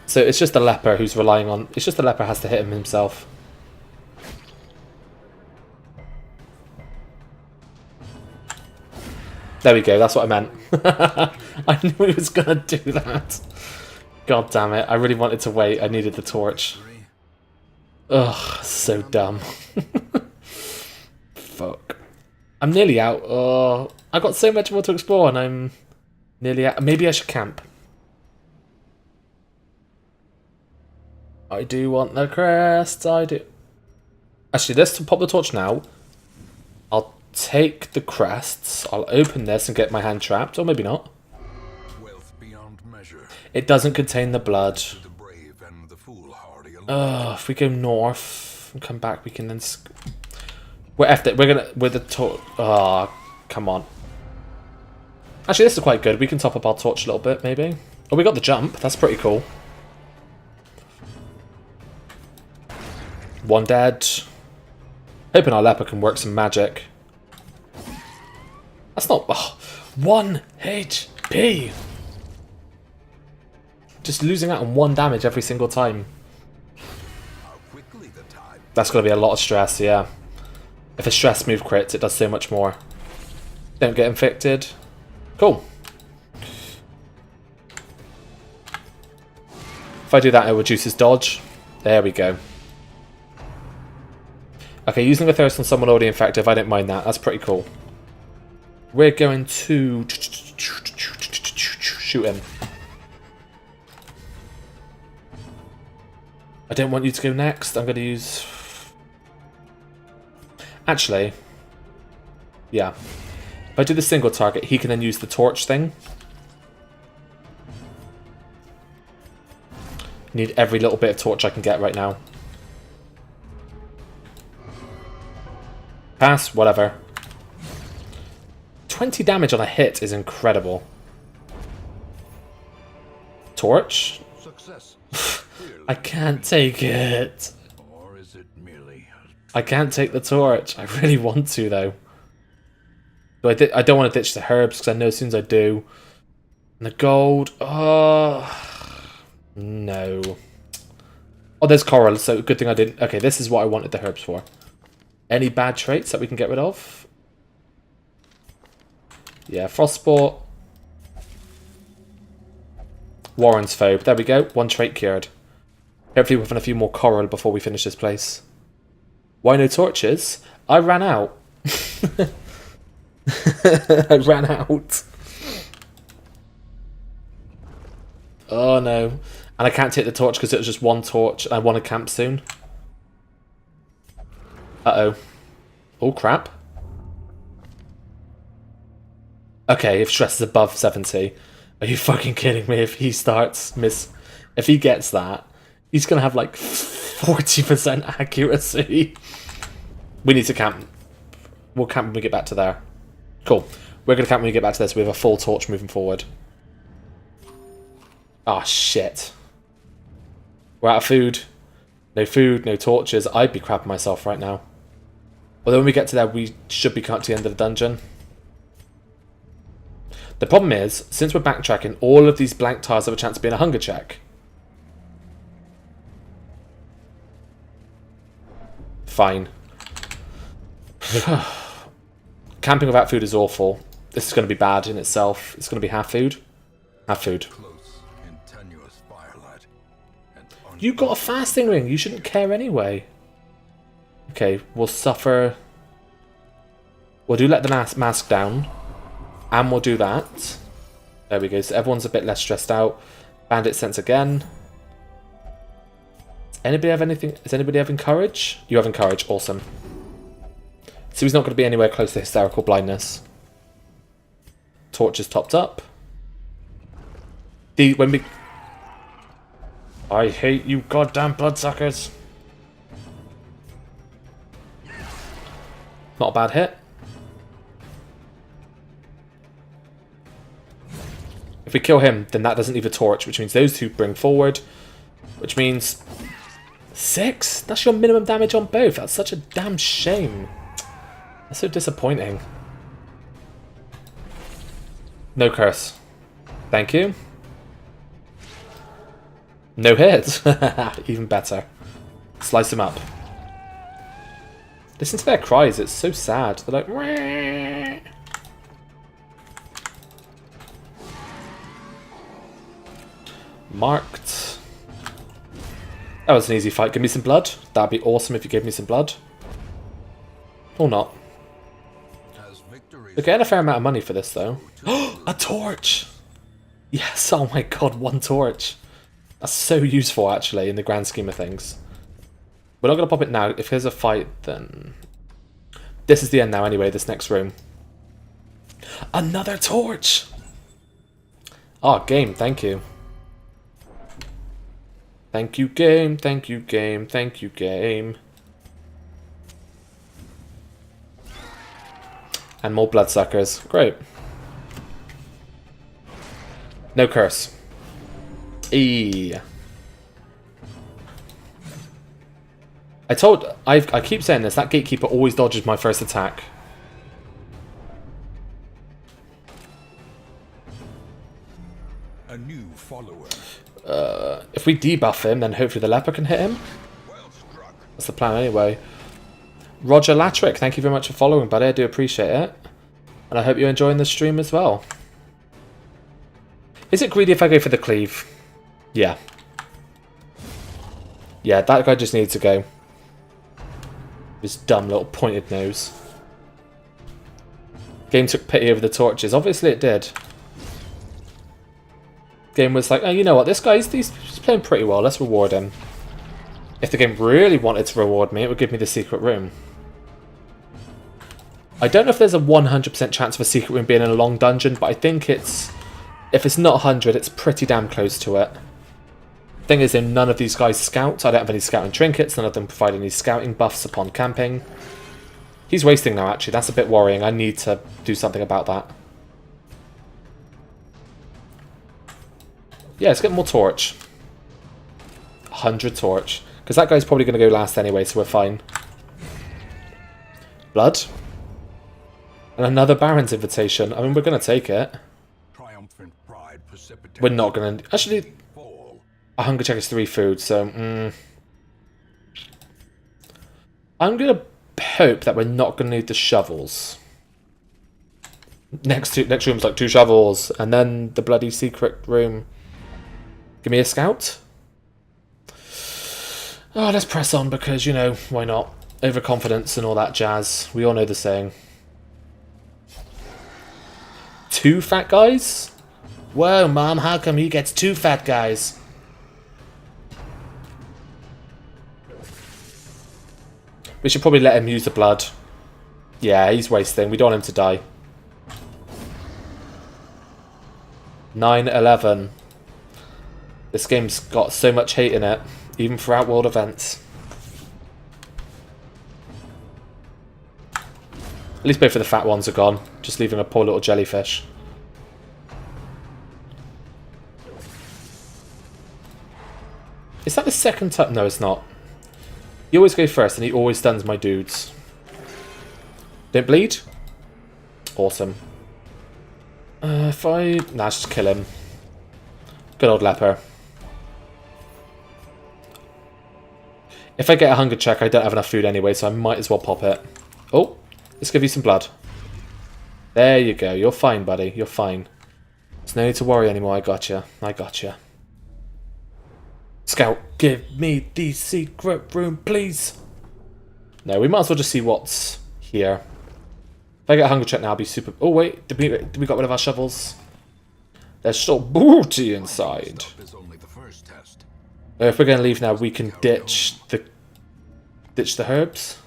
So it's just the leper who's relying on... It's just the leper has to hit him himself. There we go, that's what I meant. I knew he was going to do that. God damn it, I really wanted to wait. I needed the torch. Ugh, so dumb. Fuck. I'm nearly out. Oh, I got so much more to explore and I'm nearly out. Maybe I should camp. I do want the crests, I do. Actually, let's pop the torch now. I'll take the crests. I'll open this and get my hand trapped, or maybe not. Wealth beyond measure. It doesn't contain the blood. To the brave and the foolhardy alike. If we go north and come back, we can then. We're effed it. We're gonna with the torch. Oh, come on. Actually, this is quite good. We can top up our torch a little bit, maybe. Oh, we got the jump. That's pretty cool. One dead. Hoping our leper can work some magic. That's not... Oh, 1 HP! Just losing out on 1 damage every single time. How quickly the time. That's going to be a lot of stress, yeah. If a stress move crits, it does so much more. Don't get infected. Cool. If I do that, it reduces dodge. There we go. Okay, using a thirst on someone already infected, I don't mind that. That's pretty cool. We're going to shoot him. I don't want you to go next. I'm going to use... Actually, yeah. If I do the single target, he can then use the torch thing. Need every little bit of torch I can get right now. Pass, whatever. 20 damage on a hit is incredible. Torch? Success. I can't take it. Or is it merely... I can't take the torch. I really want to, though. But I don't want to ditch the herbs, because I know as soon as I do... And the gold... Oh... No. Oh, there's coral, so good thing I didn't... Okay, this is what I wanted the herbs for. Any bad traits that we can get rid of? Yeah, Frostsport. Warren's Phobe. There we go. 1 trait cured. Hopefully we'll have a few more coral before we finish this place. Why no torches? I ran out. I ran out. Oh no. And I can't take the torch because it was just 1 torch. I want to camp soon. Uh-oh. Oh, crap. Okay, if stress is above 70. Are you fucking kidding me? If he starts if he gets that, he's going to have like 40% accuracy. We need to camp. We'll camp when we get back to there. Cool. We're going to camp when we get back to this. We have a full torch moving forward. Ah, shit. We're out of food. No food, no torches. I'd be crapping myself right now. Although when we get to there, we should be coming to the end of the dungeon. The problem is, since we're backtracking, all of these blank tiles have a chance of being a hunger check. Fine. Camping without food is awful. This is going to be bad in itself. It's going to be half food. Half food. Close in tenuous firelight. You got a fasting ring. You shouldn't care anyway. Okay, we'll suffer. We'll do let the mask down. And we'll do that. There we go. So everyone's a bit less stressed out. Bandit sense again. Does anybody have anything? Is anybody having courage? You have courage. Awesome. So he's not going to be anywhere close to hysterical blindness. Torch is topped up. When we... I hate you goddamn bloodsuckers. Not a bad hit. If we kill him, then that doesn't leave a torch, which means those two bring forward. Which means... 6? That's your minimum damage on both. That's such a damn shame. That's so disappointing. No curse. Thank you. No hit. Even better. Slice him up. Listen to their cries. It's so sad. They're like... Wah. Marked. That was an easy fight. Give me some blood. That'd be awesome if you gave me some blood. Or not. We're getting a fair amount of money for this, though. A torch! Yes, oh my god, one torch. That's so useful, actually, in the grand scheme of things. We're not going to pop it now. If there's a fight, then... This is the end now, anyway, this next room. Another torch! Oh, game, thank you. Thank you, game, thank you, game, thank you, game. And more bloodsuckers. Great. No curse. I keep saying this, that gatekeeper always dodges my first attack. A new follower. If we debuff him, then hopefully the leper can hit him. Well struck. That's the plan anyway. Roger Latrick, thank you very much for following, buddy. I do appreciate it. And I hope you're enjoying the stream as well. Is it greedy if I go for the cleave? Yeah. Yeah, that guy just needs to go. His dumb little pointed nose. Game took pity over the torches. Obviously it did. Game was like, oh, you know what? This guy's he's playing pretty well. Let's reward him. If the game really wanted to reward me, it would give me the secret room. I don't know if there's a 100% chance of a secret room being in a long dungeon, but I think it's... If it's not 100, it's pretty damn close to it. Thing is, none of these guys scout. I don't have any scouting trinkets. None of them provide any scouting buffs upon camping. He's wasting now, actually. That's a bit worrying. I need to do something about that. Yeah, let's get more torch. 100 torch. Because that guy's probably going to go last anyway, so we're fine. Blood. And another Baron's invitation. I mean, we're going to take it. Triumphant pride precipitates. We're not going to... Actually, a hunger check is 3 food, so... I'm going to hope that we're not going to need the shovels. Next room's like 2 shovels, and then the bloody secret room. Give me a scout. Oh, let's press on because, you know, why not? Overconfidence and all that jazz. We all know the saying. 2 fat guys? Whoa, Mom, how come he gets 2 fat guys? We should probably let him use the blood. Yeah, he's wasting. We don't want him to die. 9-11. This game's got so much hate in it, even for Outworld events. At least both of the fat ones are gone, just leaving a poor little jellyfish. Is that the second time? No, it's not. You always go first, and he always stuns my dudes. Don't bleed? Awesome. If I... Nah, just kill him. Good old leper. If I get a hunger check, I don't have enough food anyway, so I might as well pop it. Oh, let's give you some blood. There you go. You're fine, buddy. You're fine. There's no need to worry anymore. I gotcha. I gotcha. Scout, give me the secret room, please. No, we might as well just see what's here. If I get a hunger check now, I'll be super... Oh, wait. Did we got rid of our shovels? There's still booty inside. If we're going to leave now, we can ditch the herbs.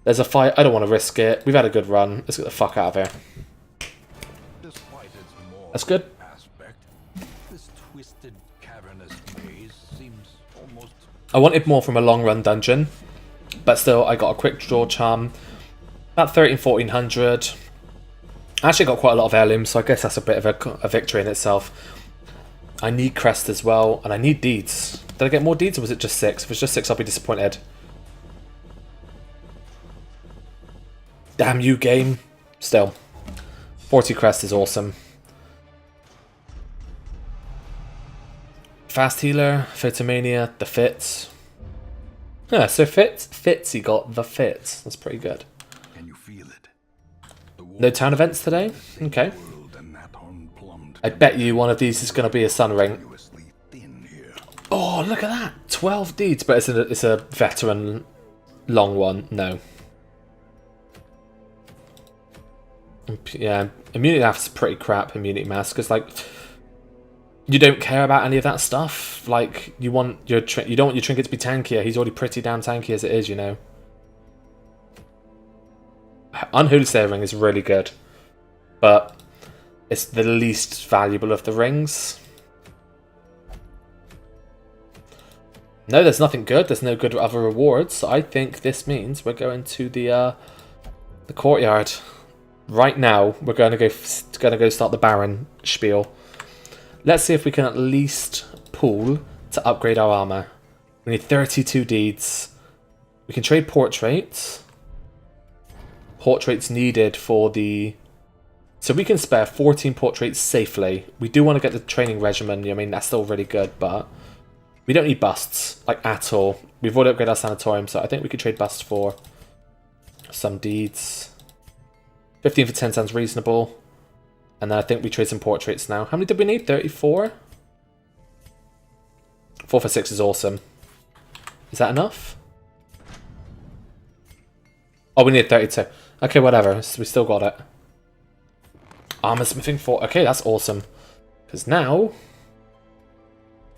There's a fight. I don't want to risk it. We've had a good run. Let's get the fuck out of here. That's good. This twisted, cavernous maze seems almost... I wanted more from a long run dungeon, but still, I got a quick draw charm. About 1300-1400. I actually got quite a lot of heirlooms, so I guess that's a bit of a victory in itself. I need crest as well, and I need deeds. Did I get more deeds, or was it just 6? If it's just 6, I'll be disappointed. Damn you, game. Still. 40 crest is awesome. Fast healer, Photomania, the fits. Yeah, so Fitzy got the fits. That's pretty good. Can you feel it? No town events today? Okay. I bet you one of these is going to be a sun ring. look at that! 12 deeds, but it's a veteran long one. No. Yeah, immunity mask is pretty crap, immunity mask, because, like, you don't care about any of that stuff. Like, you want you don't want your trinket to be tankier. He's already pretty damn tanky as it is, you know. Unholy Slayer ring is really good, but it's the least valuable of the rings. No, there's nothing good. There's no good other rewards. So I think this means we're going to the courtyard right now. We're going to go start the Baron spiel. Let's see if we can at least pool to upgrade our armor. We need 32 deeds. We can trade portraits. Portraits needed for the... So we can spare 14 portraits safely. We do want to get the training regimen. I mean, that's still really good, but we don't need busts, like, at all. We've already upgraded our sanatorium, so I think we could trade busts for some deeds. 15 for 10 sounds reasonable. And then I think we trade some portraits now. How many did we need? 34? 4 for 6 is awesome. Is that enough? Oh, we need 32. Okay, whatever. We still got it. Armor smithing 4. Okay, that's awesome. Because now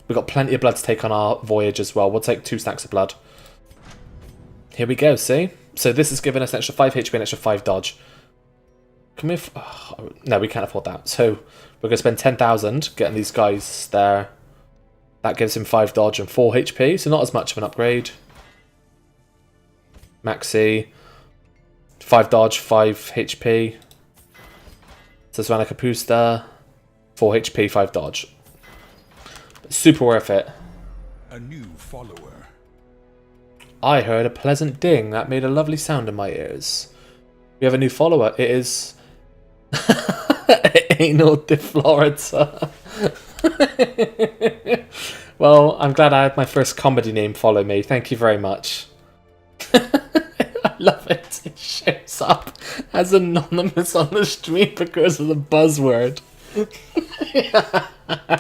we've got plenty of blood to take on our voyage as well. We'll take 2 stacks of blood. Here we go, see? So this is giving us an extra 5 HP and extra 5 dodge. Can we... Oh, no, we can't afford that. So we're going to spend 10,000 getting these guys there. That gives him 5 dodge and 4 HP, so not as much of an upgrade. Maxi. 5 dodge, 5 HP. Sazvana Kapusta. 4 HP, 5 dodge. Super worth it. A new follower. I heard a pleasant ding that made a lovely sound in my ears. We have a new follower. It is... Anal Deflorita. Well, I'm glad I had my first comedy name follow me. Thank you very much. I love it. It shows up as anonymous on the stream because of the buzzword.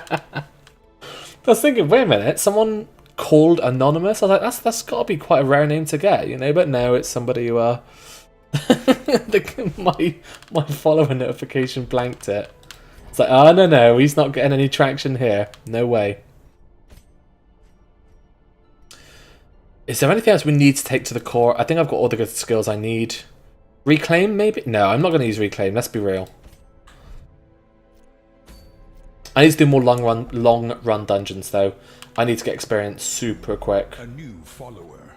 I was thinking, wait a minute, someone called anonymous? I was like, that's got to be quite a rare name to get, you know? But no, it's somebody who my follower notification blanked it. It's like, oh no, he's not getting any traction here. No way. Is there anything else we need to take to the core? I think I've got all the good skills I need. Reclaim, maybe? No, I'm not going to use Reclaim. Let's be real. I need to do more long run dungeons, though. I need to get experience super quick. A new follower.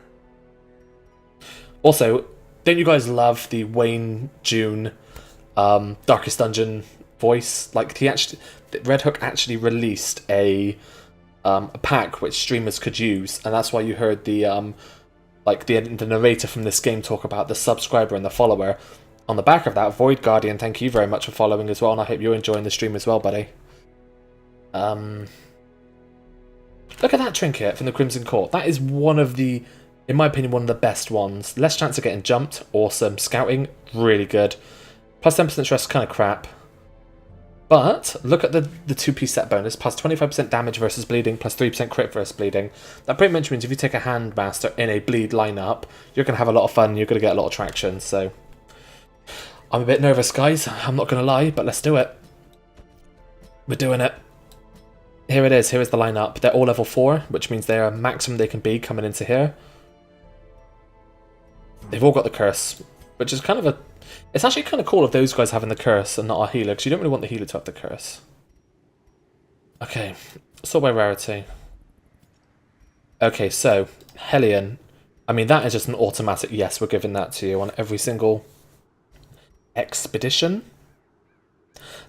Also, don't you guys love the Wayne June Darkest Dungeon voice? Like, Red Hook actually released a pack which streamers could use, and that's why you heard the narrator from this game talk about the subscriber and the follower. On the back of that, Void Guardian, thank you very much for following as well, and I hope you're enjoying the stream as well, buddy. Look at that trinket from the Crimson Court. That is one of the, in my opinion, one of the best ones. Less chance of getting jumped, awesome. Scouting, really good. Plus 10% stress, kind of crap. But look at the 2-piece set bonus, plus 25% damage versus bleeding, plus 3% crit versus bleeding. That pretty much means if you take a Handmaster in a bleed lineup, you're going to have a lot of fun, you're going to get a lot of traction, so... I'm a bit nervous, guys, I'm not going to lie, but let's do it. We're doing it. Here it is, here is the lineup. They're all level 4, which means they're maximum they can be coming into here. They've all got the curse, which is kind of a... It's actually kind of cool if those guys having the curse and not our healer, because you don't really want the healer to have the curse. Okay, sort by rarity. Okay, so, Hellion. I mean, that is just an automatic yes, we're giving that to you on every single expedition.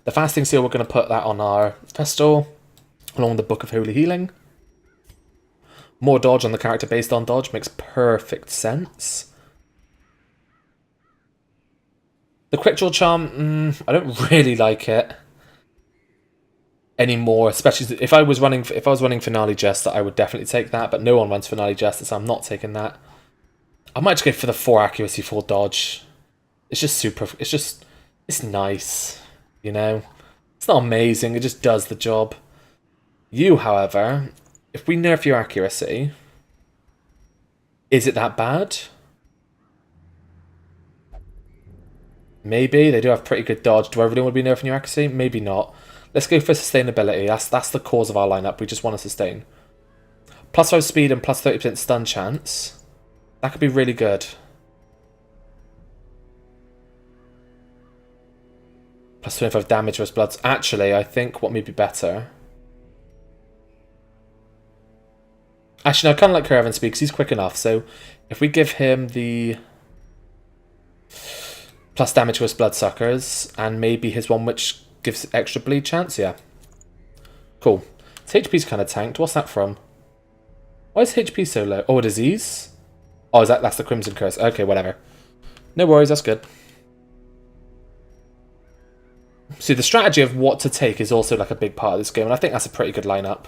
The Fasting Seal, we're going to put that on our Festal, along with the Book of Holy Healing. More dodge on the character based on dodge makes perfect sense. The Quick Draw Charm, I don't really like it anymore. Especially if I was running Finale Jester, I would definitely take that. But no one runs Finale Jester, so I'm not taking that. I might just go for the 4 accuracy, 4 dodge. It's just super. It's nice, you know. It's not amazing. It just does the job. You, however, if we nerf your accuracy, is it that bad? Maybe. They do have pretty good dodge. Do I really want to be nerfing your accuracy? Maybe not. Let's go for sustainability. That's the cause of our lineup. We just want to sustain. Plus 5 speed and plus 30% stun chance. That could be really good. Plus 25 damage versus bloods. Actually, I think what may be better. Actually, no, I kind of like Caravan Speed because he's quick enough. So if we give him the plus damage versus bloodsuckers and maybe his one which gives extra bleed chance, yeah. Cool. His HP's kind of tanked. What's that from? Why is HP so low? Oh, a disease? Oh, that's the Crimson Curse. Okay, whatever. No worries, that's good. See, the strategy of what to take is also like a big part of this game, and I think that's a pretty good lineup.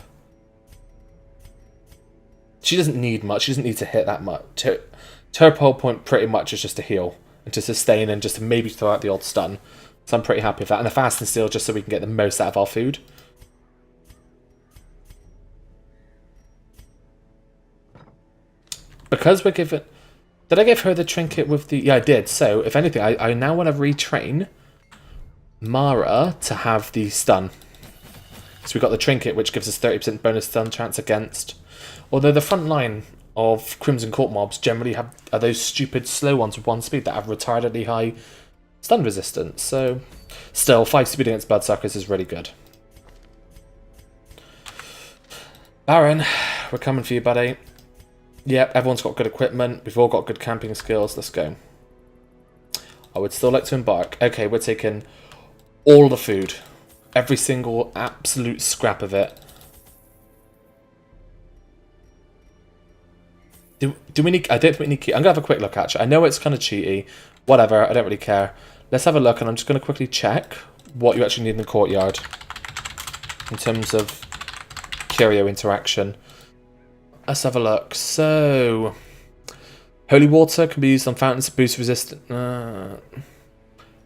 She doesn't need much. She doesn't need to hit that much. Her whole point pretty much is just to heal and to sustain and just to maybe throw out the odd stun. So I'm pretty happy with that. And the fast and steel just so we can get the most out of our food. Because we're given... Did I give her the trinket with the... Yeah, I did. So, if anything, I now want to retrain Mara to have the stun. So we got the trinket, which gives us 30% bonus stun chance against... Although the front line of Crimson Court mobs generally are those stupid slow ones with 1 speed that have retardedly high stun resistance. So, still, 5 speed against Bloodsuckers is really good. Baron, we're coming for you, buddy. Yep, everyone's got good equipment. We've all got good camping skills. Let's go. I would still like to embark. Okay, we're taking all the food. Every single absolute scrap of it. Do we need... I don't think we need... I'm going to have a quick look, actually. I know it's kind of cheaty. Whatever, I don't really care. Let's have a look, and I'm just going to quickly check what you actually need in the courtyard. In terms of curio interaction. Let's have a look. So, holy water can be used on fountains to boost resistance.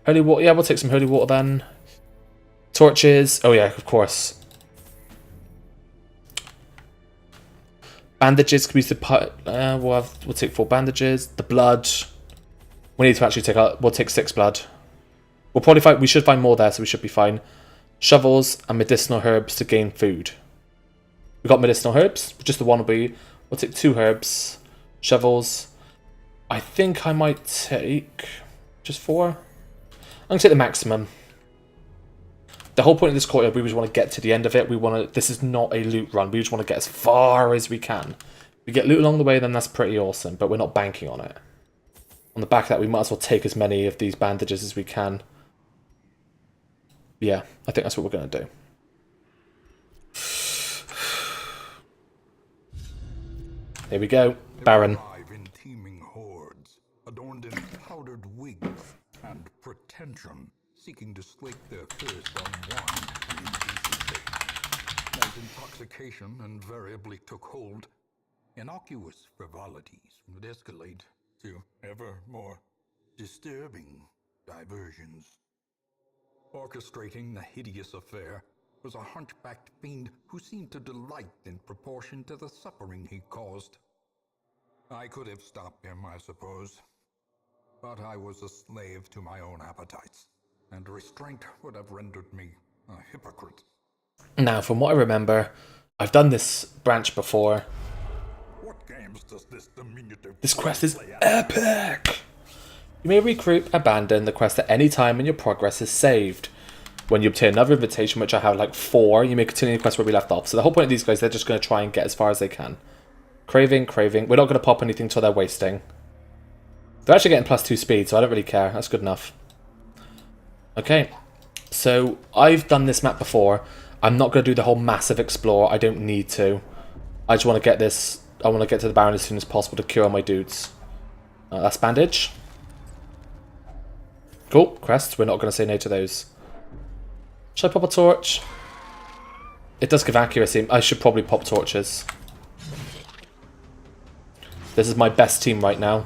Holy water, yeah, we'll take some holy water then. Torches, oh yeah, of course. Bandages can be used to we'll take 4 bandages. The blood, we need to actually take out. We'll take 6 blood. We'll probably find. We should find more there, so we should be fine. Shovels and medicinal herbs to gain food. We got medicinal herbs, just the one will be... We'll take 2 herbs. Shovels. I think I might take... Just 4? I'm going to take the maximum. The whole point of this courtyard, we just want to get to the end of it. We want to... This is not a loot run. We just want to get as far as we can. If we get loot along the way, then that's pretty awesome. But we're not banking on it. On the back of that, we might as well take as many of these bandages as we can. Yeah, I think that's what we're going to do. Here we go, Baron. In teeming hordes, adorned in powdered wigs and pretension, seeking to slake their thirst on wine and indecency. As intoxication invariably took hold, innocuous frivolities would escalate to ever more disturbing diversions. Orchestrating the hideous affair was a hunchbacked fiend who seemed to delight in proportion to the suffering he caused. I could have stopped him, I suppose, but I was a slave to my own appetites, and restraint would have rendered me a hypocrite. Now, from what I remember, I've done this branch before. What games does this diminutive... This quest is epic! You may regroup, abandon the quest at any time when your progress is saved. When you obtain another invitation, which I have like 4, you may continue the quest where we left off. So the whole point of these guys, they're just going to try and get as far as they can. Craving. We're not going to pop anything until they're wasting. They're actually getting +2 speed, so I don't really care. That's good enough. Okay. So I've done this map before. I'm not going to do the whole massive explore. I don't need to. I just want to get this... I want to get to the Baron as soon as possible to cure my dudes. That's bandage. Cool. Crests. We're not going to say no to those. Should I pop a torch? It does give accuracy. I should probably pop torches. This is my best team right now.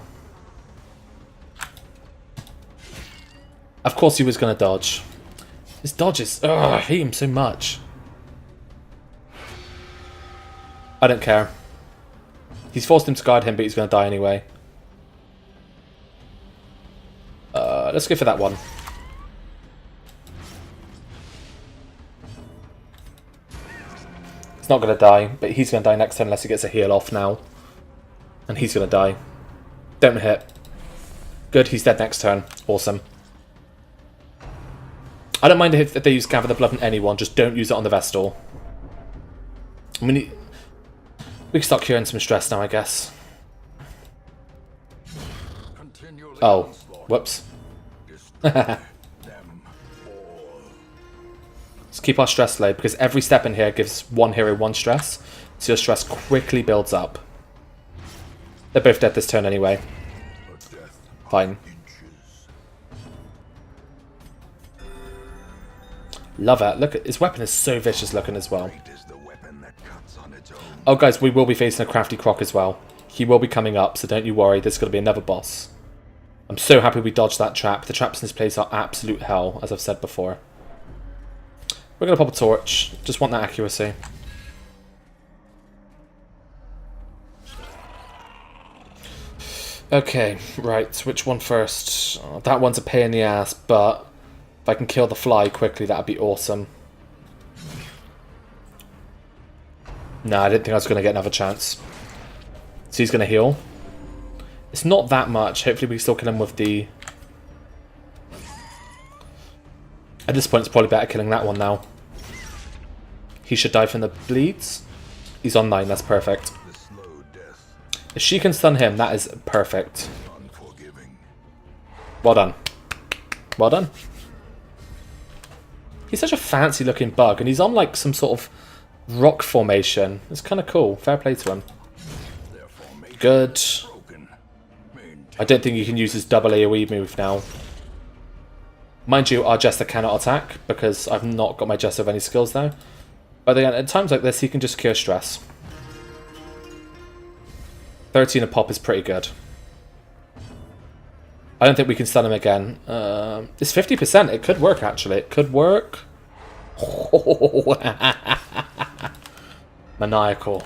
Of course he was going to dodge. His dodges... Ugh, I hate him so much. I don't care. He's forced him to guard him, but he's going to die anyway. Let's go for that one. He's not going to die, but he's going to die next turn unless he gets a heal off now. And he's going to die. Don't hit. Good, he's dead next turn. Awesome. I don't mind if they use Gather the Blood on anyone, just don't use it on the Vestal. We can start curing some stress now, I guess. Oh, whoops. Let's keep our stress low, because every step in here gives one hero one stress, so your stress quickly builds up. They're both dead this turn anyway. Fine. Love it. Look, his weapon is so vicious looking as well. Oh guys, we will be facing a crafty croc as well. He will be coming up, so don't you worry, there's going to be another boss. I'm so happy we dodged that trap. The traps in this place are absolute hell, as I've said before. We're going to pop a torch. Just want that accuracy. Okay, right, which one first? That one's a pain in the ass, but if I can kill the fly quickly, that'd be awesome. No, I didn't think I was going to get another chance. So he's going to heal. It's not that much. Hopefully we still kill him with the... At this point, it's probably better killing that one now. He should die from the bleeds. He's on 9, that's perfect. If she can stun him, that is perfect. Well done. Well done. He's such a fancy looking bug, and he's on like some sort of rock formation. It's kind of cool. Fair play to him. Good. I don't think you can use his double AoE move now. Mind you, our Jester cannot attack, because I've not got my Jester of any skills now. But again, at times like this, he can just cure stress. 13 a pop is pretty good. I don't think we can stun him again. It's 50%. It could work, actually. It could work. Maniacal.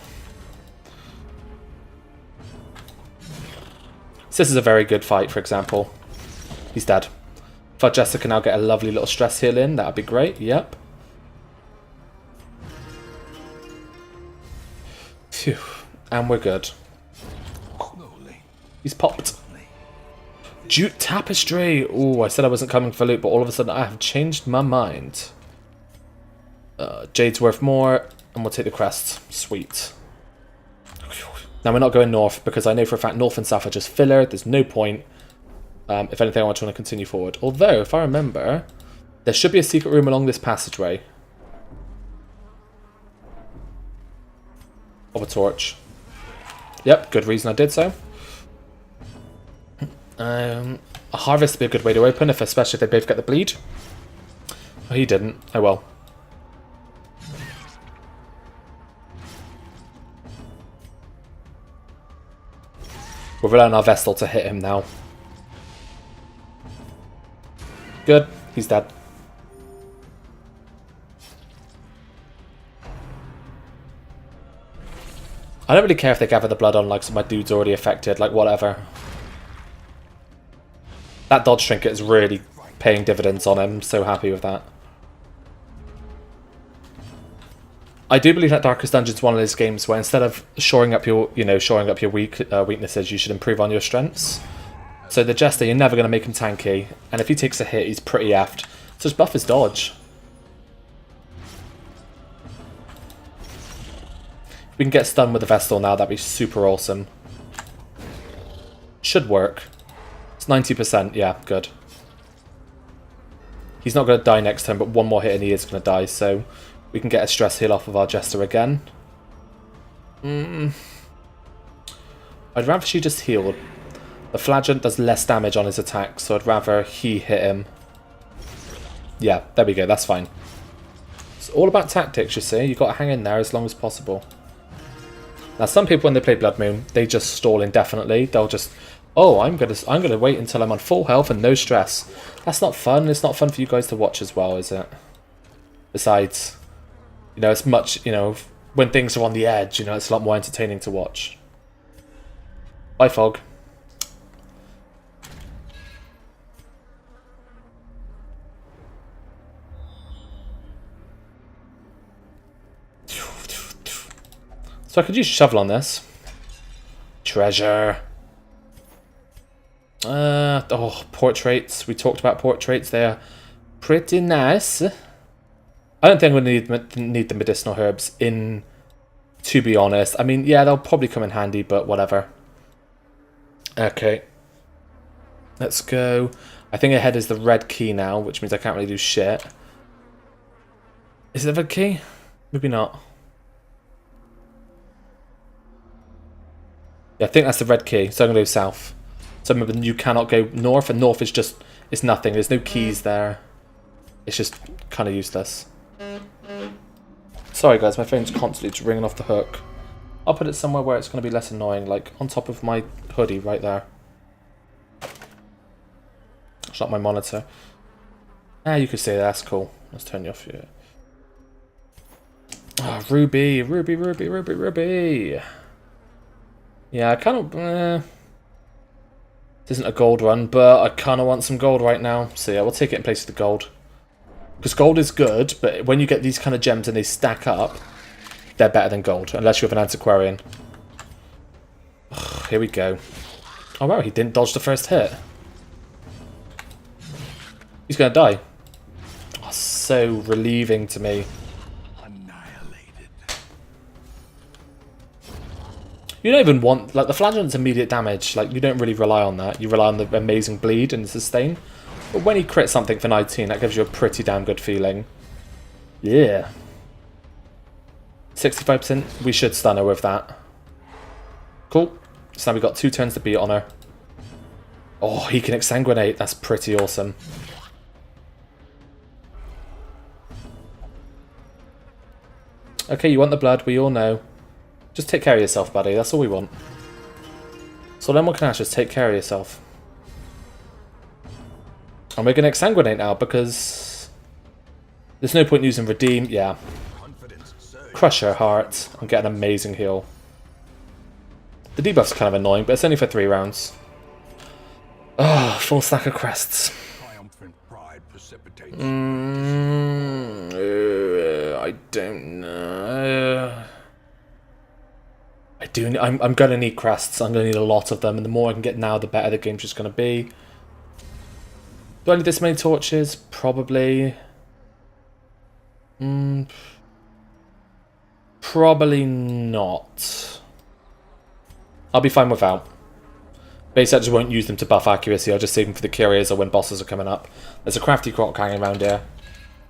So this is a very good fight, for example. He's dead. If our Jester can now get a lovely little stress heal in, that would be great. Yep. Phew. And we're good. He's popped. Jute Tapestry! Ooh, I said I wasn't coming for loot, but all of a sudden I have changed my mind. Jade's worth more, and we'll take the crest. Sweet. Now we're not going north, because I know for a fact north and south are just filler. There's no point. If anything, I want to continue forward. Although, if I remember, there should be a secret room along this passageway. Of a torch. Yep, good reason I did so. A harvest would be a good way to open, especially if they both get the bleed. Oh, he didn't. Oh well. We're relying on our Vestal to hit him now. Good. He's dead. I don't really care if they gather the blood on, like, so my dude's already affected, like, whatever. That dodge trinket is really paying dividends on him. So happy with that. I do believe that Darkest Dungeon is one of those games where instead of shoring up your, weaknesses, you should improve on your strengths. So the Jester, you're never going to make him tanky, and if he takes a hit, he's pretty effed. So just buff his dodge. If we can get stunned with the Vestal now, that'd be super awesome. Should work. It's 90%, yeah, good. He's not going to die next turn, but one more hit and he is going to die, so we can get a stress heal off of our Jester again. I'd rather she just healed. The Flagellant does less damage on his attack, so I'd rather he hit him. Yeah, there we go, that's fine. It's all about tactics, you see. You've got to hang in there as long as possible. Now, some people, when they play Blood Moon, they just stall indefinitely. They'll just... Oh, I'm gonna wait until I'm on full health and no stress. That's not fun. It's not fun for you guys to watch as well, is it? Besides, it's much, when things are on the edge, you know, it's a lot more entertaining to watch. Bye, Fog. So I could use a shovel on this. Treasure. Oh, portraits. We talked about portraits. They are pretty nice. I don't think I'm going to need the medicinal herbs in, to be honest. I mean, yeah, they'll probably come in handy, but whatever. Okay. Let's go. I think ahead is the red key now, which means I can't really do shit. Is it the red key? Maybe not. Yeah, I think that's the red key, so I'm going to go south. So remember, you cannot go north, and north is just, it's nothing. There's no keys there. It's just kind of useless. Sorry guys, my phone's constantly just ringing off the hook. I'll put it somewhere where it's going to be less annoying, like on top of my hoodie right there. It's not my monitor. Ah, you could say that's cool. Let's turn you off here. Oh, ruby, ruby, ruby, ruby, ruby. Yeah, I kind of... this isn't a gold run, but I kind of want some gold right now. So yeah, we'll take it in place of the gold. Because gold is good, but when you get these kind of gems and they stack up, they're better than gold, unless you have an antiquarian. Ugh, here we go. Oh wow, he didn't dodge the first hit. He's going to die. Oh, so relieving to me. You don't even want, like, the flagellant's immediate damage. Like, you don't really rely on that. You rely on the amazing bleed and sustain. But when he crits something for 19, that gives you a pretty damn good feeling. Yeah. 65%. We should stun her with that. Cool. So now we've got 2 turns to beat on her. Oh, he can exsanguinate. That's pretty awesome. Okay, you want the blood. We all know. Just take care of yourself, buddy. That's all we want. So then what can I ask? Just take care of yourself. And we're going to exsanguinate now because there's no point using redeem. Yeah. Crush her heart and get an amazing heal. The debuff's kind of annoying, but it's only for 3 rounds. Oh, full stack of crests. I don't know. I'm going to need crests. I'm going to need a lot of them, and the more I can get now, the better the game's just going to be. Do I need this many torches? Probably. Probably not. I'll be fine without. Basically, I just won't use them to buff accuracy. I'll just save them for the curios or when bosses are coming up. There's a crafty croc hanging around here.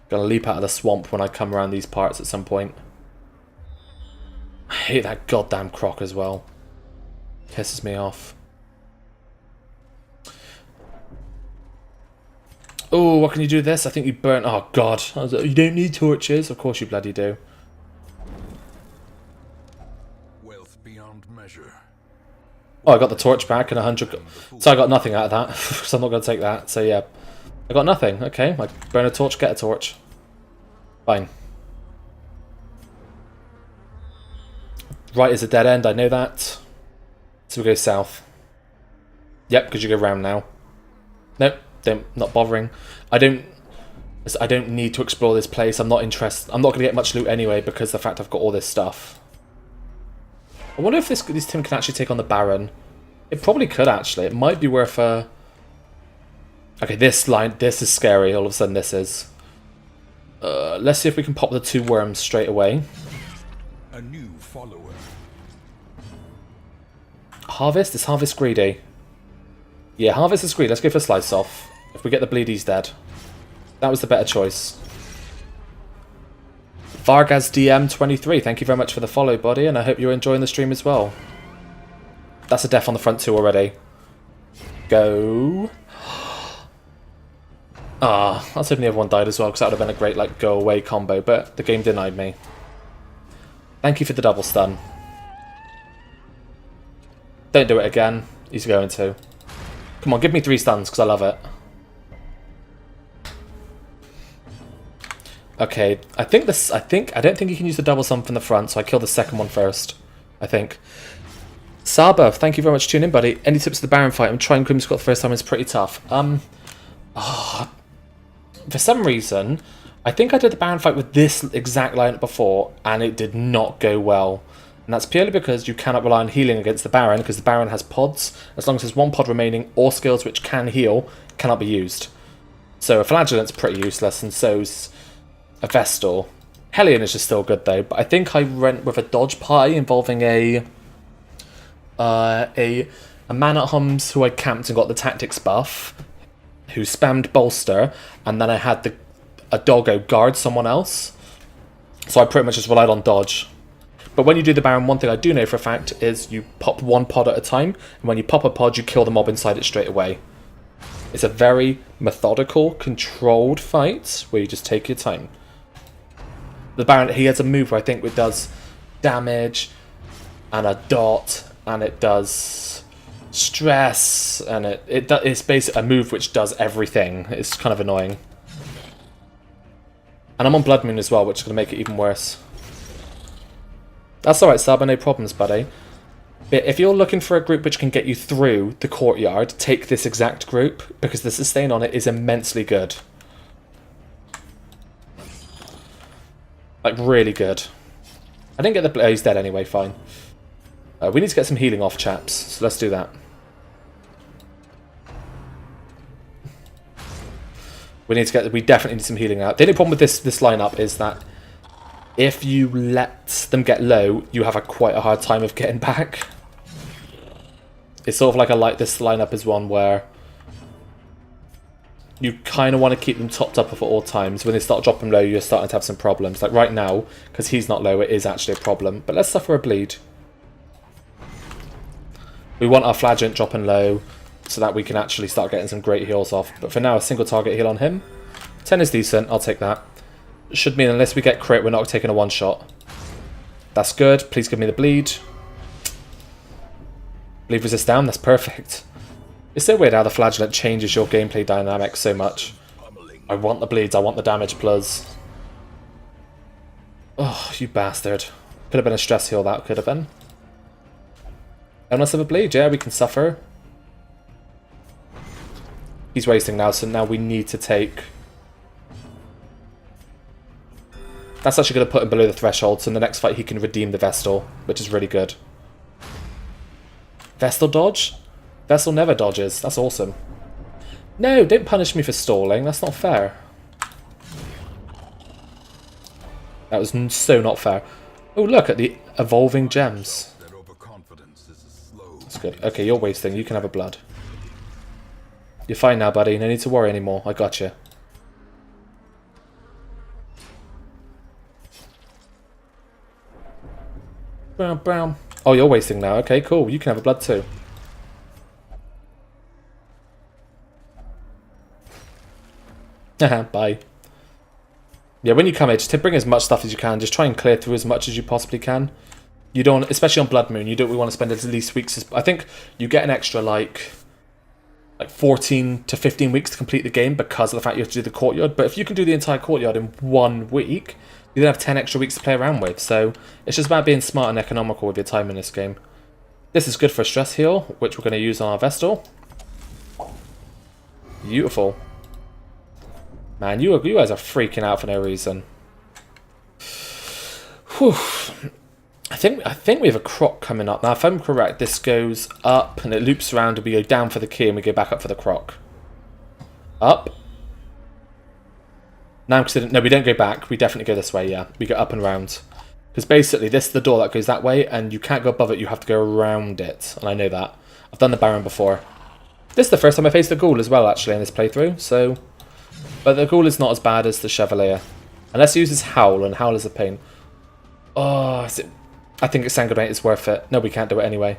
Gonna leap out of the swamp when I come around these parts at some point. I hate that goddamn croc as well. Pisses me off. Oh, what can you do with this? I think you burnt... Oh, God. You don't need torches. Of course you bloody do. Wealth beyond measure. Oh, I got the torch back and 100... So I got nothing out of that. So I'm not going to take that. So, yeah. I got nothing. Okay. I burn a torch, get a torch. Fine. Right is a dead end. I know that. So we go south. Yep, because you go round now. Nope. Not bothering. I don't need to explore this place. I'm not interested. I'm not going to get much loot anyway because of the fact I've got all this stuff. I wonder if this team can actually take on the Baron. It probably could actually. It might be worth a... Okay, this is scary. All of a sudden this is. Let's see if we can pop the 2 worms straight away. A new follower. Harvest? Is Harvest greedy? Yeah, Harvest is greedy. Let's go for Slice Off. If we get the bleed, he's dead. That was the better choice. Vargas DM23, thank you very much for the follow, buddy, and I hope you're enjoying the stream as well. That's a death on the front 2 already. Go. Ah, I was hoping the other one died as well, because that would have been a great, like, go-away combo, but the game denied me. Thank you for the double stun. Don't do it again. He's going to. Come on, give me 3 stuns, because I love it. Okay, I don't think you can use the double summon from the front, so I kill the second one first. I think. Saba, thank you very much for tuning in, buddy. Any tips for the Baron fight? I'm trying Grim Squad the first time, it's pretty tough. For some reason, I think I did the Baron fight with this exact lineup before, and it did not go well. And that's purely because you cannot rely on healing against the Baron, because the Baron has pods. As long as there's one pod remaining, or skills which can heal, cannot be used. So a Flagellant's pretty useless, and so's a Vestal. Hellion is just still good though, but I think I went with a dodge party involving a man-at-arms who I camped and got the tactics buff, who spammed bolster, and then I had a doggo guard someone else. So I pretty much just relied on dodge. But when you do the Baron, one thing I do know for a fact is you pop one pod at a time, and when you pop a pod, you kill the mob inside it straight away. It's a very methodical, controlled fight where you just take your time. The Baron, he has a move where I think it does damage and a dot, and it does stress, and it's basically a move which does everything. It's kind of annoying. And I'm on BLOODMOON as well, which is going to make it even worse. That's alright, Saba, no problems, buddy. But if you're looking for a group which can get you through the courtyard, take this exact group, because the sustain on it is immensely good. Like, really good. I didn't get the... Oh, he's dead anyway, fine. We need to get some healing off, chaps, so let's do that. We definitely need some healing out. The only problem with this lineup is that if you let them get low, you have quite a hard time of getting back. It's sort of like this lineup is one where you kind of want to keep them topped up at all times. When they start dropping low, you're starting to have some problems. Like right now, because he's not low, it is actually a problem. But let's suffer a bleed. We want our Flagellant dropping low so that we can actually start getting some great heals off. But for now, a single target heal on him. 10 is decent, I'll take that. Should mean unless we get crit, we're not taking a one shot. That's good, please give me the bleed. Bleed resist down, that's perfect. It's so weird how the Flagellant changes your gameplay dynamics so much. I want the bleeds, I want the damage plus. Oh, you bastard. Could have been a stress heal, that could have been. Unless of a bleed, yeah, we can suffer. He's wasting now, so now we need to take... That's actually going to put him below the threshold, so in the next fight he can redeem the Vestal, which is really good. Vestal dodge? Vestal never dodges, that's awesome. No, don't punish me for stalling, that's not fair. That was so not fair. Oh, look at the evolving gems. That's good. Okay, you're wasting, you can have a blood. You're fine now, buddy, no need to worry anymore, I got you. Brown, brown. Oh, you're wasting now. Okay, cool. You can have a blood too. Haha, bye. Yeah, when you come here, just bring as much stuff as you can. Just try and clear through as much as you possibly can. You don't, especially on BLOODMOON, you don't really want to spend at least weeks. I think you get an extra like 14 to 15 weeks to complete the game because of the fact you have to do the courtyard. But if you can do the entire courtyard in 1 week, you then have 10 extra weeks to play around with. So it's just about being smart and economical with your time in this game. This is good for a stress heal, which we're going to use on our Vestal. Beautiful. Man, you guys are freaking out for no reason. Whew. I think we have a croc coming up. Now, if I'm correct, this goes up and it loops around and we go down for the key and we go back up for the croc. Up. Now I'm considering... No, we don't go back. We definitely go this way, yeah. We go up and round. Because basically, this is the door that goes that way, and you can't go above it, you have to go around it. And I know that. I've done the Baron before. This is the first time I faced a ghoul as well, actually, in this playthrough, so... But the ghoul is not as bad as the Chevalier. Unless he uses Howl, and Howl is a pain. Oh, is it... I think Sanguinate is worth it. No, we can't do it anyway.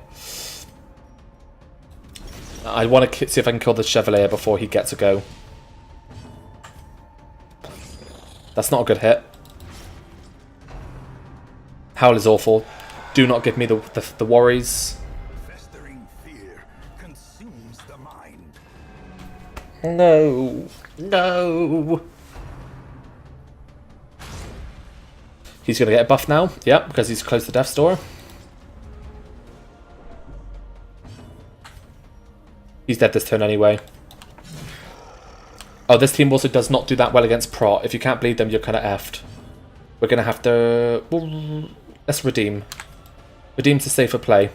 I want to see if I can kill the Chevalier before he gets a go. That's not a good hit. Howl is awful. Do not give me the worries. Festering fear consumes the mind. No. No. He's going to get a buff now. Yep, because he's close to death's door. He's dead this turn anyway. Oh, this team also does not do that well against Prot. If you can't bleed them, you're kind of effed. We're going to have to... Well, let's redeem. Redeem's a safer play.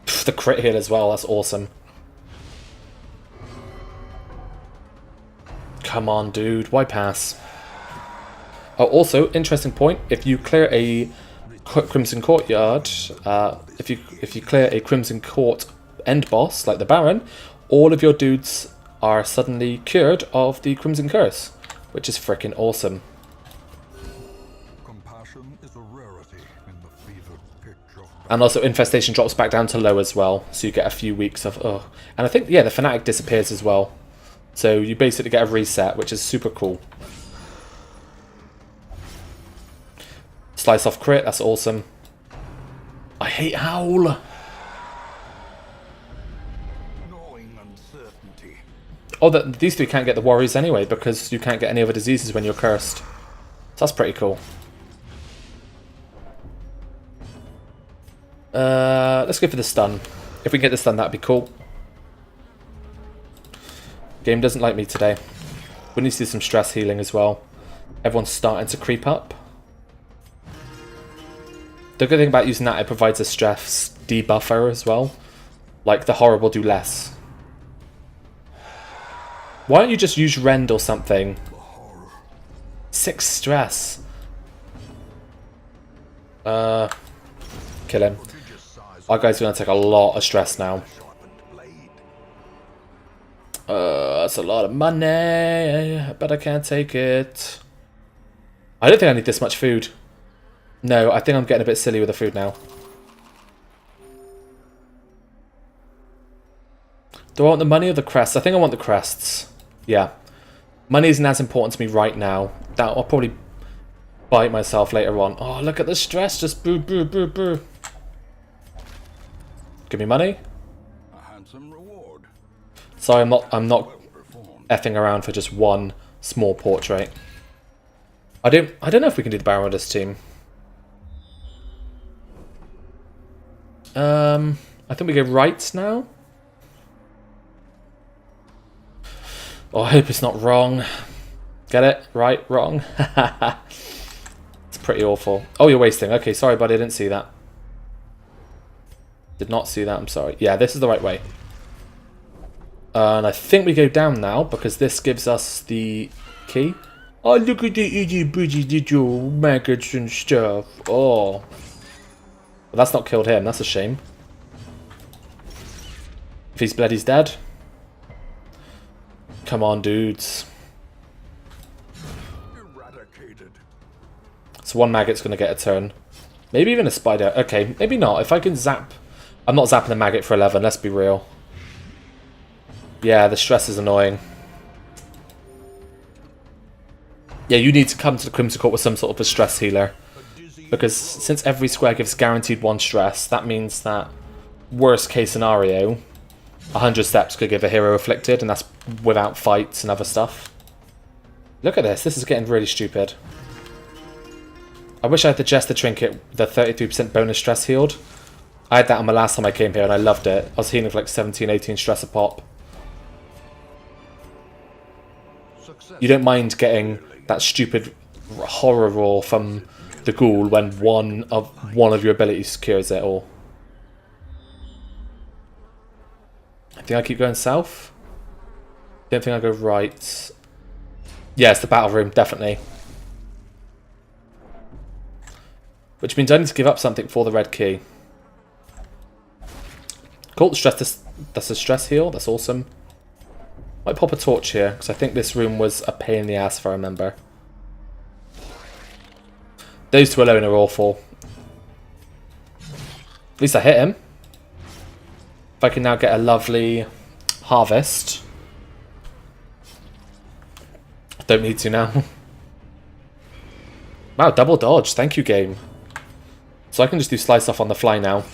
Pff, the crit heal as well. That's awesome. Come on, dude. Why pass? Oh, also, interesting point. If you clear a Crimson Courtyard, if you clear a Crimson Court end boss, like the Baron, all of your dudes are suddenly cured of the Crimson Curse, which is freaking awesome. Compassion is a rarity in the fevered pitch of And also, Infestation drops back down to low as well, so you get a few weeks of... And I think, yeah, the Fanatic disappears as well. So you basically get a reset, which is super cool. Slice off crit, that's awesome. I hate Howl. gnawing uncertainty. Oh, these three can't get the Warriors anyway, because you can't get any other diseases when you're cursed. So that's pretty cool. Let's go for the stun. If we can get the stun, that'd be cool. Game doesn't like me today. We need to do some stress healing as well. Everyone's starting to creep up. The good thing about using that, it provides a stress debuffer as well. Like, the horror will do less. Why don't you just use Rend or something? 6 stress. Kill him. Our guy's going to take a lot of stress now. That's a lot of money, but I can't take it. I don't think I need this much food. No, I think I'm getting a bit silly with the food now. Do I want the money or the crests? I think I want the crests. Yeah. Money isn't as important to me right now. I'll probably bite myself later on. Oh, look at the stress. Just boo, boo, boo, boo. Give me money. A handsome reward. Sorry, I'm not effing around for just one small portrait. I don't know if we can do the Baron with this team. I think we go right now. Oh, I hope it's not wrong. Get it? Right, wrong. It's pretty awful. Oh, you're wasting. Okay, sorry, buddy, I didn't see that. Did not see that, I'm sorry. Yeah, this is the right way. And I think we go down now, because this gives us the key. Oh, look at the itty bitty little maggots and stuff. Oh. Well, that's not killed him, that's a shame. If he's bled, he's dead. Come on, dudes. Eradicated. So one maggot's going to get a turn. Maybe even a spider. Okay, maybe not. If I can zap... I'm not zapping the maggot for 11, let's be real. Yeah, the stress is annoying. Yeah, you need to come to the Crimson Court with some sort of a stress healer. Because since every square gives guaranteed 1 stress, that means that, worst case scenario, 100 steps could give a hero afflicted, and that's without fights and other stuff. Look at this is getting really stupid. I wish I had the Jester Trinket, the 33% bonus stress healed. I had that on my last time I came here and I loved it. I was healing for like 17, 18 stress a pop. You don't mind getting that stupid horror roar from the ghoul when one of your abilities cures it all. I think I keep going south. Don't think I go right. Yeah, it's the battle room, definitely. Which means I need to give up something for the red key. Cool, that's a stress heal, that's awesome. Might pop a torch here, because I think this room was a pain in the ass if I remember. Those two alone are awful. At least I hit him. If I can now get a lovely harvest. I don't need to now. Wow, double dodge, thank you game. So I can just do slice off on the fly now.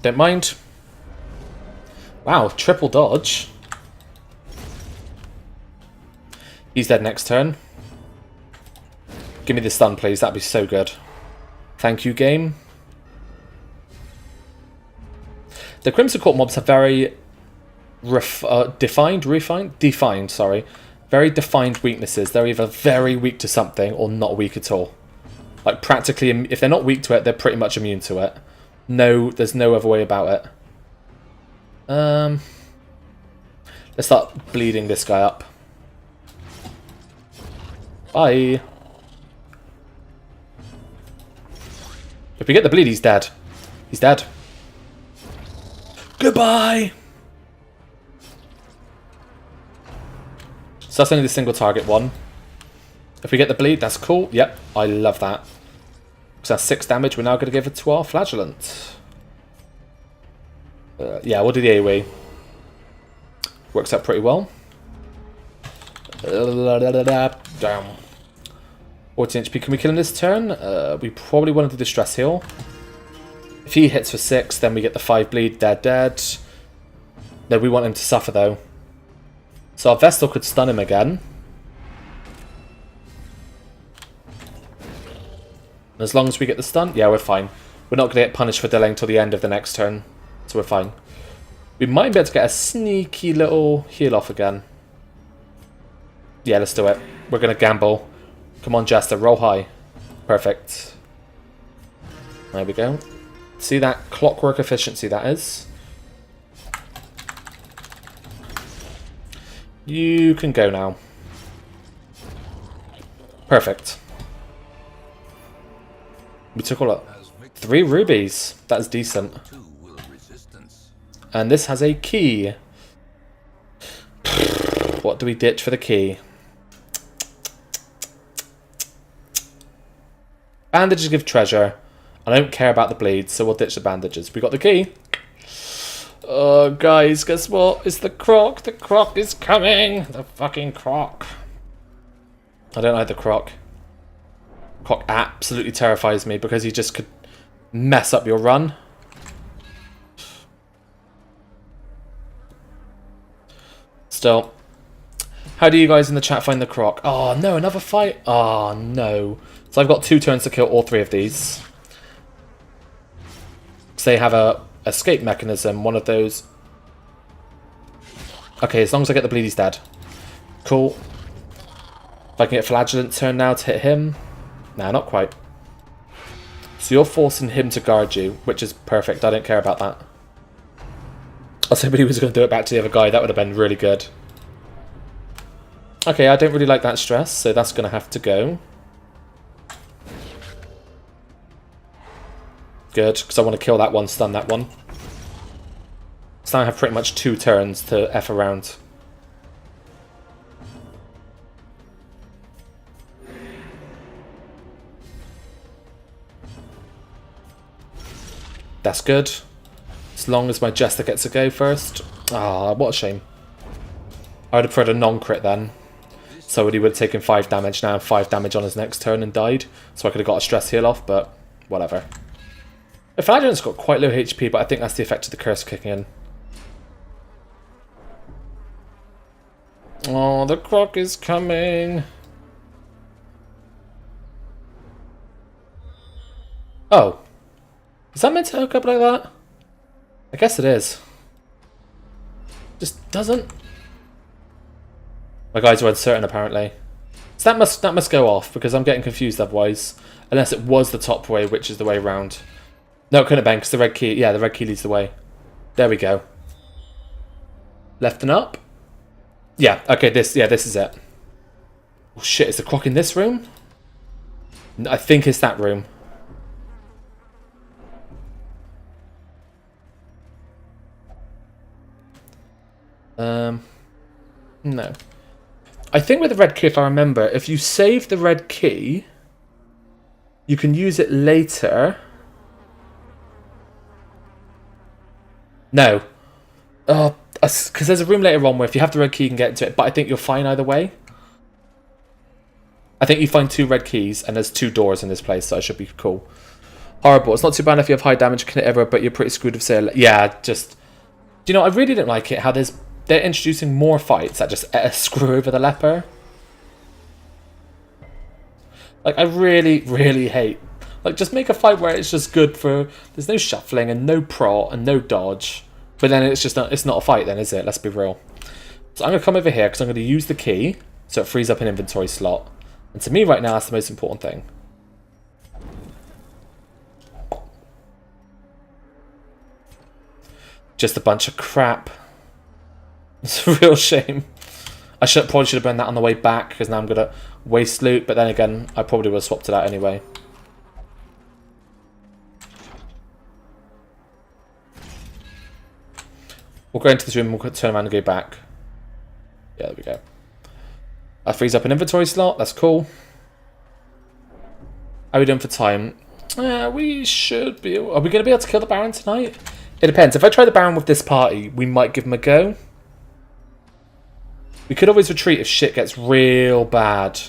Don't mind. Wow, triple dodge. He's dead next turn. Give me the stun, please. That'd be so good. Thank you, game. The Crimson Court mobs have very defined, sorry. Very defined weaknesses. They're either very weak to something or not weak at all. Like, practically, if they're not weak to it, they're pretty much immune to it. No, there's no other way about it. Let's start bleeding this guy up. Bye. If we get the bleed, he's dead. He's dead. Goodbye! So that's only the single target one. If we get the bleed, that's cool. Yep, I love that. So that's 6 damage. We're now going to give it to our flagellant. Yeah, we'll do the AoE. Works out pretty well. Damn. 14 HP. Can we kill him this turn? We probably want to do the stress heal. If he hits for 6, then we get the 5 bleed. Dead. No, we want him to suffer though. So our Vestal could stun him again. And as long as we get the stun, yeah, we're fine. We're not going to get punished for delaying till the end of the next turn. So we're fine. We might be able to get a sneaky little heal off again. Yeah, let's do it. We're going to gamble. Come on, Jester, roll high. Perfect. There we go. See that clockwork efficiency that is? You can go now. Perfect. We took all up 3 rubies. That's decent. And this has a key. What do we ditch for the key? Bandages give treasure. I don't care about the bleeds, so we'll ditch the bandages. We got the key. Oh, guys, guess what? It's the croc. The croc is coming. The fucking croc. I don't like the croc. Croc absolutely terrifies me because he just could mess up your run. Still. How do you guys in the chat find the croc? Oh, no, another fight? Oh, no. So I've got 2 turns to kill all 3 of these. So they have a escape mechanism, one of those. Okay, as long as I get the bleed, he's dead. Cool. If I can get Flagellant turn now to hit him. Nah, not quite. So you're forcing him to guard you, which is perfect. I don't care about that. I was hoping he was going to do it back to the other guy. That would have been really good. Okay, I don't really like that stress, so that's going to have to go. Good, because I want to kill that one, stun that one. So now I have pretty much 2 turns to F around. That's good. As long as my Jester gets to go first. Ah, what a shame. I would have preferred a non-crit then. So he would have taken 5 damage now, 5 damage on his next turn and died. So I could have got a stress heal off, but whatever. The Flagellant's got quite low HP, but I think that's the effect of the curse kicking in. Oh, the croc is coming. Oh. Is that meant to hook up like that? I guess it is. Just doesn't. My guys are uncertain apparently. So that must go off because I'm getting confused otherwise. Unless it was the top way, which is the way round. No, it couldn't have been because the red key. Yeah, the red key leads the way. There we go. Left and up. Yeah. Okay. This is it. Oh shit! Is the croc in this room? I think it's that room. No. I think with the red key, if I remember, if you save the red key, you can use it later. No. Oh, because there's a room later on where if you have the red key, you can get into it, but I think you're fine either way. I think you find 2 red keys, and there's 2 doors in this place, so it should be cool. Horrible. It's not too bad if you have high damage, can it ever, but you're pretty screwed if say, yeah, just... You know, I really didn't like it, how they're introducing more fights that just screw over the leper. Like, I really, really hate. Like, just make a fight where it's just good for... There's no shuffling and no prot and no dodge. But then it's just not... It's not a fight then, is it? Let's be real. So I'm going to come over here because I'm going to use the key. So it frees up an inventory slot. And to me right now, that's the most important thing. Just a bunch of crap. It's a real shame. I probably should have done that on the way back because now I'm going to waste loot. But then again, I probably would have swapped it out anyway. We'll go into this room and we'll turn around and go back. Yeah, there we go. That frees up an inventory slot. That's cool. How are we doing for time? We should be... Are we going to be able to kill the Baron tonight? It depends. If I try the Baron with this party, we might give him a go. We could always retreat if shit gets real bad.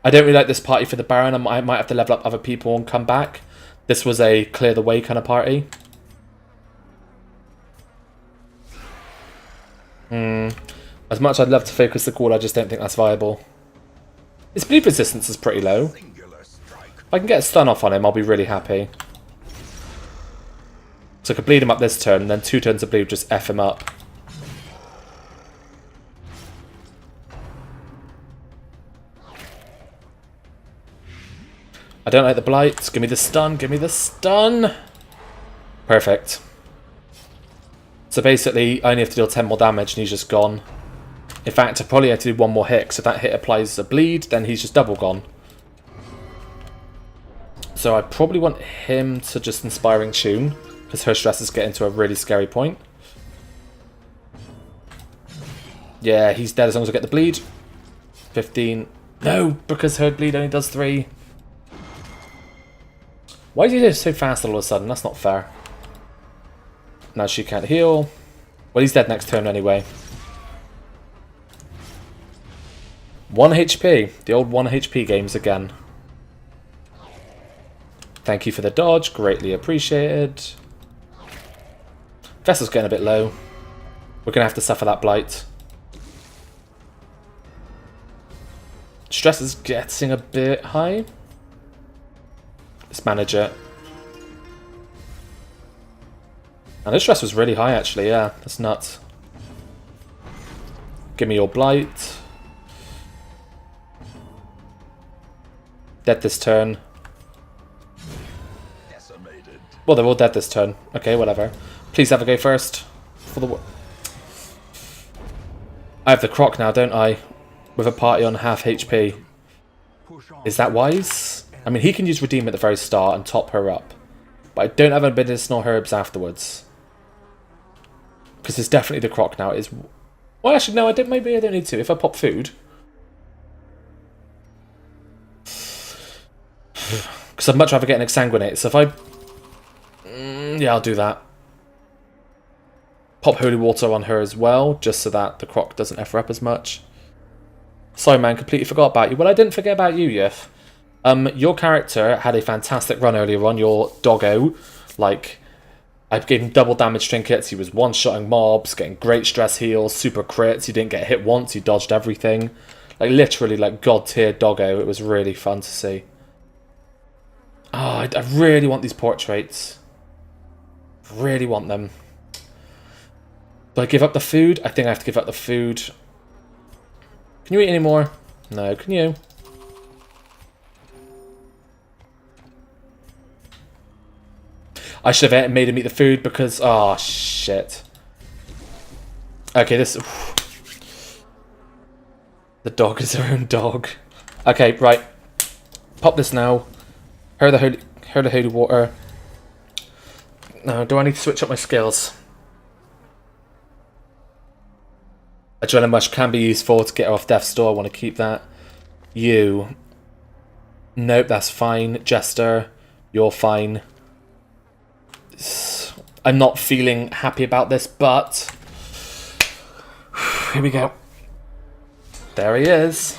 I don't really like this party for the Baron. I might have to level up other people and come back. This was a clear the way kind of party. As much as I'd love to focus the call, I just don't think that's viable. His bleed resistance is pretty low. If I can get a stun off on him, I'll be really happy. So I could bleed him up this turn, and then 2 turns of bleed just F him up. I don't like the blight. Give me the stun. Give me the stun. Perfect. So basically, I only have to deal 10 more damage and he's just gone. In fact, I probably have to do 1 more hit, because if that hit applies a bleed, then he's just double gone. So I probably want him to just Inspiring Tune, because her stress is getting to a really scary point. Yeah, he's dead as long as I get the bleed. 15. No, because her bleed only does 3. Why is he so fast all of a sudden? That's not fair. Now she can't heal. Well, he's dead next turn anyway. 1 HP. The old 1 HP games again. Thank you for the dodge. Greatly appreciated. Vessel's getting a bit low. We're going to have to suffer that blight. Stress is getting a bit high. Let's manage it. And his stress was really high, actually. Yeah, that's nuts. Give me your blight. Dead this turn. Decimated. Well, they're all dead this turn. Okay, whatever. Please have a go first. For the. I have the croc now, don't I? With a party on half HP. Is that wise? I mean, he can use Redeem at the very start and top her up. But I don't have any medicinal herbs afterwards. Because it's definitely the croc now. It is. Well, actually, no, maybe I don't need to. If I pop food. Because I'd much rather get an Exsanguinate. So if I... yeah, I'll do that. Pop Holy Water on her as well. Just so that the croc doesn't F her up as much. Sorry, man. Completely forgot about you. Well, I didn't forget about you, Yif. Your character had a fantastic run earlier on. Your doggo. Like... I gave him double damage trinkets, he was one-shotting mobs, getting great stress heals, super crits, he didn't get hit once, he dodged everything. Like, literally, like, god-tier doggo, it was really fun to see. Oh, I really want these portraits. Really want them. Do I give up the food? I think I have to give up the food. Can you eat any more? No, can you? I should have made him eat the food because... Oh, shit. Okay, this... The dog is her own dog. Okay, right. Pop this now. Her the holy water. Now, do I need to switch up my skills? Adrenaline Mush can be useful to get her off Death's Door. I want to keep that. You. Nope, that's fine. Jester, you're fine. I'm not feeling happy about this, but here we go. There he is.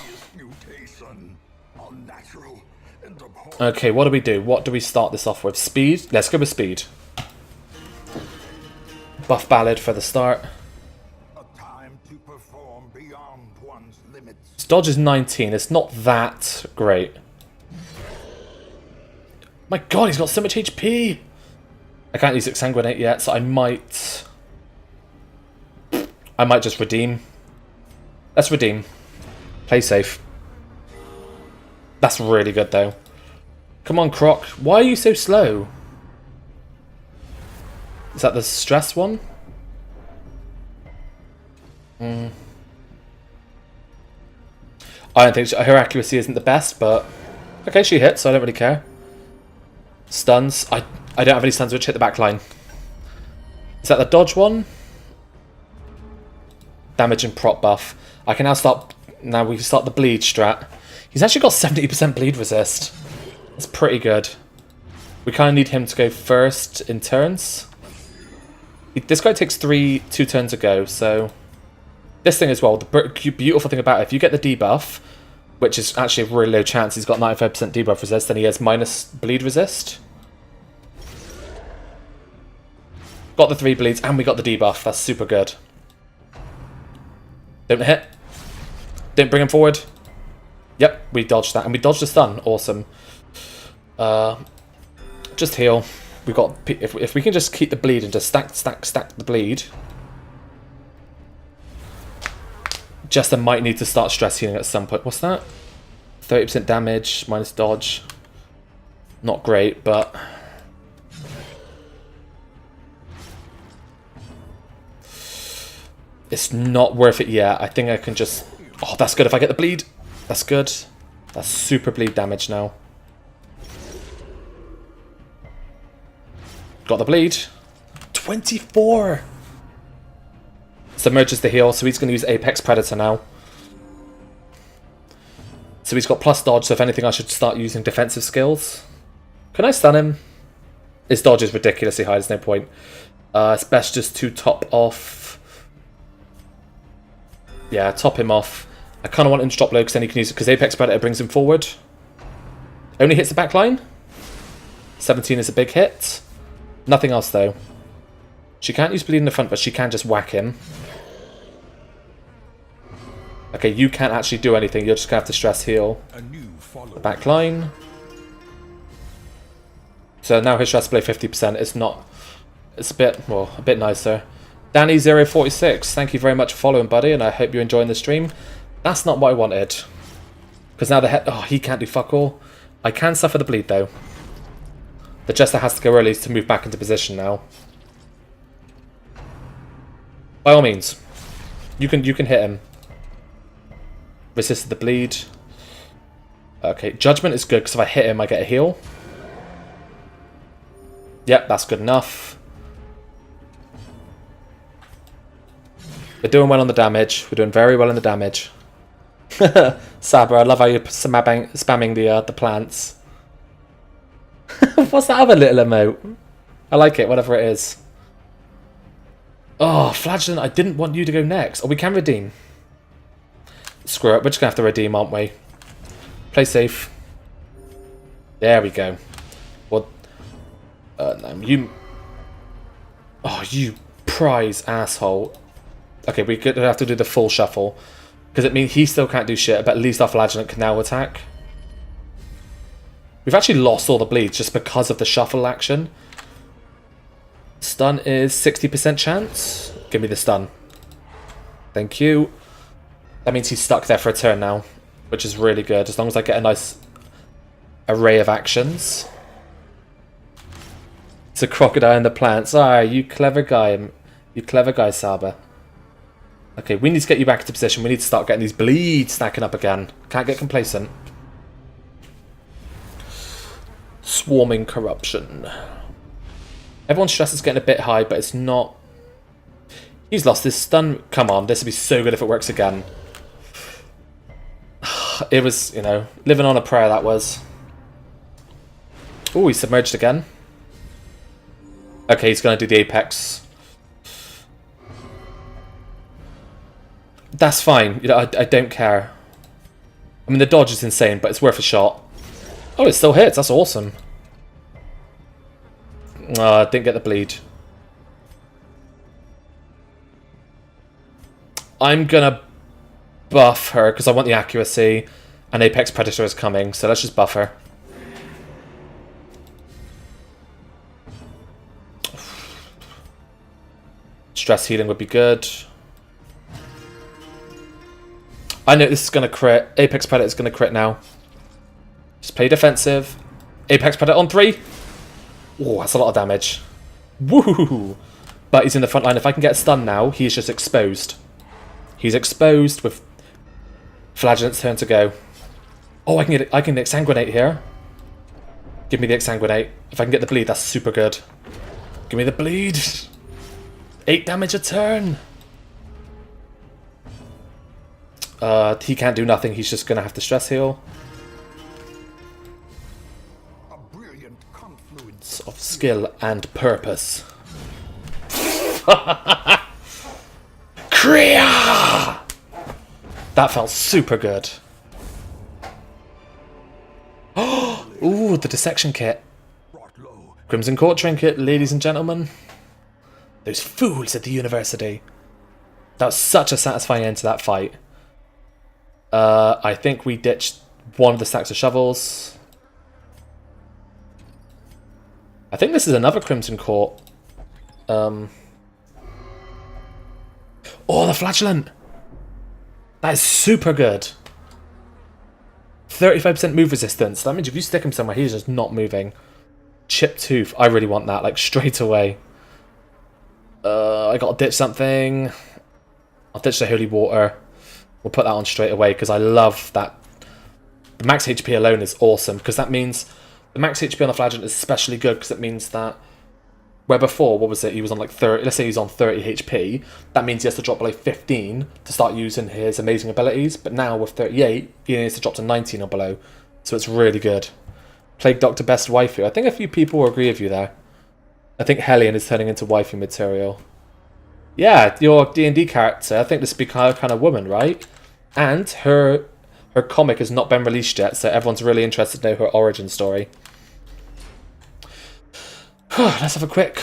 Okay, what do we do? What do we start this off with? Speed? Let's go with speed. Buff Ballad for the start. His dodge is 19. It's not that great. My god, he's got so much HP! I can't use Exsanguinate yet, so I might just redeem. Let's redeem. Play safe. That's really good, though. Come on, Croc. Why are you so slow? Is that the stress one? I don't think her accuracy isn't the best, but... Okay, she hits, so I don't really care. Stuns. I don't have any stuns which hit the back line. Is that the dodge one? Damage and prop buff. I can now start... Now we can start the bleed strat. He's actually got 70% bleed resist. That's pretty good. We kind of need him to go first in turns. This guy takes 2 turns ago, so... This thing as well, the beautiful thing about it, if you get the debuff, which is actually a really low chance, he's got 95% debuff resist, then he has minus bleed resist. Got the 3 bleeds, and we got the debuff. That's super good. Don't hit. Don't bring him forward. Yep, we dodged that, and we dodged a stun. Awesome. Just heal. We got if we can just keep the bleed and just stack the bleed. Jester might need to start stress healing at some point. What's that? 30% damage minus dodge. Not great, but it's not worth it yet. I think I can just... Oh, that's good if I get the bleed. That's good. That's super bleed damage now. Got the bleed. 24! Submerges the heal, so he's going to use Apex Predator now. So he's got plus dodge, so if anything I should start using defensive skills. Can I stun him? His dodge is ridiculously high, there's no point. It's best just to top off... Yeah, top him off. I kind of want him to drop low because then he can use it, because Apex Predator brings him forward. Only hits the back line. 17 is a big hit. Nothing else though. She can't use bleed in the front, but she can just whack him. Okay, you can't actually do anything. You're just going to have to stress heal the back line. So now his stress below 50%. It's not... It's a bit, well, a bit nicer. Danny046, thank you very much for following, buddy, and I hope you're enjoying the stream. That's not what I wanted. Because now the head... Oh, he can't do fuck all. I can suffer the bleed, though. The Jester has to go early to move back into position now. By all means. You can hit him. Resisted the bleed. Okay, Judgment is good because if I hit him I get a heal. Yep, that's good enough. We're doing well on the damage. We're doing very well on the damage. Saber, I love how you're spamming the plants. What's that other little emote? I like it, whatever it is. Oh, Flagellant, I didn't want you to go next. Oh, we can redeem. Screw it, we're just going to have to redeem, aren't we? Play safe. There we go. Well, no, you... Oh, you prize asshole. Okay, we're going to have to do the full shuffle. Because it means he still can't do shit, but at least our Flagellant can now attack. We've actually lost all the bleeds just because of the shuffle action. Stun is 60% chance. Give me the stun. Thank you. That means he's stuck there for a turn now, which is really good, as long as I get a nice array of actions. It's a crocodile in the plants. Ah, you clever guy. You clever guy, Saber. Okay, we need to get you back into position. We need to start getting these bleeds stacking up again. Can't get complacent. Swarming corruption. Everyone's stress is getting a bit high, but it's not... He's lost his stun. Come on, this would be so good if it works again. It was, you know, living on a prayer that was. Oh, he's submerged again. Okay, he's going to do the Apex. That's fine. You know, I don't care. I mean, the dodge is insane, but it's worth a shot. Oh, it still hits. That's awesome. Oh, I didn't get the bleed. I'm going to buff her because I want the accuracy. An Apex Predator is coming, so let's just buff her. Stress healing would be good. I know this is going to crit. Apex Predator is going to crit now. Just play defensive. Apex Predator on 3. Oh, that's a lot of damage. Woo! But he's in the front line. If I can get a stun now, he is just exposed. He's exposed with Flagellant's turn to go. Oh, I can exsanguinate here. Give me the exsanguinate. If I can get the bleed, that's super good. Give me the bleed. 8 damage a turn. He can't do nothing. He's just gonna have to stress heal. A brilliant confluence Of skill and purpose. Kriya! That felt super good. Ooh, the dissection kit. brought low. Crimson Court trinket, ladies and gentlemen. Those fools at the university. That was such a satisfying end to that fight. I think we ditched one of the stacks of shovels. I think this is another Crimson Court. Oh, the Flagellant! That is super good. 35% move resistance. That means if you stick him somewhere, he's just not moving. Chipped Tooth. I really want that, like, straight away. I gotta ditch something. I'll ditch the Holy Water. We'll put that on straight away, because I love that. The max HP alone is awesome, because that means... The max HP on the Flagellant is especially good, because it means that... Where before, what was it? He was on like 30... Let's say he's on 30 HP. That means he has to drop below 15 to start using his amazing abilities. But now, with 38, he needs to drop to 19 or below. So it's really good. Plague Doctor Best Waifu. I think a few people will agree with you there. I think Hellion is turning into waifu material. Yeah, your D&D character. I think this would be kind of woman, right? And her comic has not been released yet, so everyone's really interested to know her origin story. Let's have a quick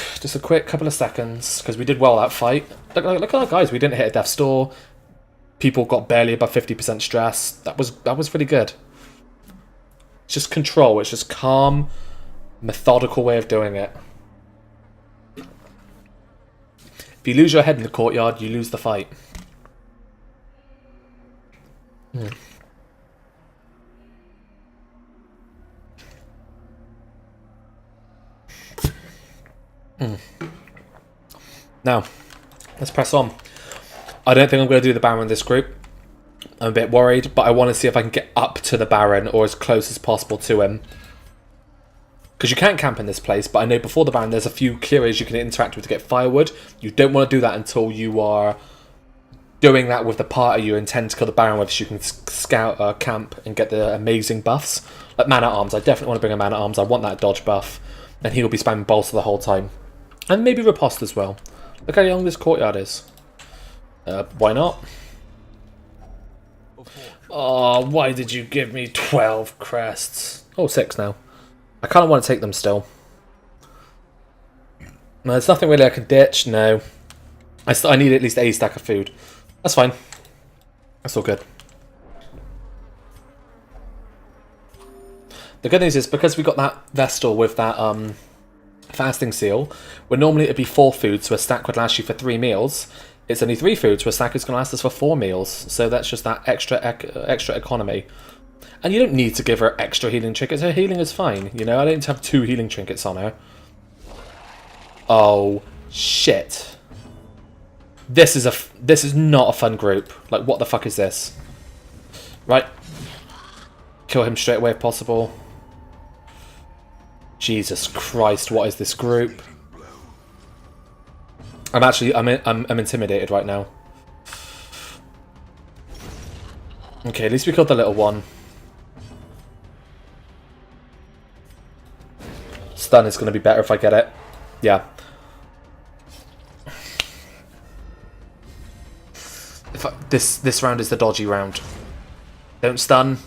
couple of seconds, because we did well that fight. Look at that, guys. We didn't hit a death's door. People got barely above 50% stress. That was really good. It's just control. It's just calm, methodical way of doing it. If you lose your head in the courtyard, you lose the fight. Now, let's press on. I don't think I'm going to do the Baron in this group. I'm a bit worried, but I want to see if I can get up to the Baron or as close as possible to him. Because you can't camp in this place, but I know before the Baron there's a few clearers you can interact with to get firewood. You don't want to do that until you are doing that with the party you intend to kill the Baron with, so you can scout camp and get the amazing buffs. Like Man-at-Arms, I definitely want to bring a Man-at-Arms. I want that dodge buff. And he will be spamming bolster the whole time. And maybe Riposte as well. Look how young this courtyard is. Why not? Oh, why did you give me 12 crests? Oh, 6 now. I kind of want to take them still. No, there's nothing really I can ditch. No. I need at least a stack of food. That's fine. That's all good. The good news is, because we got that Vestal with that fasting seal, where normally it'd be 4 food, so a stack would last you for 3 meals. It's only 3 food, so a stack is going to last us for 4 meals. So that's just that extra economy. And you don't need to give her extra healing trinkets. Her healing is fine. You know, I don't need to have 2 healing trinkets on her. Oh, shit. This is not a fun group. Like, what the fuck is this? Right. Kill him straight away if possible. Jesus Christ, what is this group? I'm intimidated right now. Okay, at least we killed the little one. Stun is going to be better if I get it. Yeah. This round is the dodgy round. Don't stun.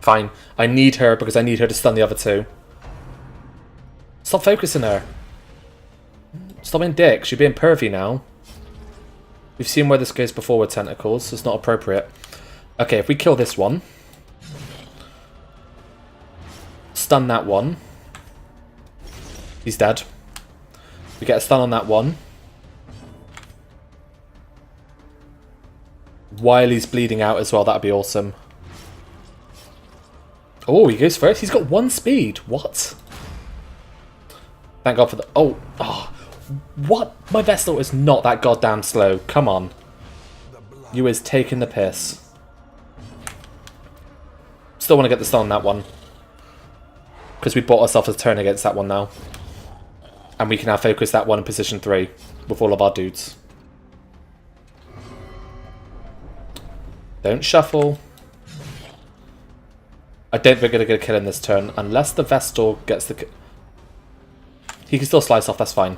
Fine. I need her because I need her to stun the other 2. Stop focusing her. Stop being dicks. You're being pervy now. We've seen where this goes before with tentacles, so it's not appropriate. Okay, if we kill this one, stun that one, he's dead. We get a stun on that one. While he's bleeding out as well, that'd be awesome. Oh, he goes first. He's got 1 speed. What? Thank God for the... Oh, what? My Vestal is not that goddamn slow. Come on. You is taking the piss. Still want to get the stun on that one. Because we bought ourselves a turn against that one now. And we can now focus that one in position 3 with all of our dudes. Don't shuffle. I don't think we're going to get a kill in this turn. Unless the Vestal gets the... He can still slice off, that's fine.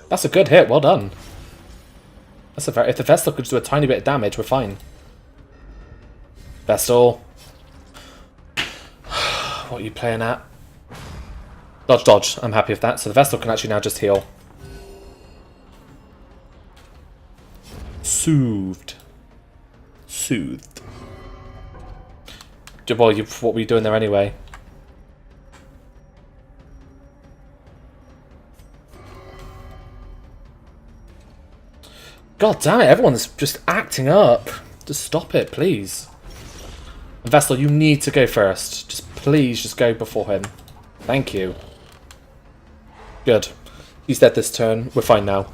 That's a good hit, well done. That's a very... If the Vestal could do a tiny bit of damage, we're fine. Vestal. What are you playing at? Dodge, dodge. I'm happy with that. So the Vestal can actually now just heal. Soothed. Soothed. Well, what were you doing there anyway? God damn it, everyone's just acting up. Just stop it, please. Vestal, you need to go first. Just please, just go before him. Thank you. Good. He's dead this turn. We're fine now.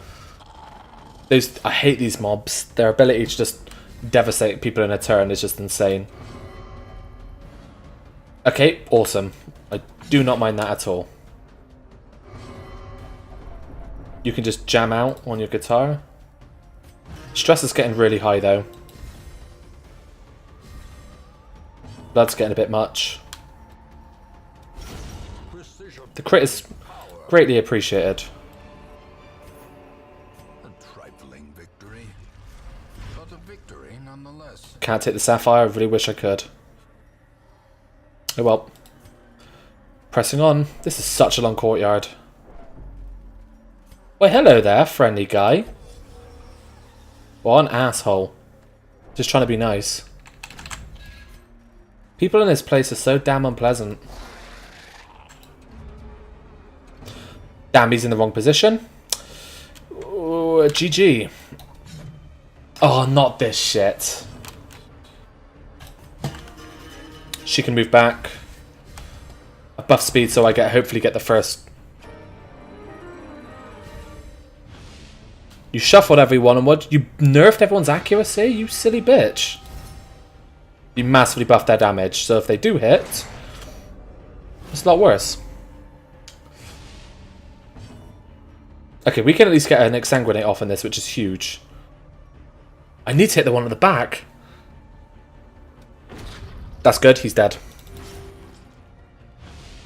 I hate these mobs. Their ability to just devastate people in a turn is just insane. Okay, awesome. I do not mind that at all. You can just jam out on your guitar. Stress is getting really high though. Blood's getting a bit much. The crit is greatly appreciated. A trifling victory, but a victory nonetheless. Can't take the Sapphire, I really wish I could. Oh well. Pressing on. This is such a long courtyard. Well, hello there, friendly guy. What an asshole. Just trying to be nice. People in this place are so damn unpleasant. Damn, he's in the wrong position. Ooh, GG. Oh, not this shit. She can move back. A buff speed so I hopefully get the first. You shuffled everyone and what? You nerfed everyone's accuracy? You silly bitch. You massively buffed their damage, so if they do hit, it's a lot worse. Okay, we can at least get an exsanguinate off on this, which is huge. I need to hit the one at the back. That's good, he's dead.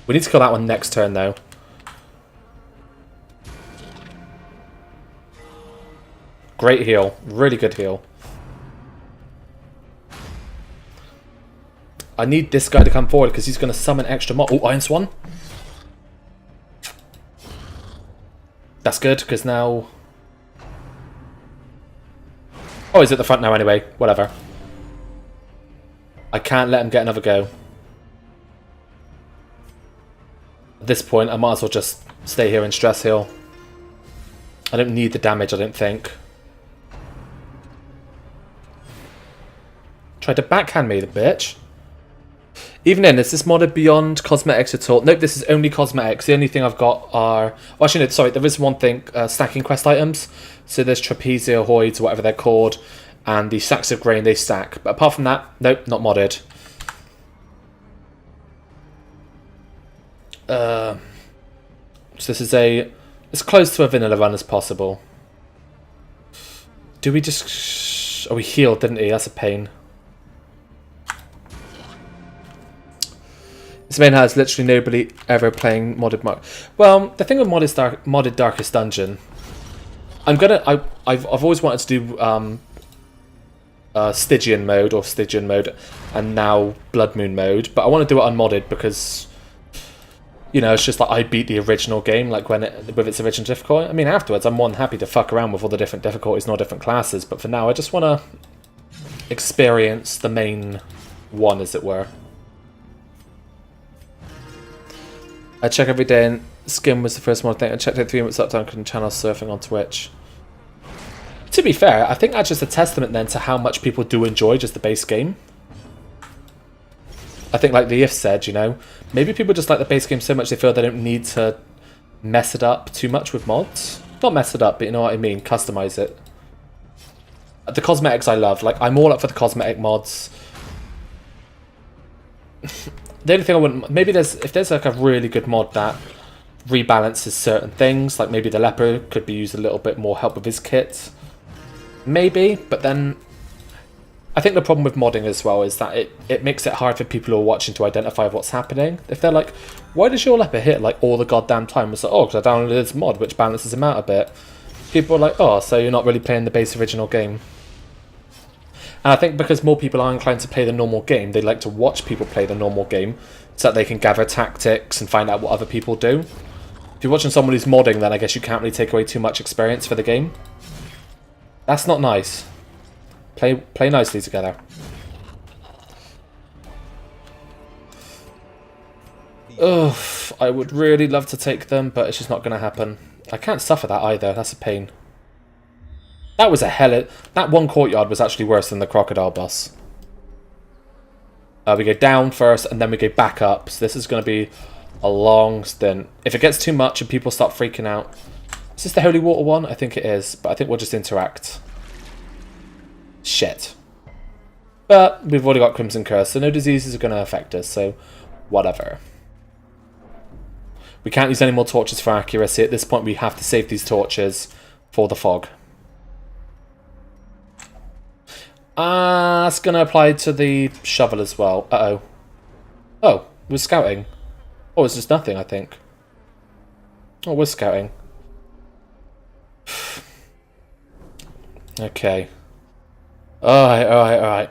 We need to kill that one next turn, though. Great heal. Really good heal. I need this guy to come forward because he's going to summon extra mob. Oh, Iron Swan. That's good because now... Oh, he's at the front now anyway. Whatever. I can't let him get another go. At this point, I might as well just stay here and stress heal. I don't need the damage, I don't think. Tried to backhand me, the bitch. Even then, is this modded beyond cosmetics at all? Nope, this is only cosmetics. The only thing I've got are... Oh, actually, no, sorry, there is one thing. Stacking quest items. So there's trapezoids, or whatever they're called. And the sacks of grain, they stack. But apart from that, nope, not modded. So this is as close to a vanilla run as possible. Do we just... Oh, he healed, didn't he? That's a pain. This main has literally nobody ever playing modded Mark. Well, the thing with modded Darkest Dungeon, I've always wanted to do Stygian mode or Stygian mode, and now Blood Moon mode. But I want to do it unmodded because, you know, it's just like I beat the original game, like when with its original difficulty. I mean, afterwards, I'm more than happy to fuck around with all the different difficulties and all different classes. But for now, I just want to experience the main one, as it were. I check every day, and Skim was the first one I think. I checked it 3 months up, down, couldn't channel surfing on Twitch. To be fair, I think that's just a testament then to how much people do enjoy just the base game. I think like the If said, you know, maybe people just like the base game so much they feel they don't need to mess it up too much with mods. Not mess it up, but you know what I mean, customize it. The cosmetics I love, like I'm all up for the cosmetic mods. The only thing I wouldn't, maybe if there's like a really good mod that rebalances certain things, like maybe the leopard could be used a little bit more help with his kit. Maybe, but then I think the problem with modding as well is that it makes it hard for people who are watching to identify what's happening. If they're like, why does your leopard hit like all the goddamn time? It's like, oh, because I downloaded this mod which balances him out a bit. People are like, oh, so you're not really playing the base original game. And I think because more people are inclined to play the normal game, they like to watch people play the normal game so that they can gather tactics and find out what other people do. If you're watching someone who's modding, then I guess you can't really take away too much experience for the game. That's not nice. Play nicely together. Ugh, I would really love to take them, but it's just not going to happen. I can't suffer that either. That's a pain. That was a that one courtyard was actually worse than the crocodile boss. We go down first, and then we go back up. So this is going to be a long stint. If it gets too much and people start freaking out... Is this the holy water one? I think it is, but I think we'll just interact. Shit. But we've already got Crimson Curse, so no diseases are going to affect us, so whatever. We can't use any more torches for accuracy. At this point, we have to save these torches for the fog. It's going to apply to the shovel as well. Uh-oh. Oh, we're scouting. Oh, it's just nothing, I think. Oh, we're scouting. Okay. Alright.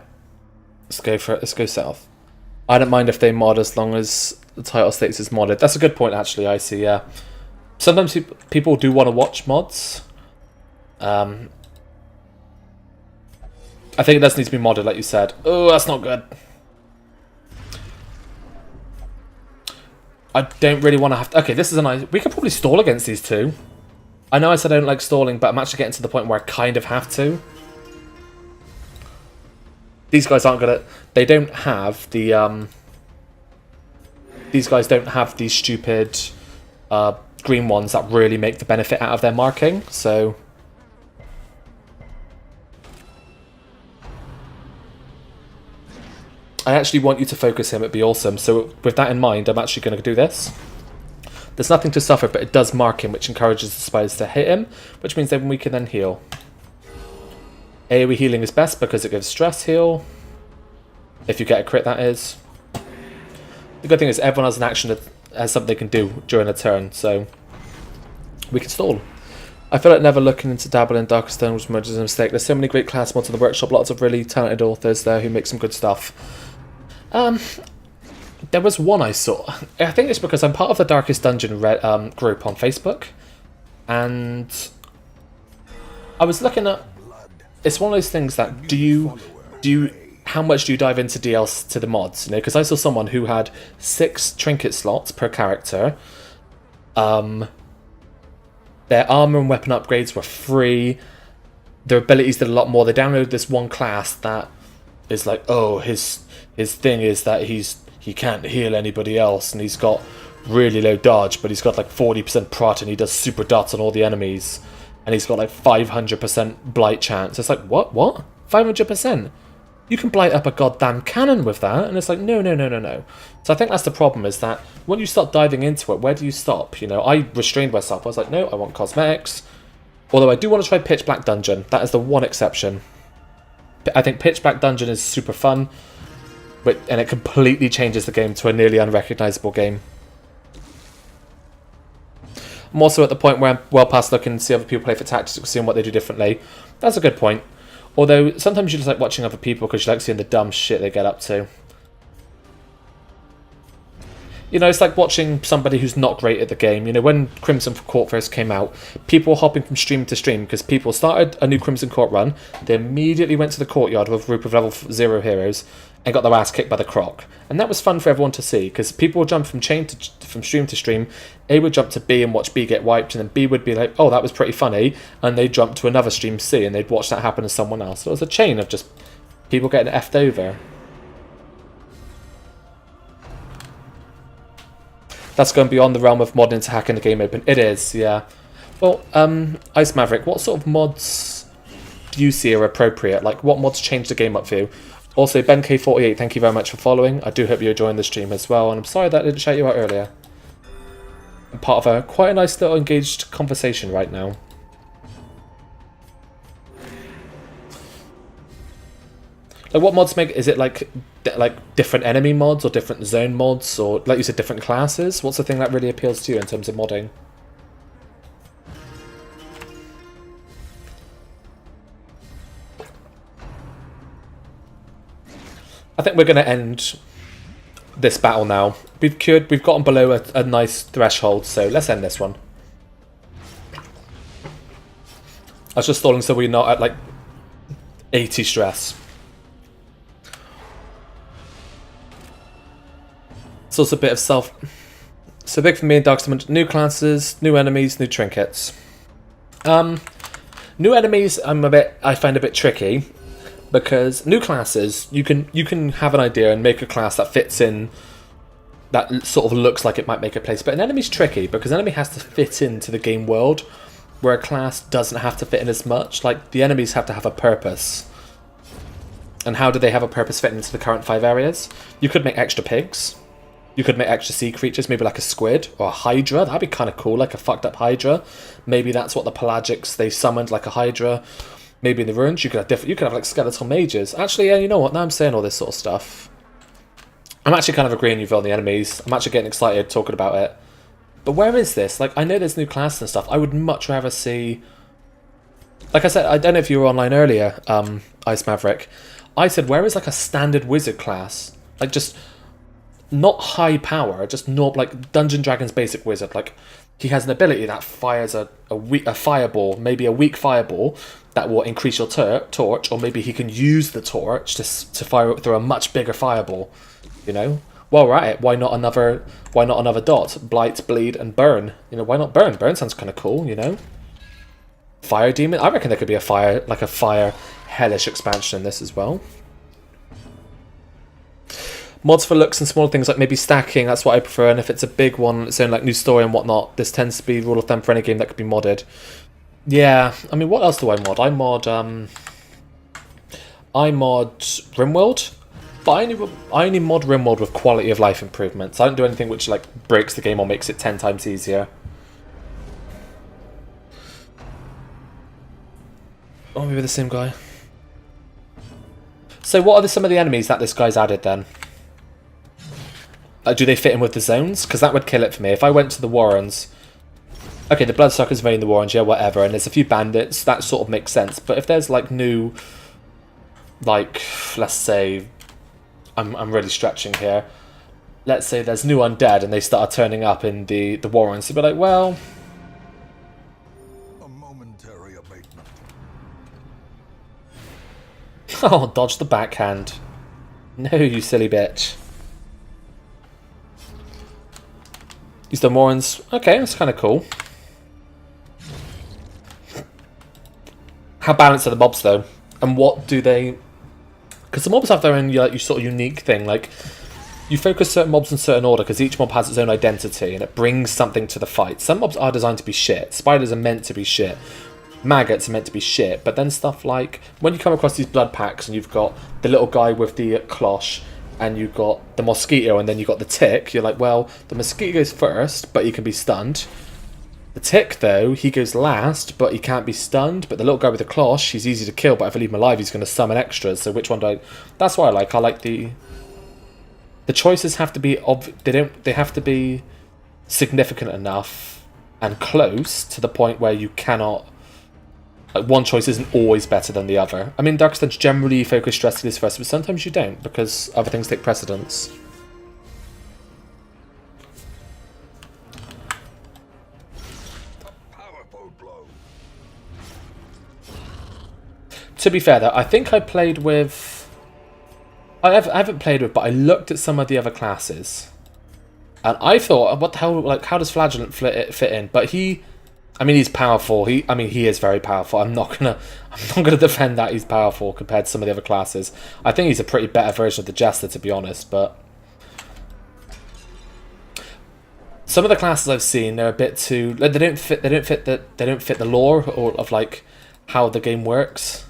Let's go for it. Let's go south. I don't mind if they mod as long as the title states it's modded. That's a good point, actually, I see, yeah. Sometimes people do want to watch mods. I think it does need to be modded, like you said. Oh, that's not good. I don't really want to have to... Okay, this is a nice... We could probably stall against these two. I know I said I don't like stalling, but I'm actually getting to the point where I kind of have to. These guys aren't gonna... They don't have the... These guys don't have these stupid green ones that really make the benefit out of their marking, so... I actually want you to focus him, it'd be awesome. So with that in mind, I'm actually going to do this. There's nothing to suffer, but it does mark him, which encourages the spiders to hit him, which means then we can then heal. AoE healing is best because it gives stress heal. If you get a crit, that is. The good thing is everyone has an action that has something they can do during a turn, so we can stall. I feel like never looking into Dabble in Darker Stone was much as a mistake. There's so many great class mods in the workshop, lots of really talented authors there who make some good stuff. There was one I saw. I think it's because I'm part of the Darkest Dungeon group on Facebook, and I was looking at. It's one of those things that how much do you dive into DLC to the mods? You know, because I saw someone who had 6 trinket slots per character. Their armor and weapon upgrades were free. Their abilities did a lot more. They downloaded this one class that is like, oh, his thing is that he can't heal anybody else, and he's got really low dodge, but he's got like 40% prot, and he does super dots on all the enemies, and he's got like 500% blight chance. It's like, what? 500%? You can blight up a goddamn cannon with that, and it's like, no. So I think that's the problem, is that when you start diving into it, where do you stop? You know, I restrained myself. I was like, no, I want cosmetics. Although I do want to try Pitch Black Dungeon. That is the one exception. I think Pitch Black Dungeon is super fun, and it completely changes the game to a nearly unrecognisable game. I'm also at the point where I'm well past looking to see other people play for tactics, seeing what they do differently. That's a good point. Although, sometimes you just like watching other people because you like seeing the dumb shit they get up to. You know, it's like watching somebody who's not great at the game. You know, when Crimson Court first came out, people were hopping from stream to stream because people started a new Crimson Court run. They immediately went to the courtyard with a group of level 0 heroes and got their ass kicked by the croc. And that was fun for everyone to see because people would jump from stream to stream. A would jump to B and watch B get wiped, and then B would be like, oh, that was pretty funny. And they'd jump to another stream C and they'd watch that happen to someone else. So it was a chain of just people getting effed over. That's going beyond the realm of modding to hacking the game open. It is, yeah. Well, Ice Maverick, what sort of mods do you see are appropriate? Like, what mods change the game up for you? Also, BenK48, thank you very much for following. I do hope you're enjoying the stream as well, and I'm sorry that I didn't shout you out earlier. I'm part of quite a nice little engaged conversation right now. Like, what mods make... Is it like different enemy mods or different zone mods or, like you said, different classes? What's the thing that really appeals to you in terms of modding? I think we're going to end this battle now. We've gotten below a nice threshold, so let's end this one. I was just stalling so we're not at like 80 stress. It's also a bit of So big for me and Darkstorm. New classes, new enemies, new trinkets. New enemies I find a bit tricky because new classes you can have an idea and make a class that fits in, that sort of looks like it might make a place. But an enemy's tricky because an enemy has to fit into the game world where a class doesn't have to fit in as much. Like, the enemies have to have a purpose. And how do they have a purpose fitting into the current 5 areas? You could make extra pigs. You could make extra sea creatures, maybe like a squid or a hydra. That'd be kind of cool, like a fucked up hydra. Maybe that's what the pelagics, they summoned, like a hydra. Maybe in the ruins you could have like skeletal mages. Actually, yeah, you know what? Now I'm saying all this sort of stuff, I'm actually kind of agreeing with you on the enemies. I'm actually getting excited talking about it. But where is this? Like, I know there's new classes and stuff. I would much rather see... Like I said, I don't know if you were online earlier, Ice Maverick. I said, where is like a standard wizard class? Like, just... not high power, just not like Dungeon Dragon's basic wizard. Like, he has an ability that fires a fireball, maybe a weak fireball that will increase your torch, or maybe he can use the torch to fire it through a much bigger fireball. You know, while we're at it, why not another dot? Blight, bleed, and burn. You know, why not burn? Burn sounds kind of cool. You know, fire demon. I reckon there could be a fire hellish expansion in this as well. Mods for looks and small things like maybe stacking, that's what I prefer, and if it's a big one, its own like new story and whatnot, this tends to be rule of thumb for any game that could be modded. Yeah, I mean, what else do I mod? I mod RimWorld, but I only mod RimWorld with quality of life improvements. I don't do anything which like breaks the game or makes it 10 times easier. Oh, maybe the same guy. So what are some of the enemies that this guy's added then? Do they fit in with the zones? Because that would kill it for me. If I went to the Warrens... Okay, the Bloodsuckers raid the Warrens, yeah, whatever. And there's a few bandits. That sort of makes sense. But if there's, like, new... Like, let's say... I'm really stretching here. Let's say there's new undead and they start turning up in the Warrens. They'd be like, well... A momentary abatement. Oh, dodge the backhand. No, you silly bitch. Use the Warrens. Okay, that's kind of cool. How balanced are the mobs, though? And what do they... Because the mobs have their own like, sort of unique thing. Like, you focus certain mobs in certain order because each mob has its own identity and it brings something to the fight. Some mobs are designed to be shit. Spiders are meant to be shit. Maggots are meant to be shit. But then stuff like... When you come across these blood packs and you've got the little guy with the cloche... and you got the mosquito, and then you got the tick, you're like, well, the mosquito goes first, but he can be stunned. The tick, though, he goes last, but he can't be stunned. But the little guy with the cloche, he's easy to kill, but if I leave him alive, he's going to summon extras. So which one do I... That's what I like. I like the... The choices have to be... They have to be significant enough and close to the point where you cannot... Like, one choice isn't always better than the other. I mean, Dark Stage generally focus stress to this first, but sometimes you don't, because other things take precedence. To be fair, though, I think I played with... I haven't played with, but I looked at some of the other classes. And I thought, what the hell, like, how does Flagellant fit in? But he... I mean, he's powerful. He is very powerful. I'm not gonna defend that he's powerful compared to some of the other classes. I think he's a pretty better version of the Jester, to be honest. But some of the classes I've seen, they're a bit too. They don't fit the lore or of like how the game works.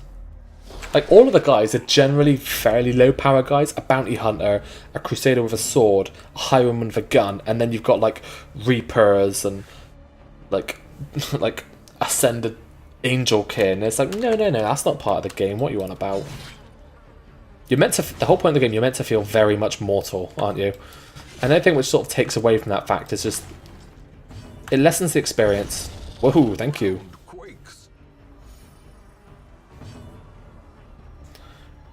Like all of the guys are generally fairly low power guys. A bounty hunter, a crusader with a sword, a highwayman with a gun, and then you've got like reapers and like. Like ascended angel kin. It's like no, that's not part of the game. What you on about? You're meant to. The whole point of the game, you're meant to feel very much mortal, aren't you? And anything which sort of takes away from that fact is just it lessens the experience. Whoa, thank you.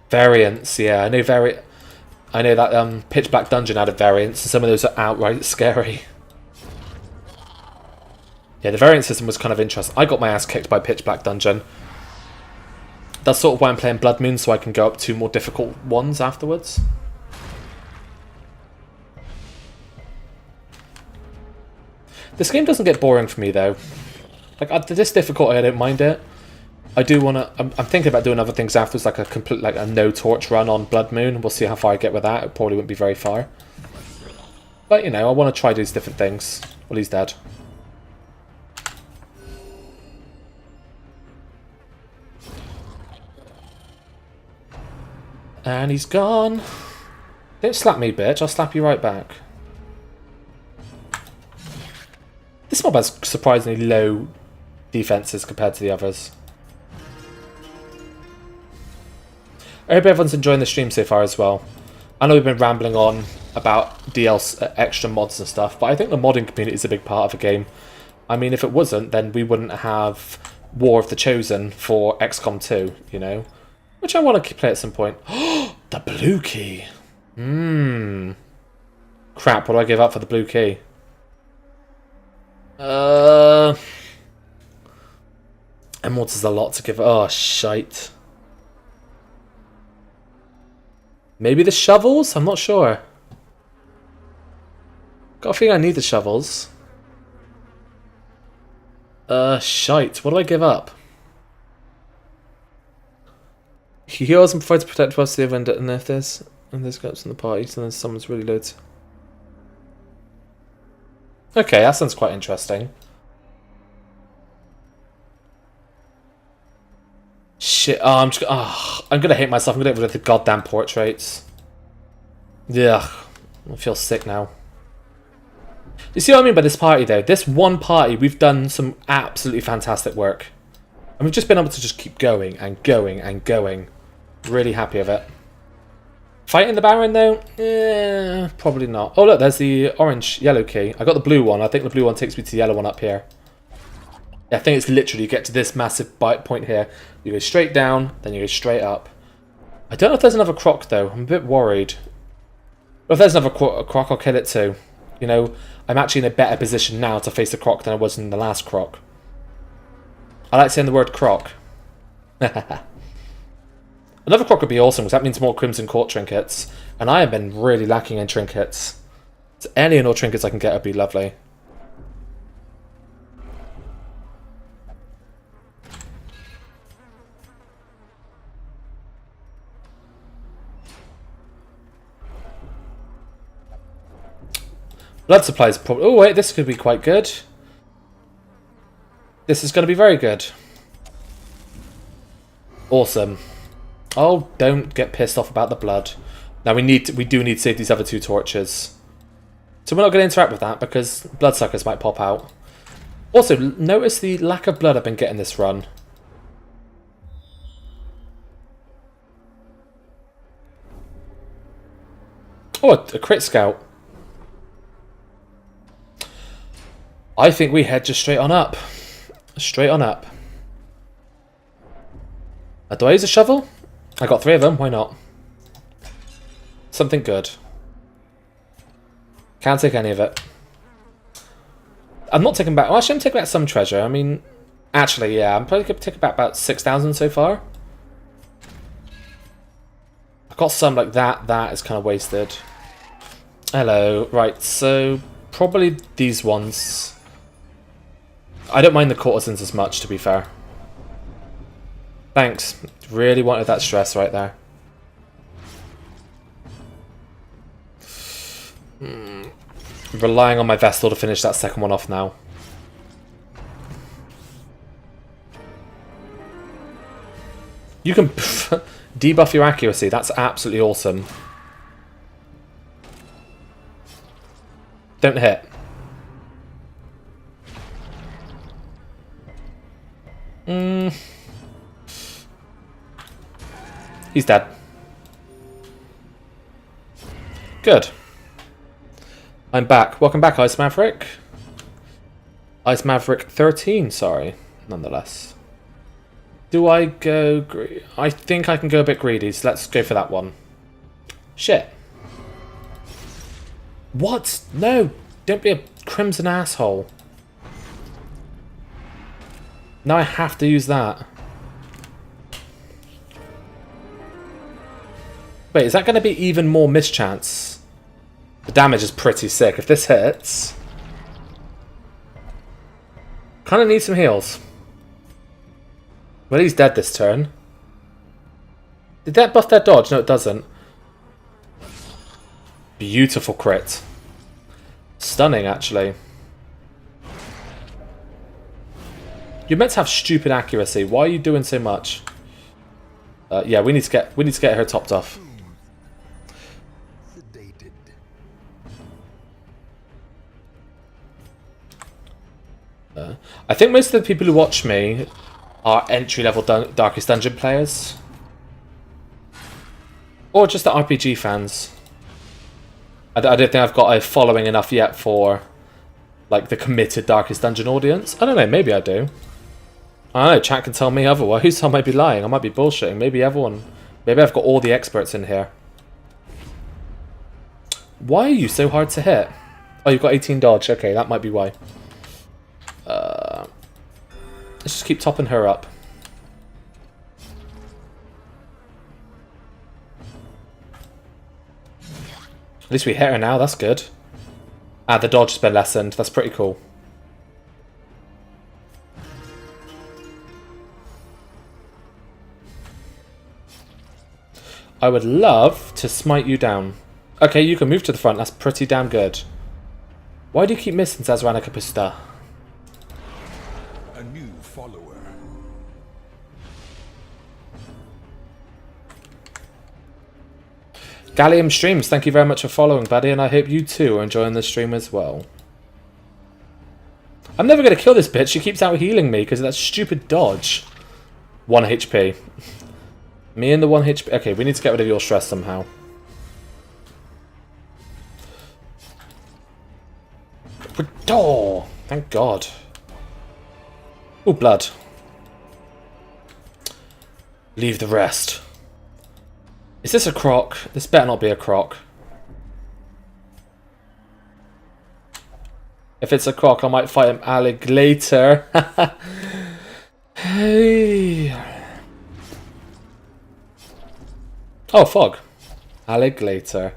Variants, yeah, I know that Pitch Black Dungeon added variants, and some of those are outright scary. Yeah, the variant system was kind of interesting. I got my ass kicked by Pitch Black Dungeon. That's sort of why I'm playing BLOODMOON, so I can go up to more difficult ones afterwards. This game doesn't get boring for me, though. Like, this difficulty, I don't mind it. I do want to... I'm thinking about doing other things afterwards, like a no-torch run on BLOODMOON. We'll see how far I get with that. It probably wouldn't be very far. But, you know, I want to try these different things. Well, he's dead. And he's gone. Don't slap me, bitch. I'll slap you right back. This mob has surprisingly low defenses compared to the others. I hope everyone's enjoying the stream so far as well. I know we've been rambling on about DLC, extra mods and stuff, but I think the modding community is a big part of the game. I mean, if it wasn't, then we wouldn't have War of the Chosen for XCOM 2, you know? Which I want to play at some point. Oh, the blue key. Crap, what do I give up for the blue key? Emeralds is a lot to give. Oh, shite. Maybe the shovels? I'm not sure. Got a feeling I need the shovels. Shite. What do I give up? He heals and provides protect whilst the other end, and if there's gaps in the party, so then someone's really loads. Okay, that sounds quite interesting. Shit, I'm gonna hate myself. I'm gonna get rid of the goddamn portraits. Yeah, I feel sick now. You see what I mean by this party, though? This one party, we've done some absolutely fantastic work. And we've just been able to just keep going and going and going. Really happy with it. Fighting the Baron, though? Probably not. Oh, look, there's the orange-yellow key. I got the blue one. I think the blue one takes me to the yellow one up here. Yeah, I think it's literally you get to this massive point here. You go straight down, then you go straight up. I don't know if there's another croc, though. I'm a bit worried. But if there's another croc, I'll kill it too. You know, I'm actually in a better position now to face the croc than I was in the last croc. I like saying the word croc. Another croc would be awesome, because that means more Crimson Court trinkets. And I have been really lacking in trinkets. So any and all trinkets I can get would be lovely. Blood supply is probably... Oh, wait, this could be quite good. This is going to be very good. Awesome. Oh, don't get pissed off about the blood. Now, we do need to save these other two torches. So we're not going to interact with that, because bloodsuckers might pop out. Also, notice the lack of blood I've been getting this run. Oh, a crit scout. I think we head just straight on up. Straight on up. Do I use a shovel? I got 3 of them, why not? Something good. Can't take any of it. I'm not taking back... Well, actually, I'm taking back some treasure. I mean... Actually, yeah, I'm probably going to take back about 6,000 so far. got some like that. That is kind of wasted. Hello. Right, so probably these ones. I don't mind the courtesans as much, to be fair. Thanks. Really wanted that stress right there. Relying on my Vestal to finish that second one off now. You can debuff your accuracy. That's absolutely awesome. Don't hit. He's dead. Good. I'm back. Welcome back, Ice Maverick. Ice Maverick 13, sorry. Nonetheless. Do I go greedy? I think I can go a bit greedy, so let's go for that one. Shit. What? No! Don't be a crimson asshole. Now I have to use that. Wait, is that going to be even more mischance? The damage is pretty sick. If this hits... kind of need some heals. Well, he's dead this turn. Did that buff their dodge? No, it doesn't. Beautiful crit. Stunning, actually. You're meant to have stupid accuracy. Why are you doing so much? Yeah, we need to get her topped off. I think most of the people who watch me are entry-level Darkest Dungeon players. Or just the RPG fans. I don't think I've got a following enough yet for like the committed Darkest Dungeon audience. I don't know, maybe I do. I don't know, chat can tell me otherwise. I might be lying, I might be bullshitting. Maybe I've got all the experts in here. Why are you so hard to hit? Oh, you've got 18 dodge. Okay, that might be why. Let's just keep topping her up. At least we hit her now, that's good. Ah, the dodge has been lessened. That's pretty cool. I would love to smite you down. Okay, you can move to the front. That's pretty damn good. Why do you keep missing Zazrana Capusta? A new follower. Gallium Streams, thank you very much for following, buddy, and I hope you too are enjoying the stream as well. I'm never going to kill this bitch. She keeps out healing me because of that stupid dodge. 1 HP. Me and the 1 HP. Okay, we need to get rid of your stress somehow. Oh, thank God. Oh, blood. Leave the rest. Is this a croc? This better not be a croc. If it's a croc, I might fight him alligator. Hey. Oh, fog. Alligator.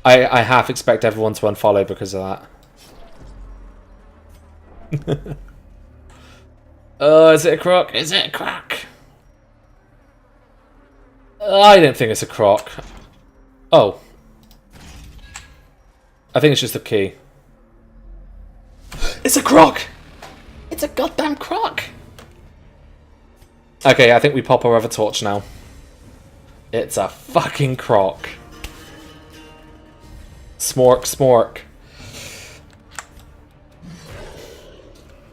I half expect everyone to unfollow because of that. Oh, is it a croc? Is it a croc? I don't think it's a croc. Oh. I think it's just a key. It's a croc! It's a goddamn croc! Okay, I think we pop our other torch now. It's a fucking croc. Smork, smork.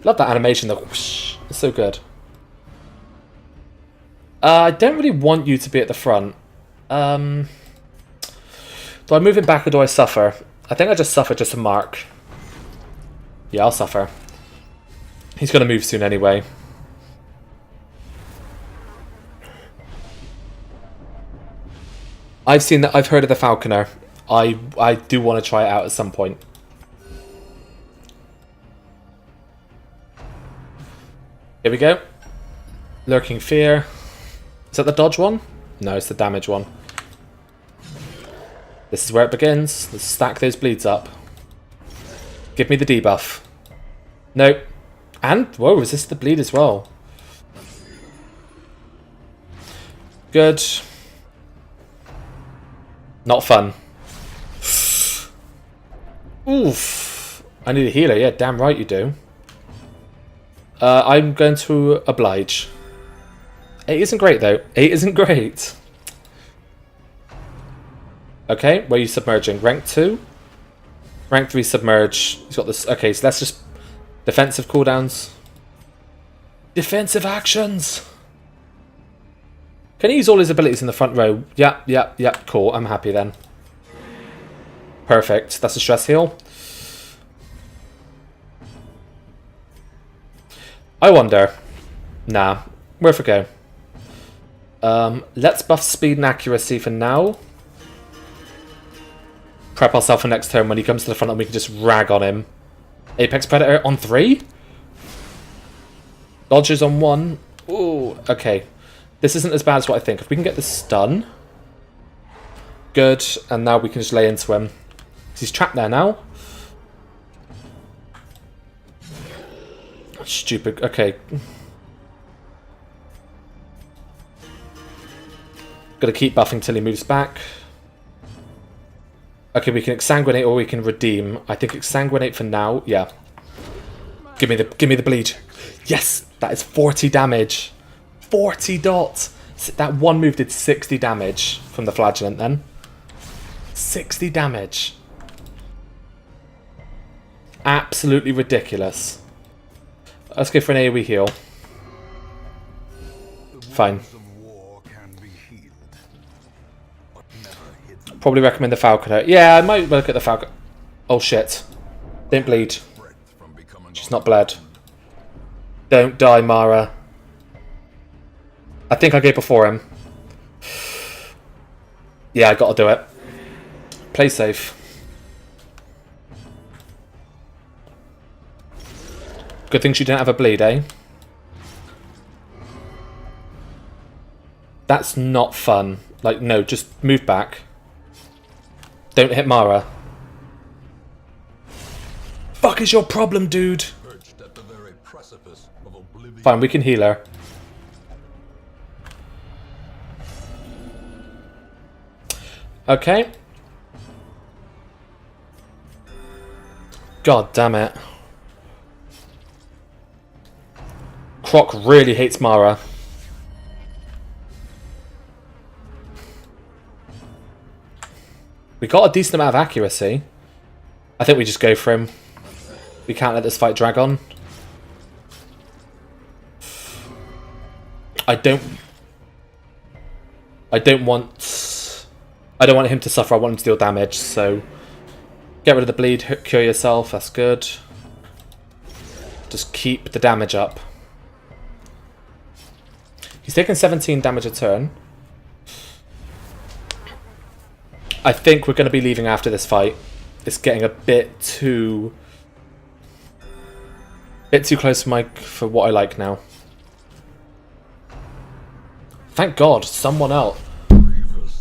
Love that animation, the whoosh. It's so good. I don't really want you to be at the front. Do I move him back or do I suffer? I think I just suffer just to mark. Yeah, I'll suffer. He's going to move soon anyway. I've seen that. I've heard of the Falconer. I do want to try it out at some point. Here we go. Lurking Fear. Is that the dodge one? No, it's the damage one. This is where it begins. Let's stack those bleeds up. Give me the debuff. Nope. And, whoa, resist the bleed as well. Good. Not fun. Oof. I need a healer. Yeah, damn right you do. I'm going to oblige. 8 isn't great, though. 8 isn't great. Okay, where are you submerging? Rank 2? Rank 3 submerge. He's got this. Okay, so let's just... Defensive cooldowns. Defensive actions! Can he use all his abilities in the front row? Yeah, cool. I'm happy then. Perfect. That's a stress heal. I wonder. Nah. Worth a go. Let's buff speed and accuracy for now. Prep ourselves for next turn when he comes to the front and we can just rag on him. Apex Predator on 3? Dodges on 1. Ooh, okay. This isn't as bad as what I think. If we can get the stun. Good. And now we can just lay into him. He's trapped there now. Stupid. Okay. Gotta keep buffing till he moves back. Okay, we can exsanguinate or we can redeem. I think exsanguinate for now. Yeah. Give me the bleed. Yes, that is 40 damage. 40 dots. That one move did 60 damage from the flagellant then. 60 damage. Absolutely ridiculous. Let's go for an AoE heal. Fine. Probably recommend the Falconer. Yeah, I might look at the Falconer. Oh shit. Don't bleed. She's not bled. Don't die, Mara. I think I go before him. Yeah, I gotta do it. Play safe. Good thing she didn't have a bleed, eh? That's not fun. Like, no, just move back. Don't hit Mara. Fuck is your problem, dude? Fine, we can heal her. Okay. God damn it. Croc really hates Mara. We got a decent amount of accuracy. I think we just go for him. We can't let this fight drag on. I don't want him to suffer. I want him to deal damage, so get rid of the bleed, cure yourself, that's good. Just keep the damage up. He's taking 17 damage a turn. I think we're going to be leaving after this fight. It's getting a bit too close for what I like now. Thank God, someone else.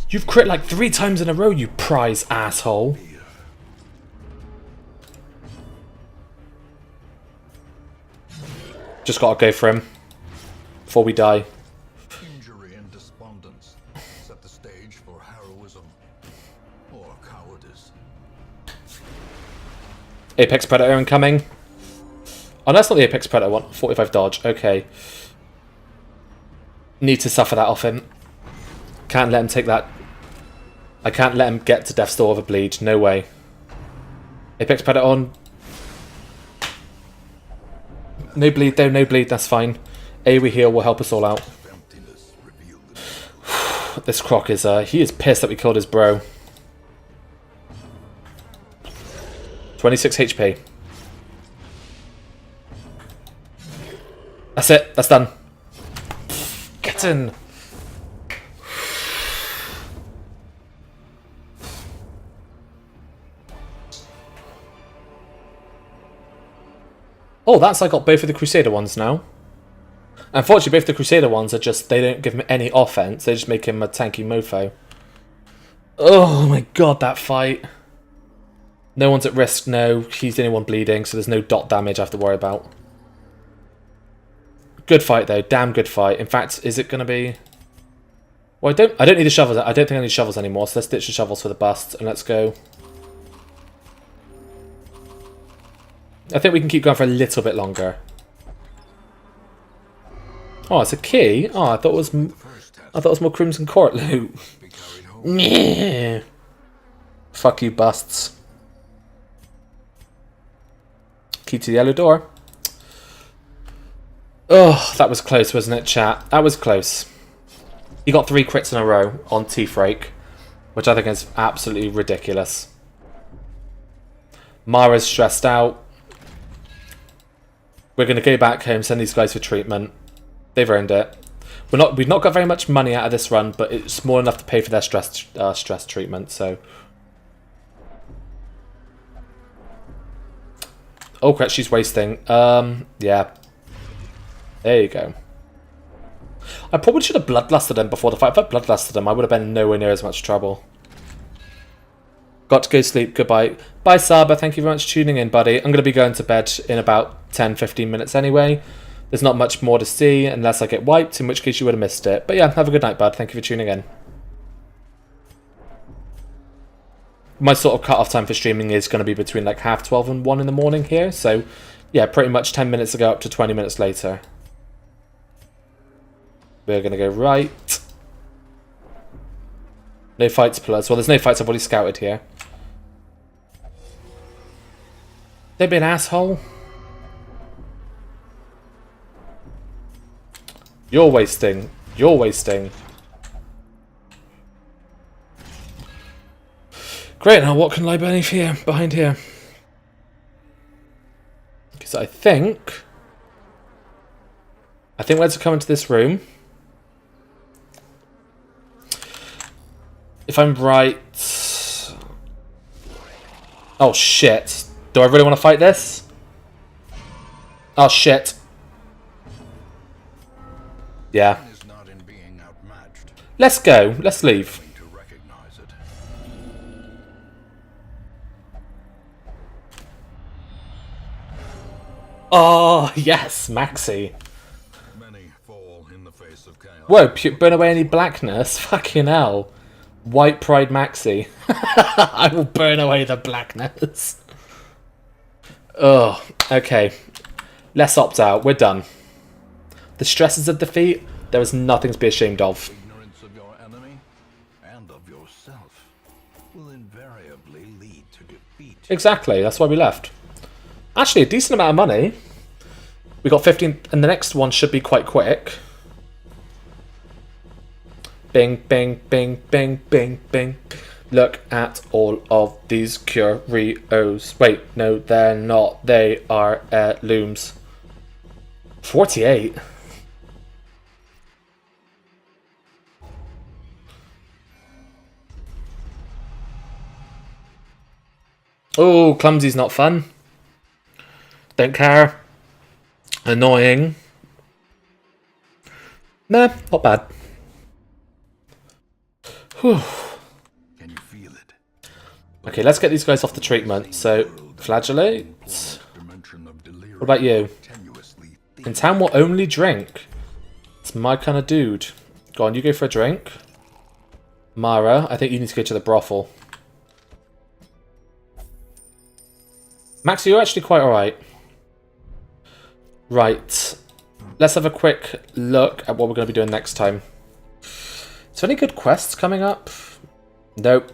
You've crit like 3 times in a row, you prize asshole. Just gotta go for him before we die. Injury and despondence set the stage for heroism or cowardice. Apex Predator incoming. Oh, that's not the Apex Predator one. 45 dodge. Okay. Need to suffer that off him. Can't let him take that. I can't let him get to Death's Door with a bleed. No way. Apex Predator on. No bleed though, no bleed, that's fine. AoE heal will help us all out. This Croc is, he is pissed that we killed his bro. 26 HP. That's it, that's done. Get in! Oh, that's I got both of the Crusader ones now. Unfortunately, both the Crusader ones are just, they don't give him any offense, they just make him a tanky mofo. Oh my god, that fight. No one's at risk, no. He's the only one bleeding, so there's no dot damage I have to worry about. Good fight, though. Damn good fight. In fact, is it going to be... Well, I don't need the shovels. I don't think I need shovels anymore, so let's ditch the shovels for the bust, and let's go. I think we can keep going for a little bit longer. Oh, it's a key? Oh, I thought it was more Crimson Court loot. Yeah. Fuck you, busts. Key to the yellow door. Oh, that was close, wasn't it, chat? That was close. He got 3 crits in a row on Teeth Rake, which I think is absolutely ridiculous. Mara's stressed out. We're going to go back home, send these guys for treatment. They've earned it. We've not got very much money out of this run, but it's more enough to pay for their stress treatment, so... Oh crap, she's wasting. Yeah. There you go. I probably should have bloodlusted him before the fight. If I bloodlusted him, I would have been nowhere near as much trouble. Got to go sleep. Goodbye. Bye, Saba. Thank you very much for tuning in, buddy. I'm going to be going to bed in about 10-15 minutes anyway. There's not much more to see unless I get wiped, in which case you would have missed it. But yeah, have a good night, bud. Thank you for tuning in. My sort of cut-off time for streaming is going to be between like 12:30 and 1 in the morning here. So yeah, pretty much 10 minutes ago up to 20 minutes later. We're going to go right. No fights plus. Well, there's no fights. I've already scouted here. Don't be an asshole. You're wasting. You're wasting. Great, now what can lie beneath here, behind here? Because I think we're to come into this room. If I'm right... Oh shit. Do I really want to fight this? Oh shit. Yeah. Let's go. Let's leave. Oh, yes, Maxi. Many fall in the face of chaos. Whoa, burn away any blackness? Fucking hell. White Pride Maxi. I will burn away the blackness. Oh, okay. Let's opt out. We're done. The stresses of defeat, there is nothing to be ashamed of. Ignorance of your enemy and of yourself will invariably lead to defeat. Exactly, that's why we left. Actually, a decent amount of money. We got 15, and the next one should be quite quick. Bing, bing, bing, bing, bing, bing. Look at all of these curios. Wait, no, they're not. They are heirlooms. 48. Oh, clumsy's not fun. Don't care. Annoying. Nah, not bad. Whew. Can you feel it? Okay, let's get these guys off the treatment. So, flagellate. What about you? In town will only drink. It's my kind of dude. Go on, you go for a drink. Mara, I think you need to go to the brothel. Max, you're actually quite alright. Right. Let's have a quick look at what we're going to be doing next time. Is there any good quests coming up? Nope.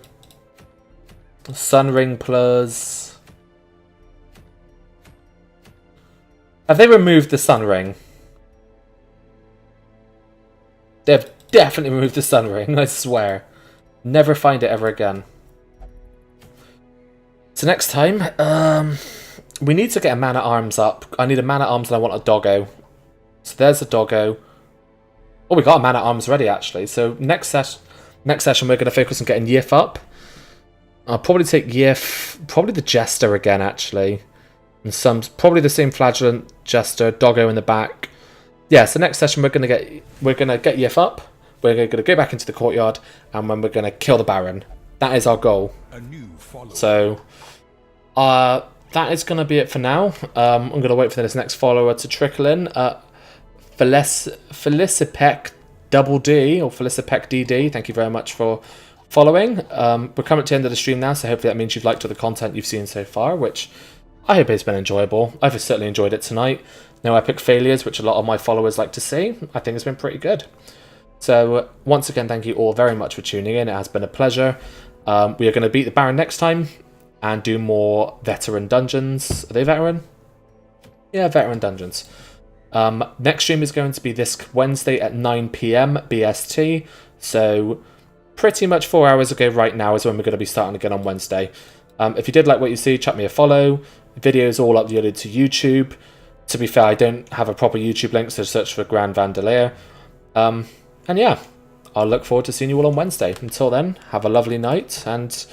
Sun Ring Plus. Have they removed the Sun Ring? They've definitely removed the Sun Ring, I swear. Never find it ever again. So next time, we need to get a man-at-arms up. I need a man-at-arms and I want a doggo. So there's a doggo. Oh, we got a man-at-arms ready, actually. So next session, we're going to focus on getting Yif up. I'll probably take Yif, probably the Jester again, actually. And probably the same Flagellant, Jester, doggo in the back. Yeah, so next session we're gonna get Yif up. We're going to go back into the courtyard, and then we're going to kill the Baron. that is our goal. A new follower. So, that is going to be it for now. I'm going to wait for this next follower to trickle in. Felicipec Double D, or Felicipec DD, thank you very much for following. We're coming to the end of the stream now, so hopefully that means you've liked all the content you've seen so far, which I hope it's been enjoyable. I've certainly enjoyed it tonight. No epic failures, which a lot of my followers like to see. I think it's been pretty good. So, once again, thank you all very much for tuning in. It has been a pleasure. We are going to beat the Baron next time and do more veteran dungeons. Are they veteran? Yeah, veteran dungeons. Next stream is going to be this Wednesday at 9 PM BST. So, pretty much 4 hours ago right now is when we're going to be starting again on Wednesday. If you did like what you see, chuck me a follow. The videos all uploaded to YouTube. To be fair, I don't have a proper YouTube link, so search for Grand Vandalier. And yeah, I'll look forward to seeing you all on Wednesday. Until then, have a lovely night, and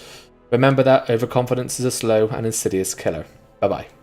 remember that overconfidence is a slow and insidious killer. Bye-bye.